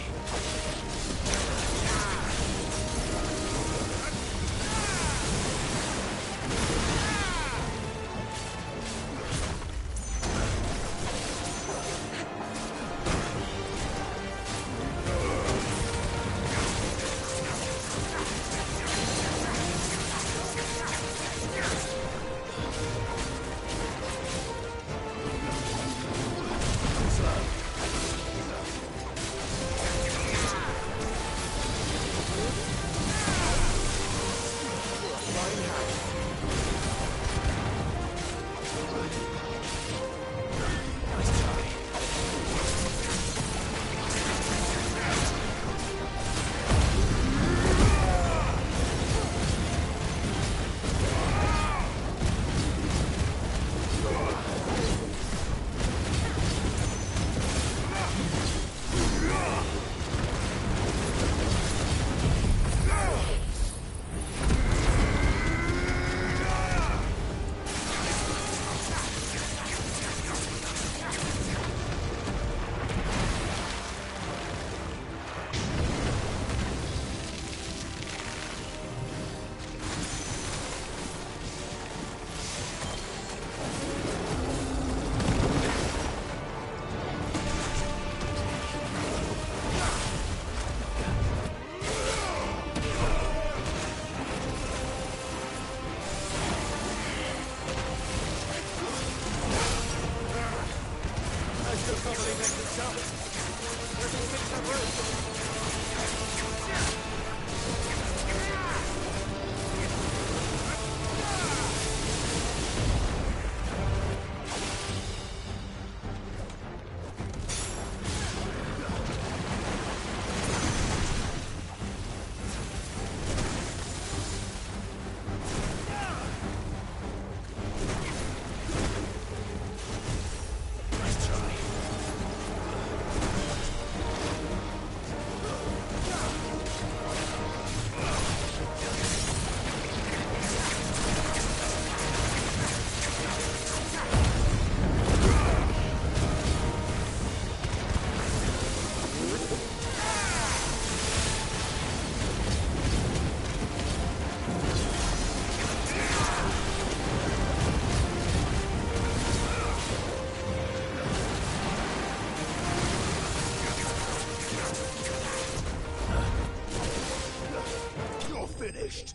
finished.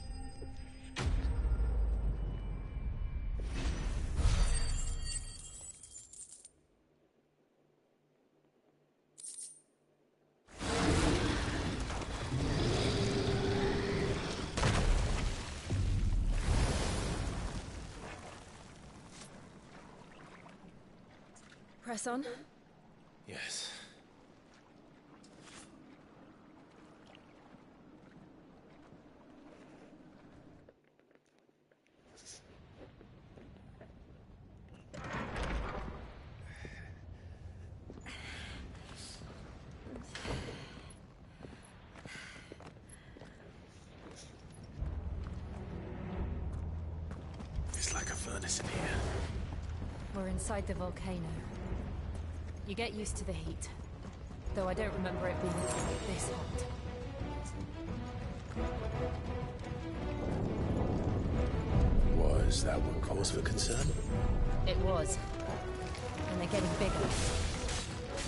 Press on. Yes. It's like a furnace in here. We're inside the volcano. You get used to the heat. Though I don't remember it being quite this hot. Was that one cause for concern? It was. And they're getting bigger.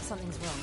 Something's wrong.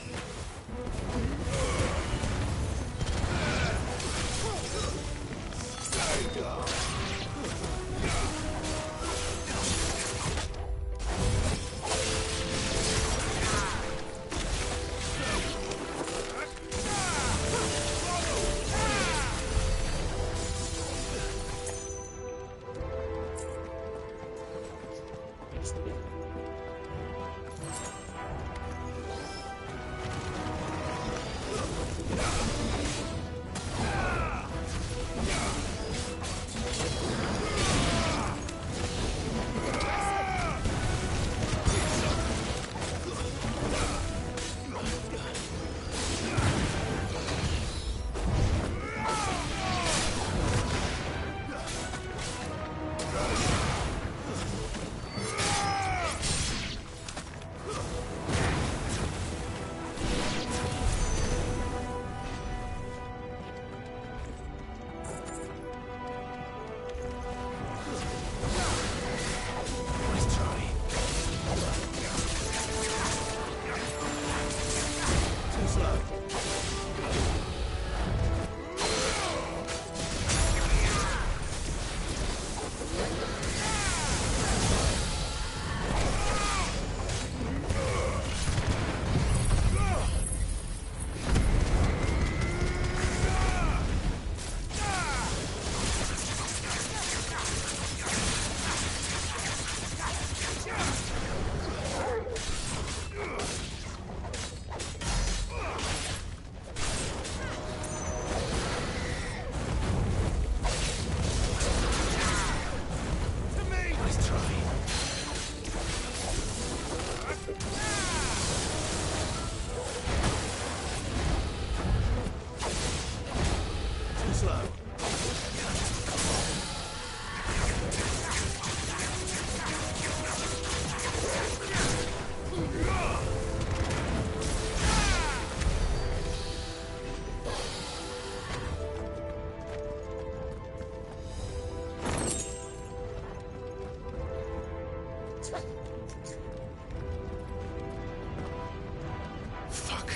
Fuck.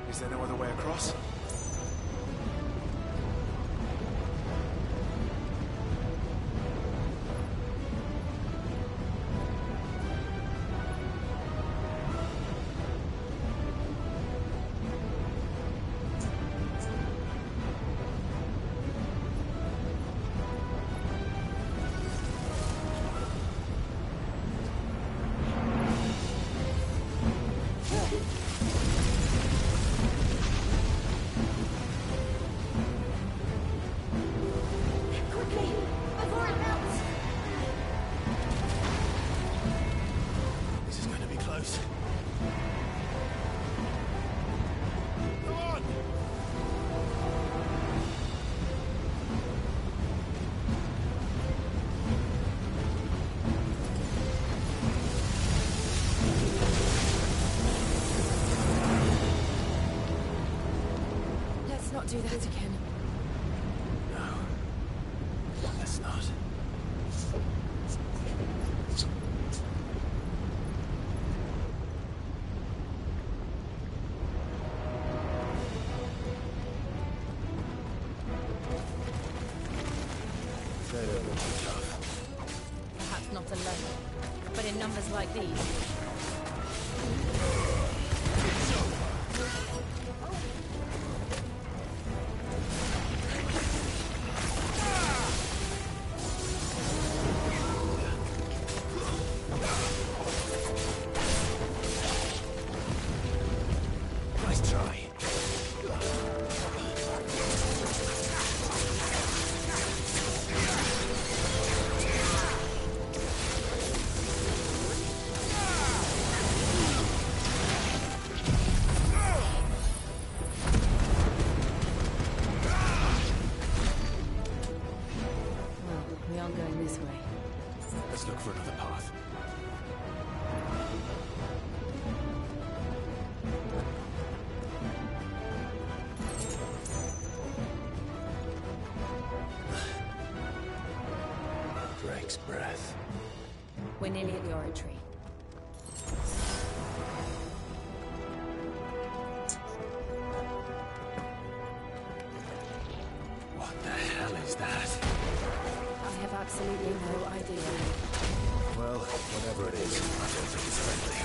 Is there no other way across? This is going to be close. Come on! Let's not do that again. No. Let's not. like these. Nice try. We aren't going this way. Let's look for another path. Drake's breath. We're nearly at the oratory. What the hell is that? I have absolutely no idea. Well, whatever it is, I don't think it's friendly.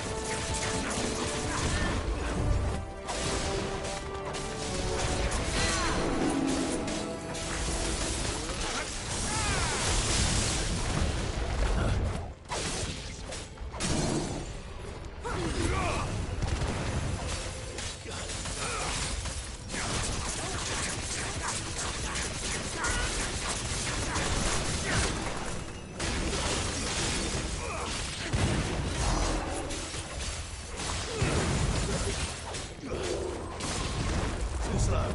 Too slow.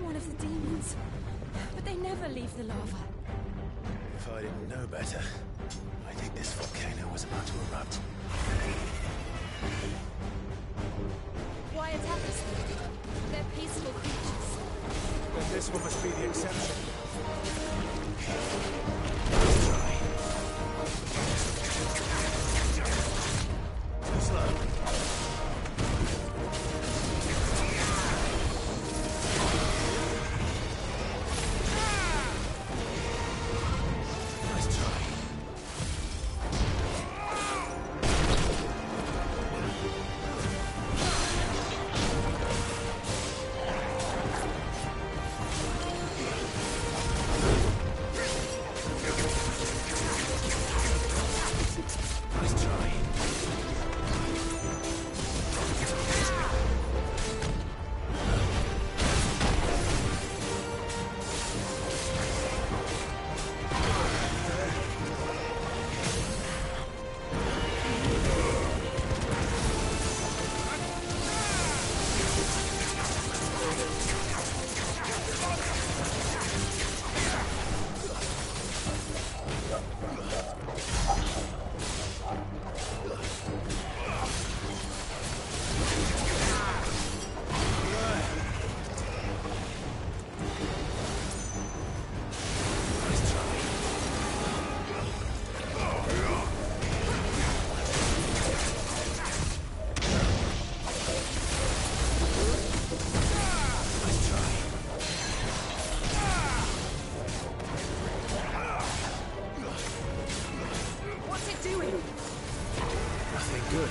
One of the demons. But they never leave the lava. If I didn't know better, I think this volcano was about to erupt. Why attack us? They're peaceful creatures. Then this one must be the exception. Too slow. Nice try.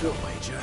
Good wager.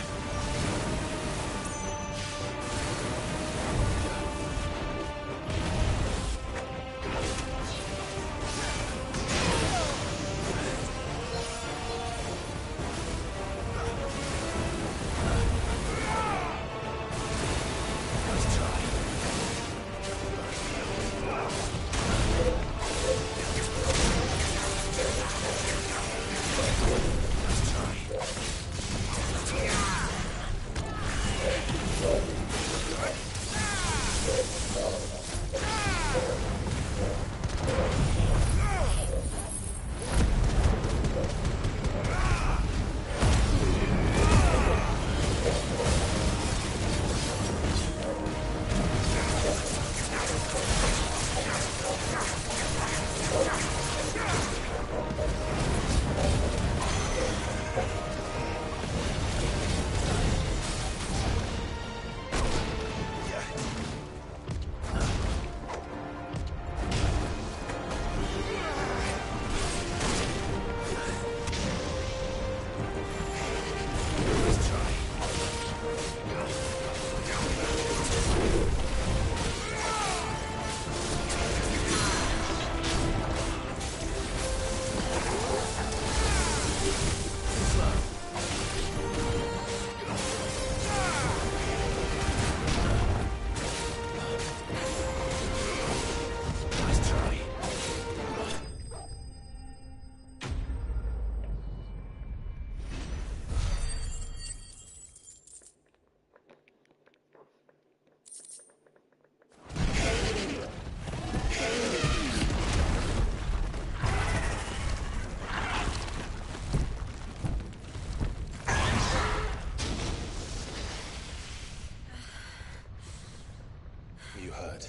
You hurt?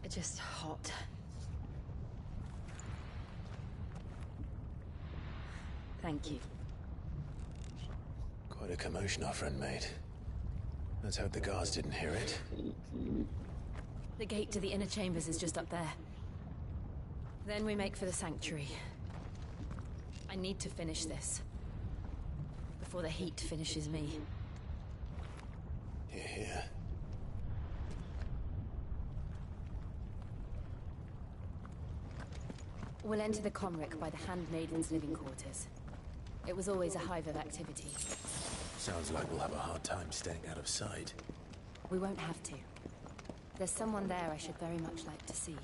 Just hot. Thank you. Quite a commotion our friend made. Let's hope the guards didn't hear it. The gate to the inner chambers is just up there. Then we make for the sanctuary. I need to finish this. Before the heat finishes me. Hear, hear. We'll enter the Comric by the Handmaiden's living quarters. It was always a hive of activity. Sounds like we'll have a hard time staying out of sight. We won't have to. There's someone there I should very much like to see.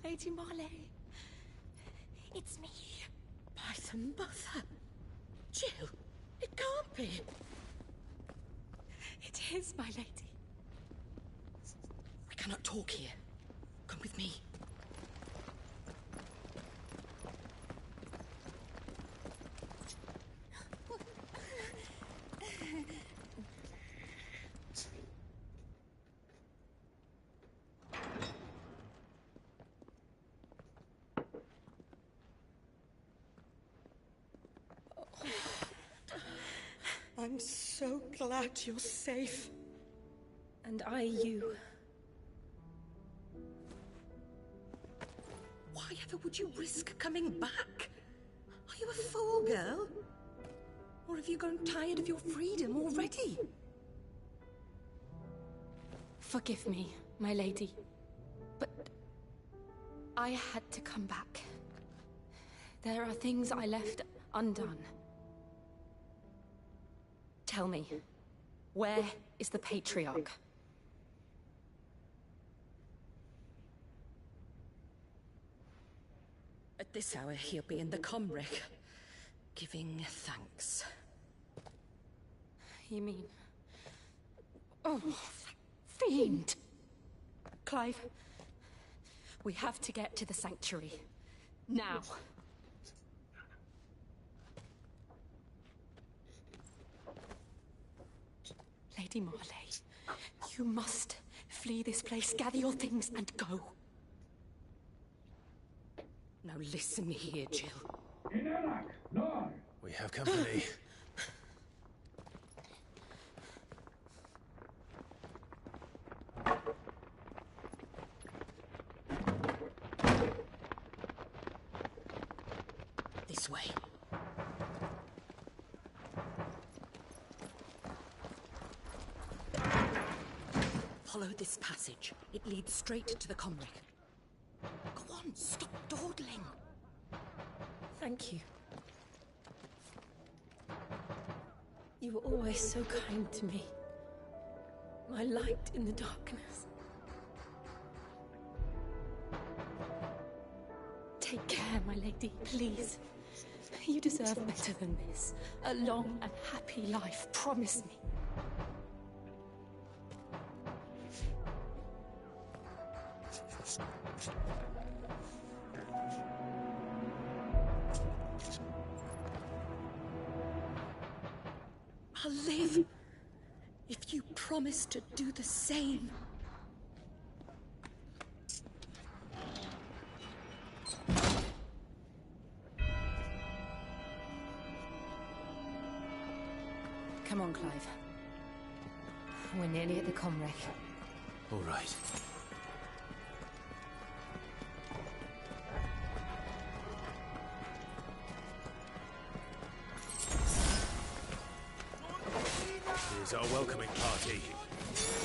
Lady Marley. It's me. By some mother. Jill, it can't be. It is, my lady. We cannot talk here. Come with me. I'm so glad you're safe. And I you. Why ever would you risk coming back? Are you a fool, girl? Or have you grown tired of your freedom already? Forgive me, my lady. But I had to come back. There are things I left undone. Tell me, where is the Patriarch? At this hour, he'll be in the Comric, giving thanks. You mean... Oh, fiend! Clive, we have to get to the sanctuary. Now. Lady Marley, you must flee this place, gather your things, and go. Now listen here, Jill. We have company. This way. Follow this passage. It leads straight to the Comric. Go on, stop dawdling. Thank you. You were always so kind to me. My light in the darkness. Take care, my lady, please. You deserve better than this. A long and happy life, promise me. I'll live if you promise to do the same. Come on, Clive. We're nearly at the Comric. All right. Here's our welcoming party.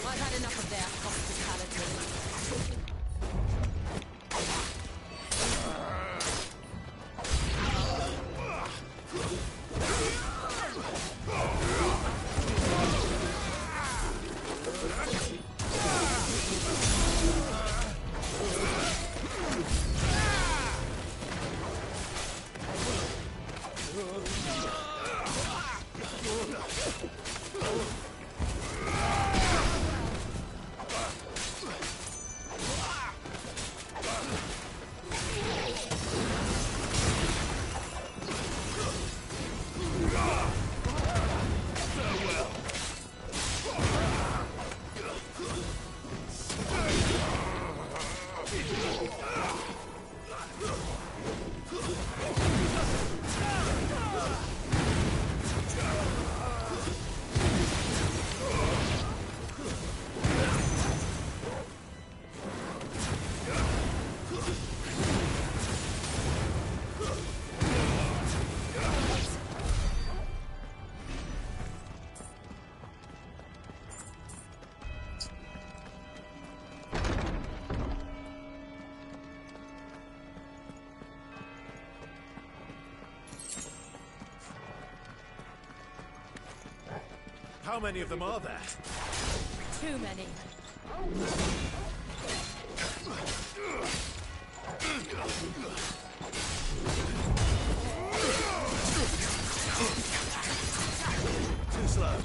I've had enough of their hospitality. How many of them are there? Too many. Too slow.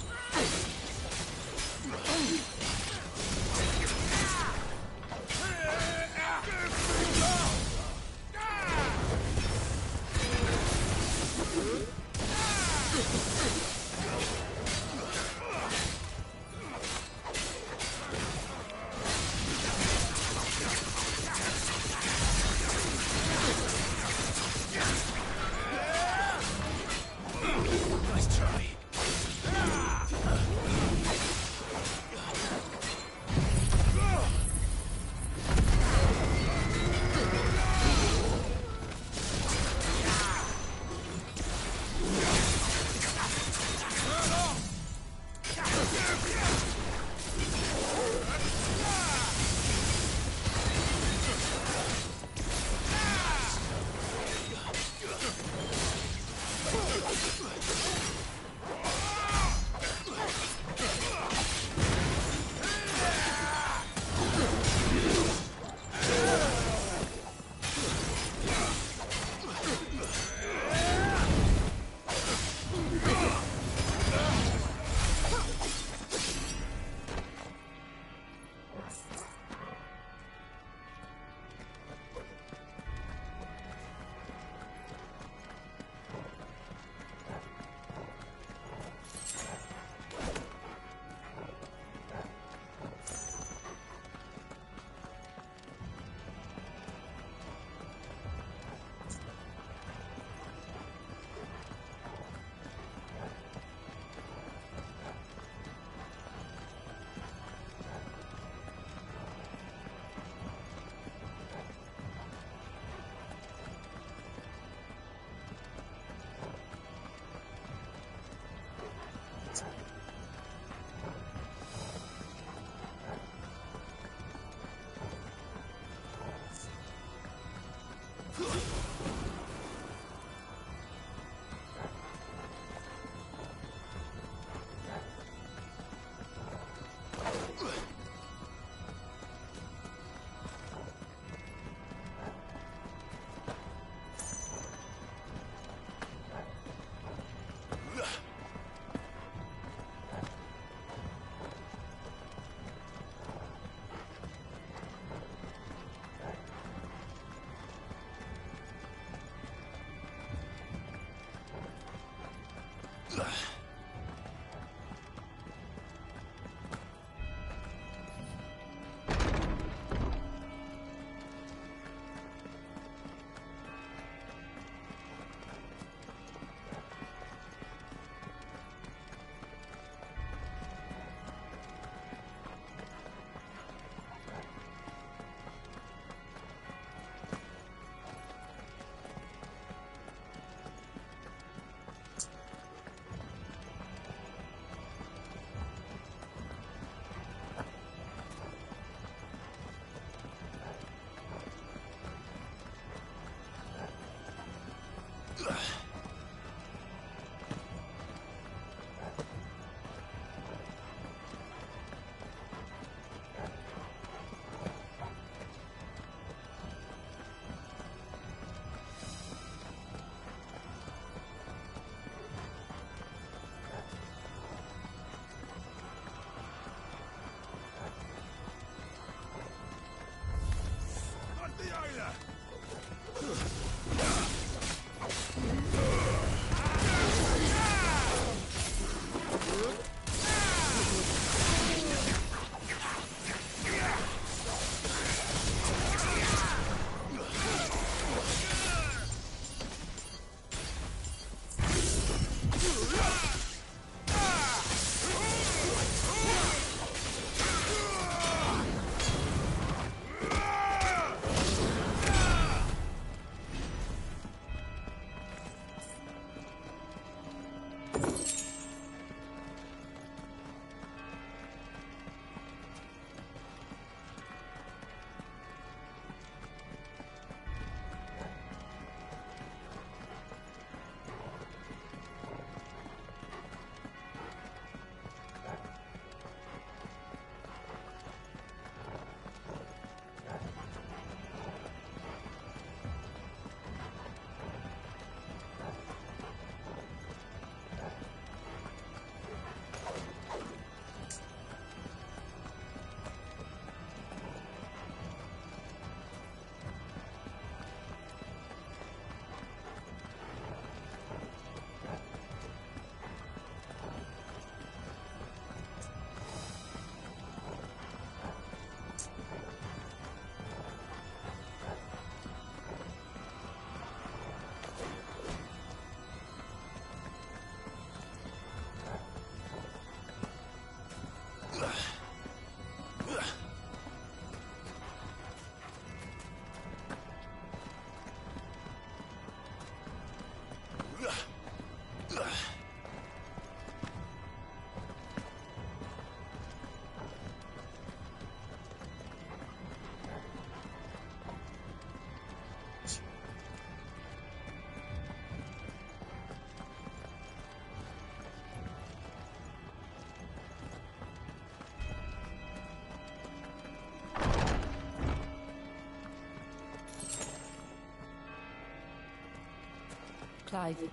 Clive,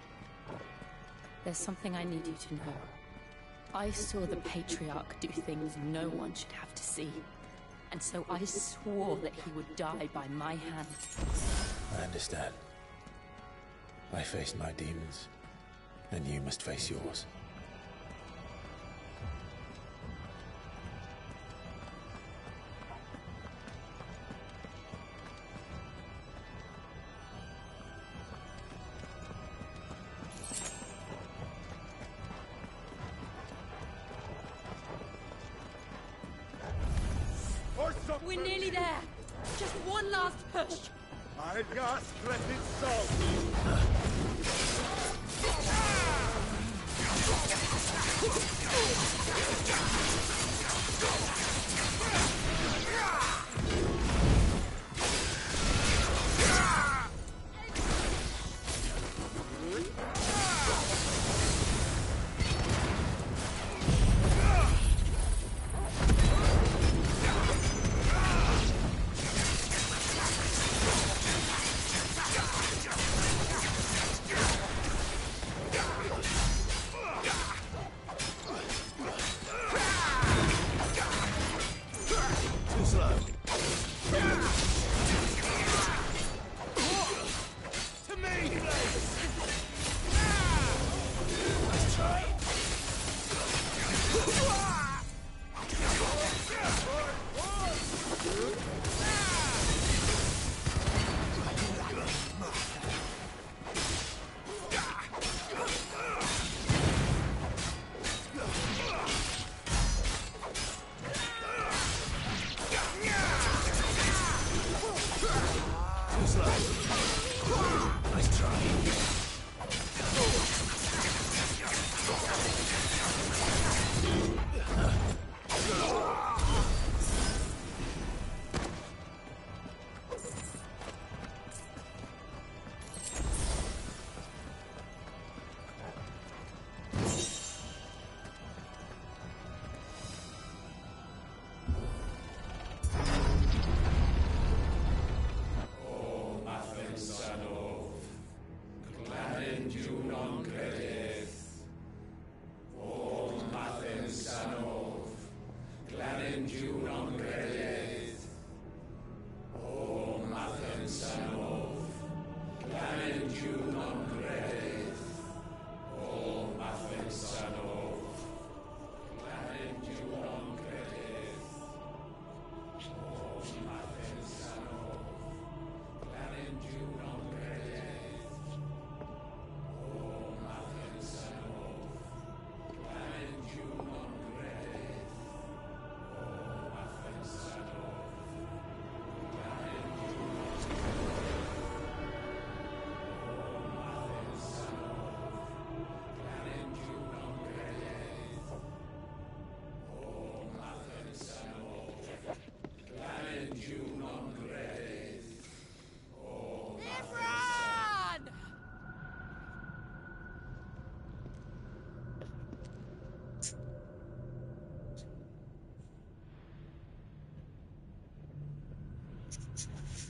there's something I need you to know. I saw the Patriarch do things no one should have to see. And so I swore that he would die by my hand. I understand. I faced my demons, and you must face yours. We're nearly there. Just one last push. My last blessed soul.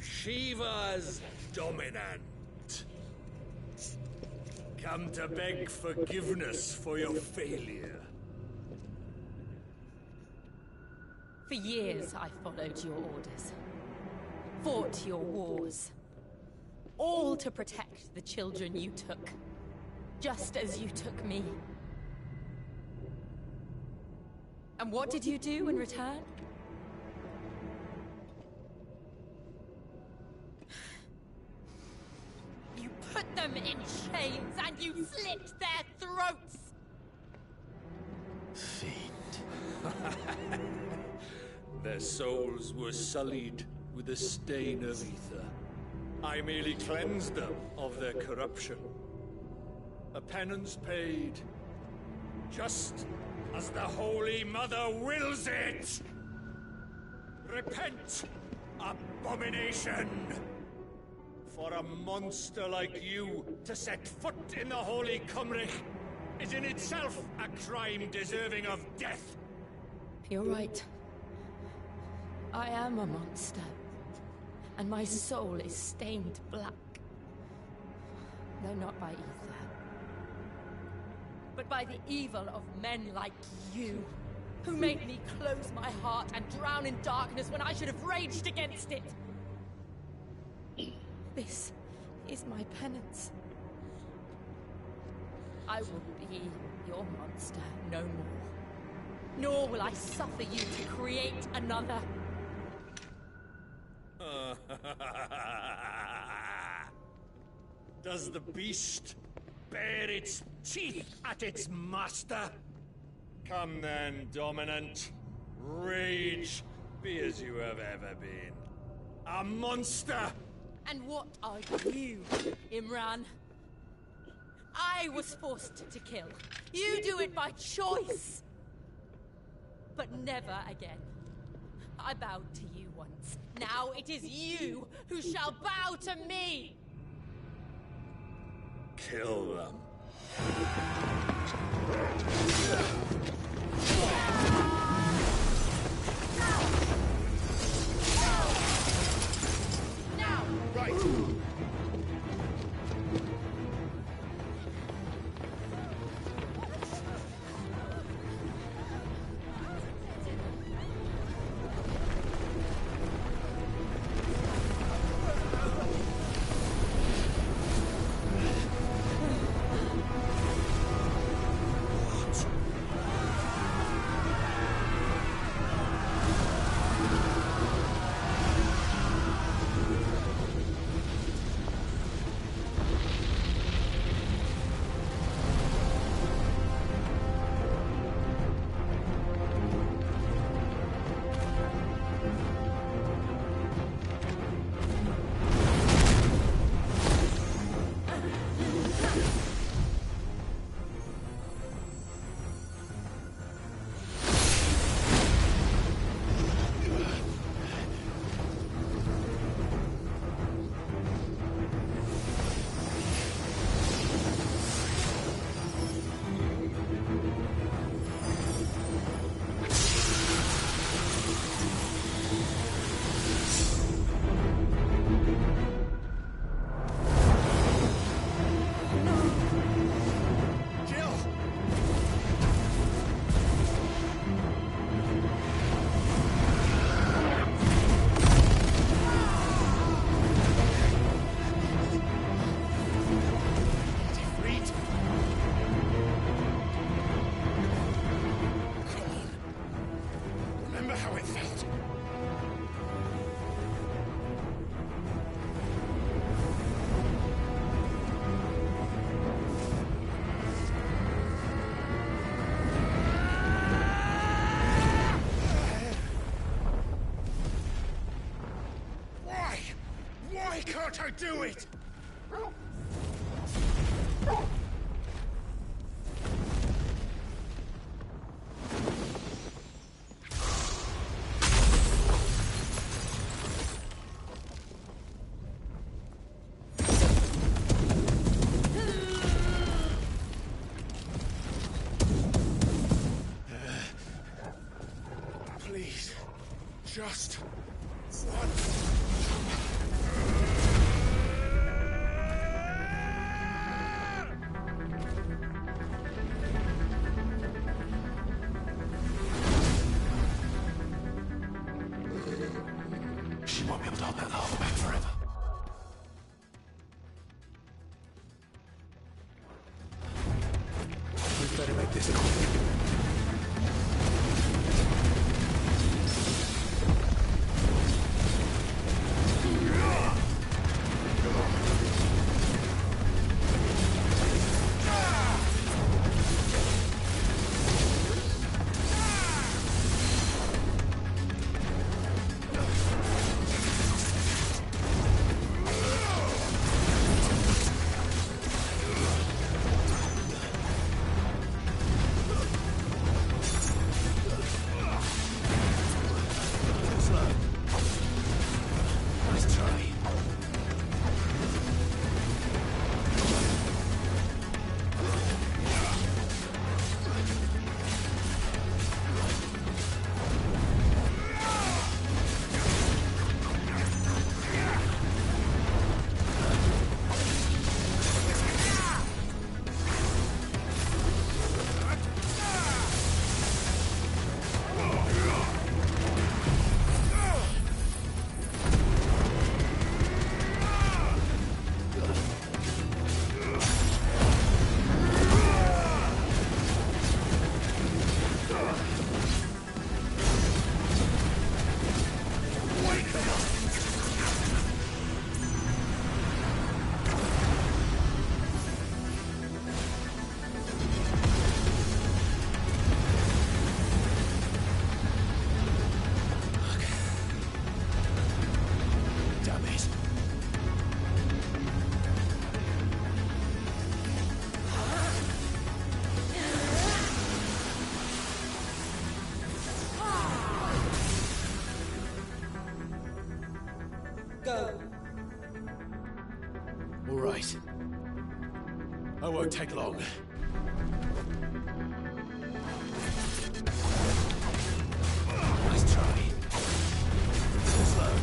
Shiva's dominant. Come to beg forgiveness for your failure. For years I followed your orders. Fought your wars. All to protect the children you took. Just as you took me. And what did you do in return? You put them in chains and you slit their throats! Their souls were sullied with the stain of ether. I merely cleansed them of their corruption. A penance paid, just as the Holy Mother wills it! Repent, abomination! For a monster like you to set foot in the Holy Cymric is in itself a crime deserving of death! You're right. I am a monster. And my soul is stained black. though not by ether, but by the evil of men like you, who made me close my heart and drown in darkness when I should have raged against it. This is my penance. I will be your monster no more, nor will I suffer you to create another. Does the beast bare its teeth at its master? Come then, Dominant. Rage, be as you have ever been. A monster! And what are you, Imran? I was forced to kill. You do it by choice. But never again. I bowed to you once. Now it is you who shall bow to me! Kill them. Now! Right! Can't I do it? Please, just once. She won't be able to hold that lava back forever. We'd better make this quick. won't take long. Nice try. Slow.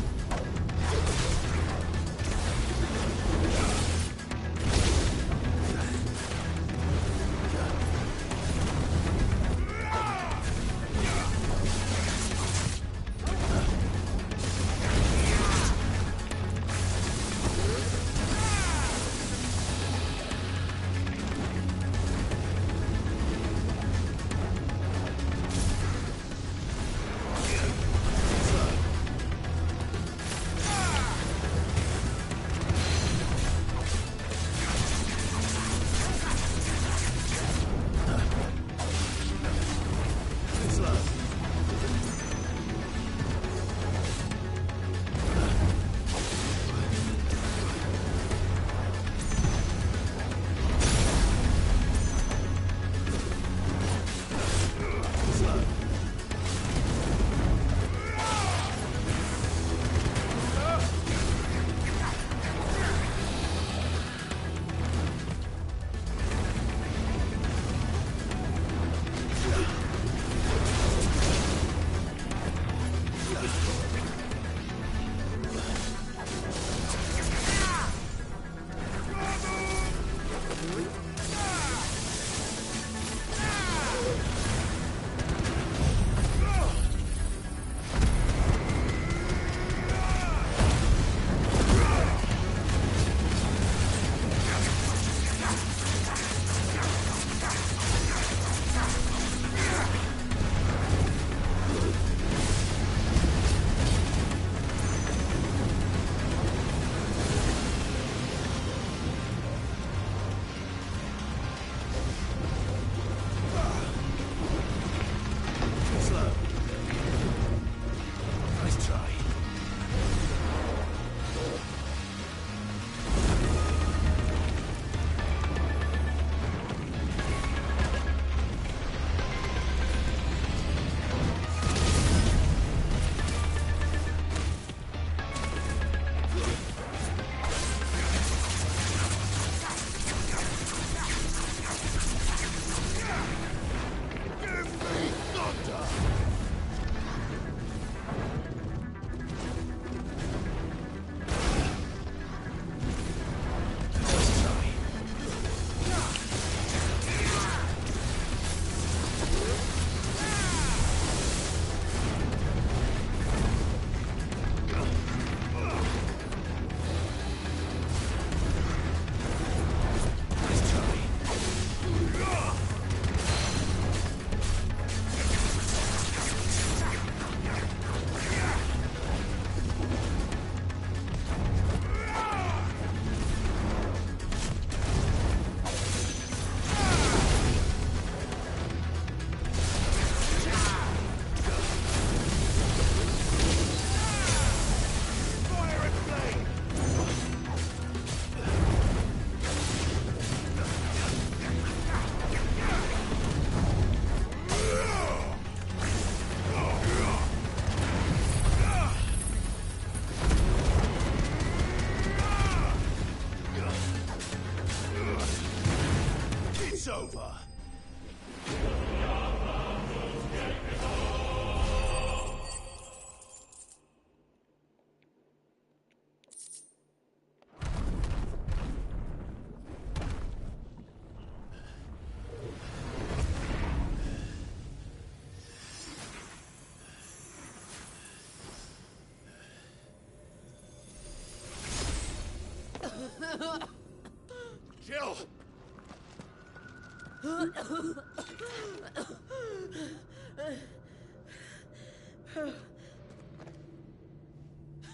Jill!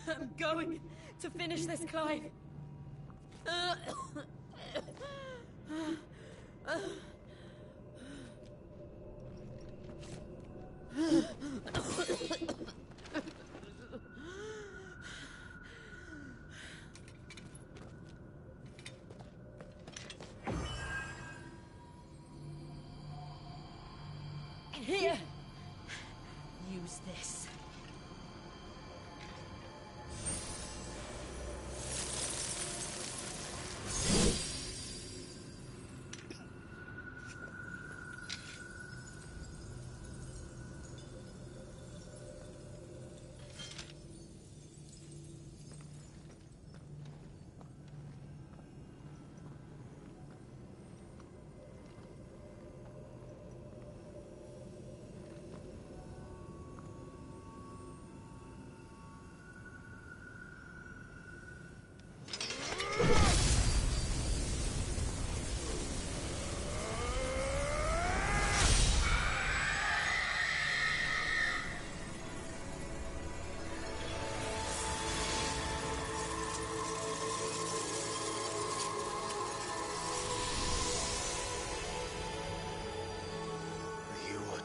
I'm going to finish this, Clive. Here. Use this.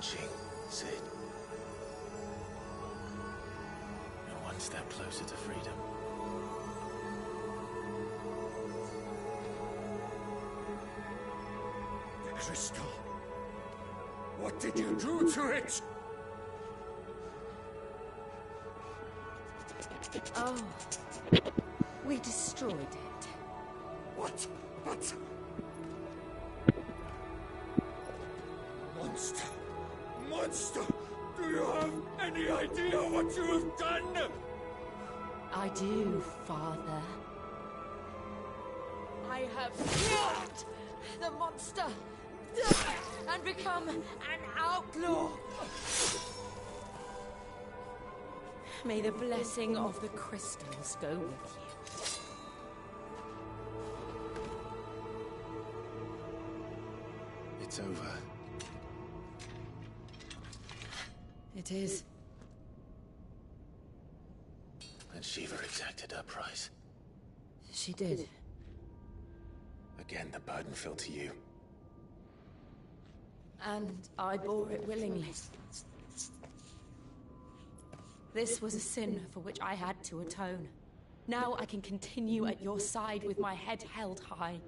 marching, Sid. You're one step closer to freedom. The crystal. What did you do to it? Oh, we destroyed it. What? But... Monster! Monster! Do you have any idea what you have done? I do, Father. I have killed the monster and become an outlaw. May the blessing of the crystals go with you. It's over. It is. And Shiva exacted her price. She did. Again, the burden fell to you. And I bore it willingly. This was a sin for which I had to atone. Now I can continue at your side with my head held high.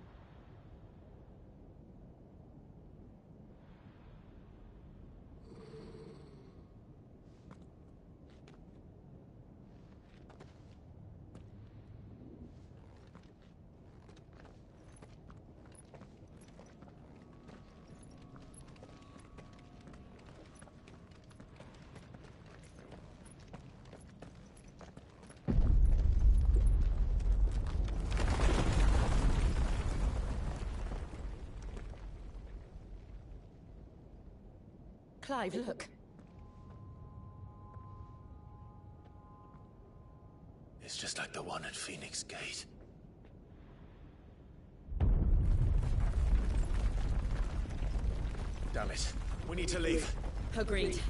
Clive, look. It's just like the one at Phoenix Gate. Damn it. We need to leave. Agreed.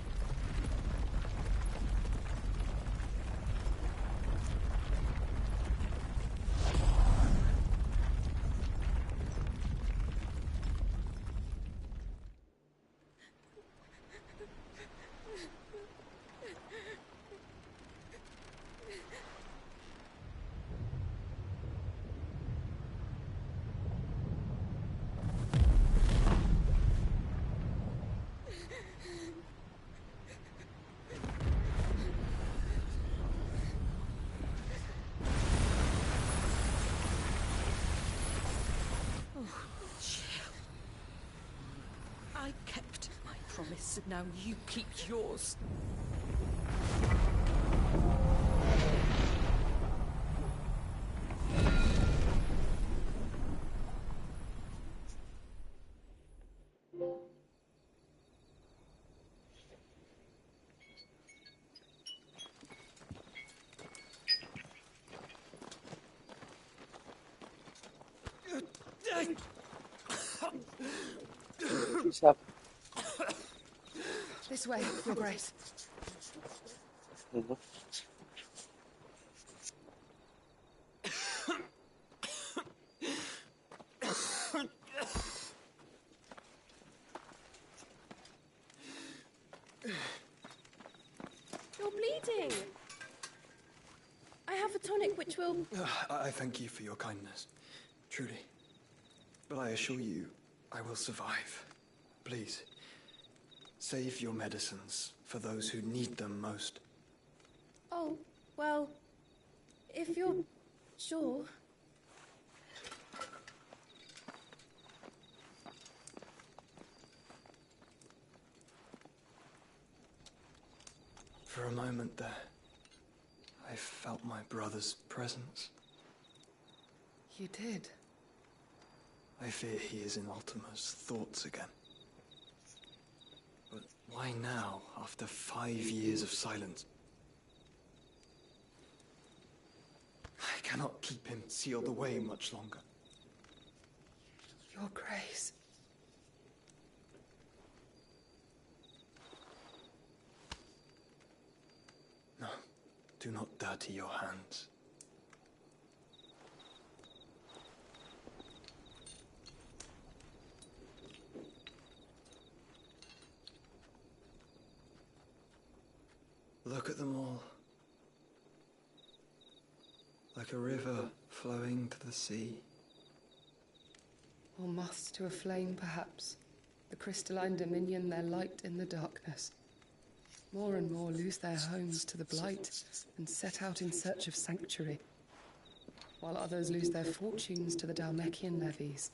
I kept my promise, now you keep yours. Stop. This way, Your Grace. You're bleeding. I have a tonic which will... I thank you for your kindness, truly. But I assure you, I will survive. Please, save your medicines for those who need them most. Oh, well, if you're sure... For a moment there, I felt my brother's presence. You did? I fear he is in Ultima's thoughts again. But why now, after 5 years of silence? I cannot keep him sealed away much longer. Your Grace. No, do not dirty your hands. Look at them all. Like a river flowing to the sea. Or moths to a flame, perhaps. The crystalline dominion, their light in the darkness. More and more lose their homes to the blight and set out in search of sanctuary, while others lose their fortunes to the Dalmekian levies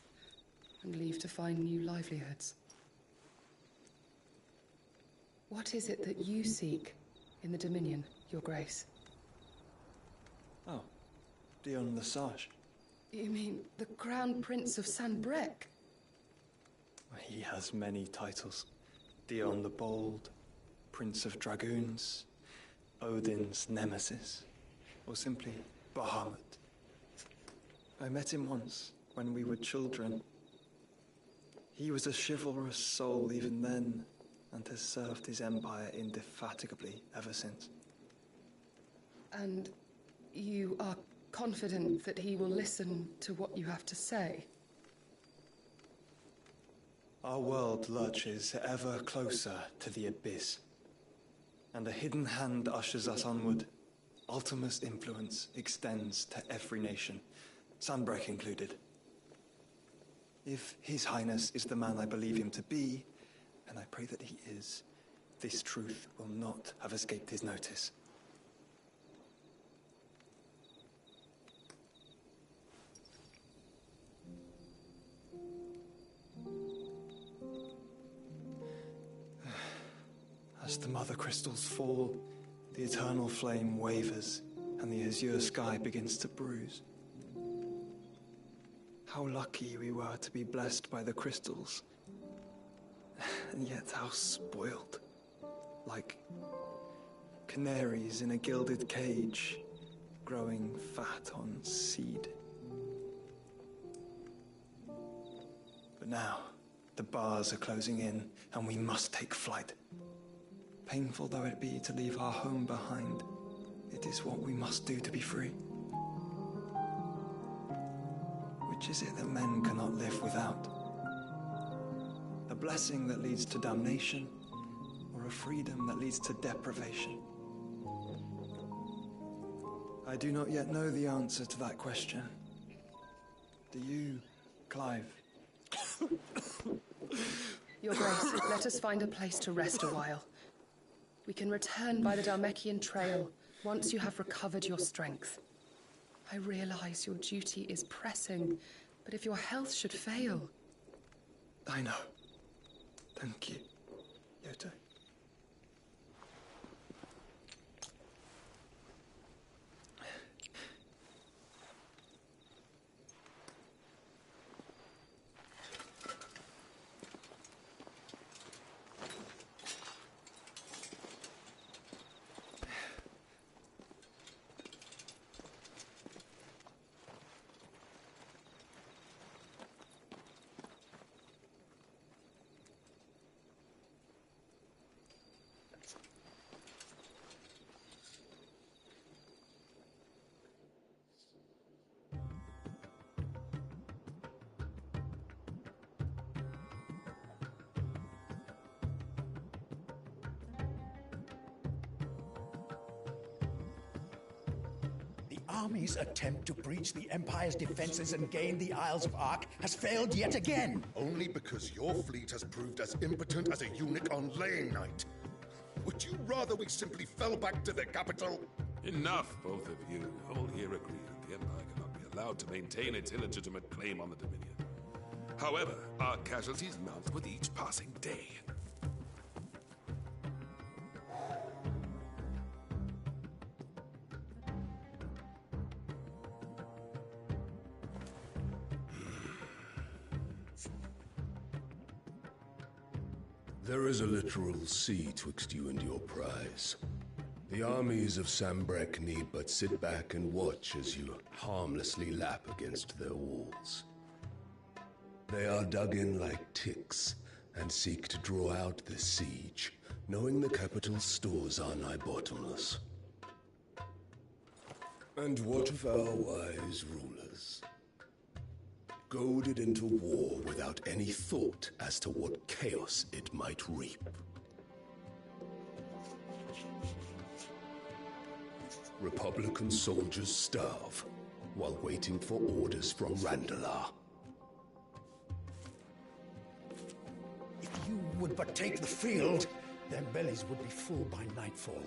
and leave to find new livelihoods. What is it that you seek in the Dominion, Your Grace? Oh, Dion Lesage. You mean the Crown Prince of Sanbrec? He has many titles. Dion the Bold, Prince of Dragoons, Odin's Nemesis, or simply Bahamut. I met him once, when we were children. He was a chivalrous soul even then, and has served his empire indefatigably ever since. And you are confident that he will listen to what you have to say? Our world lurches ever closer to the abyss, and a hidden hand ushers us onward. Ultima's influence extends to every nation, Sanbrec included. If His Highness is the man I believe him to be, and I pray that he is, this truth will not have escaped his notice. As the mother crystals fall, the eternal flame wavers, and the azure sky begins to bruise. How lucky we were to be blessed by the crystals, and yet how spoiled. Like canaries in a gilded cage, growing fat on seed. But now, the bars are closing in, and we must take flight. Painful though it be to leave our home behind, it is what we must do to be free. Which is it that men cannot live without? A blessing that leads to damnation, or a freedom that leads to deprivation? I do not yet know the answer to that question. Do you, Clive? Your Grace, let us find a place to rest a while. We can return by the Dalmekian trail once you have recovered your strength. I realize your duty is pressing, but if your health should fail... I know. Thank you, Yoto. Army's attempt to breach the Empire's defenses and gain the Isles of Ark has failed yet again. Only because your fleet has proved as impotent as a eunuch on laying night. Would you rather we simply fell back to the capital? Enough, both of you. All here agree that the Empire cannot be allowed to maintain its illegitimate claim on the Dominion. However, our casualties mount with each passing day. There is a literal sea twixt you and your prize. The armies of Sanbrec need but sit back and watch as you harmlessly lap against their walls. They are dug in like ticks and seek to draw out this siege, knowing the capital's stores are nigh bottomless. And what of our wise rulers? Goaded into war without any thought as to what chaos it might reap. Republican soldiers starve while waiting for orders from Randalar. If you would but take the field, their bellies would be full by nightfall.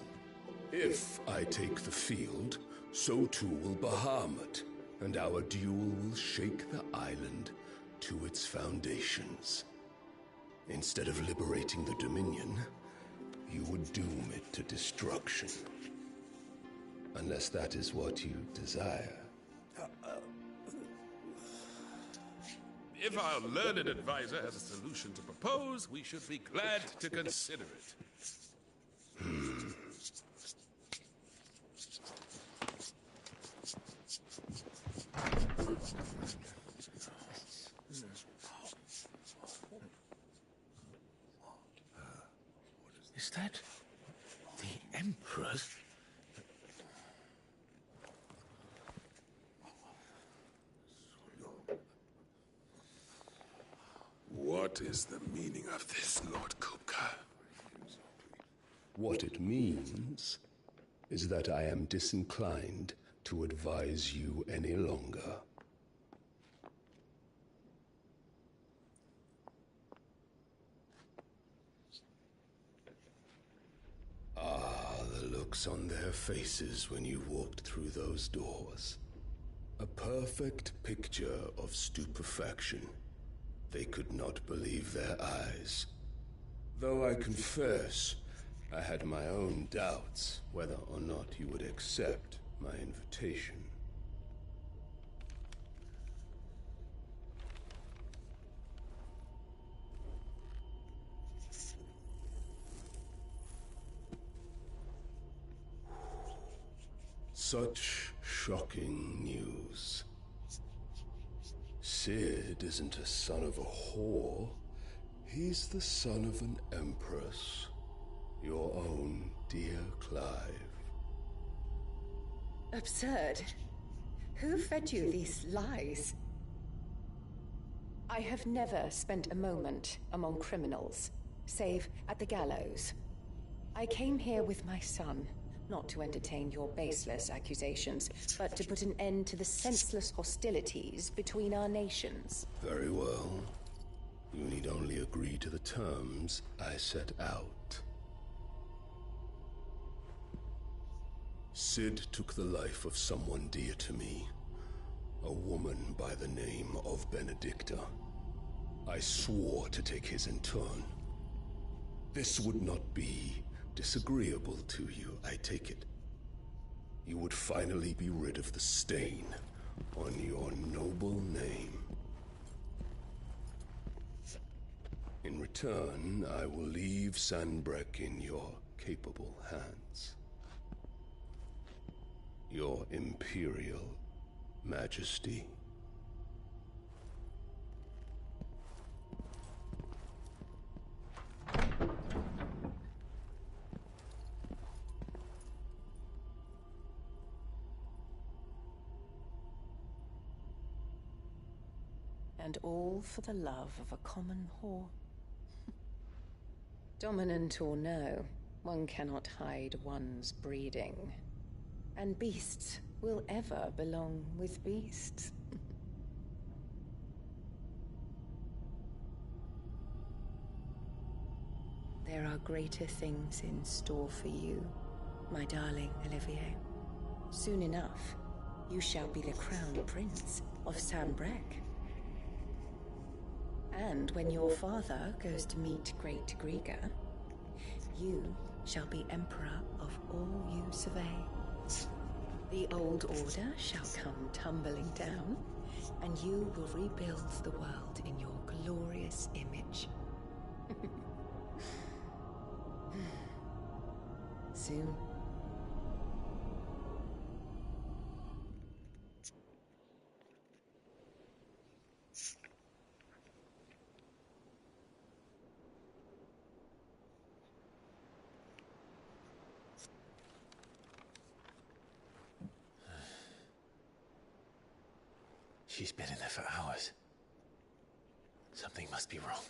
If I take the field, so too will Bahamut, and our duel will shake the island to its foundations. Instead of liberating the Dominion, you would doom it to destruction. Unless that is what you desire. If our learned advisor has a solution to propose, we should be glad to consider it. Is that the Emperor's? What is the meaning of this, Lord Kupka? What it means is that I am disinclined to advise you any longer. Ah, the looks on their faces when you walked through those doors. A perfect picture of stupefaction. They could not believe their eyes. Though I confess, I had my own doubts whether or not you would accept my invitation. Such shocking news. Sid isn't a son of a whore. He's the son of an empress. Your own dear Clive. Absurd. Who fed you these lies? I have never spent a moment among criminals, save at the gallows. I came here with my son, not to entertain your baseless accusations, but to put an end to the senseless hostilities between our nations. Very well. You need only agree to the terms I set out. Sid took the life of someone dear to me, a woman by the name of Benedicta. I swore to take his in turn. This would not be disagreeable to you, I take it. You would finally be rid of the stain on your noble name. In return, I will leave Sanbreque in your capable hands. Your Imperial Majesty. And all for the love of a common whore. Dominant or no, one cannot hide one's breeding. And beasts will ever belong with beasts. There are greater things in store for you, my darling Olivier. Soon enough, you shall be the crown prince of Sanbreque. And when your father goes to meet Great Griga, you shall be emperor of all you survey. The old order shall come tumbling down, and you will rebuild the world in your glorious image. Soon. She's been in there for hours. Something must be wrong.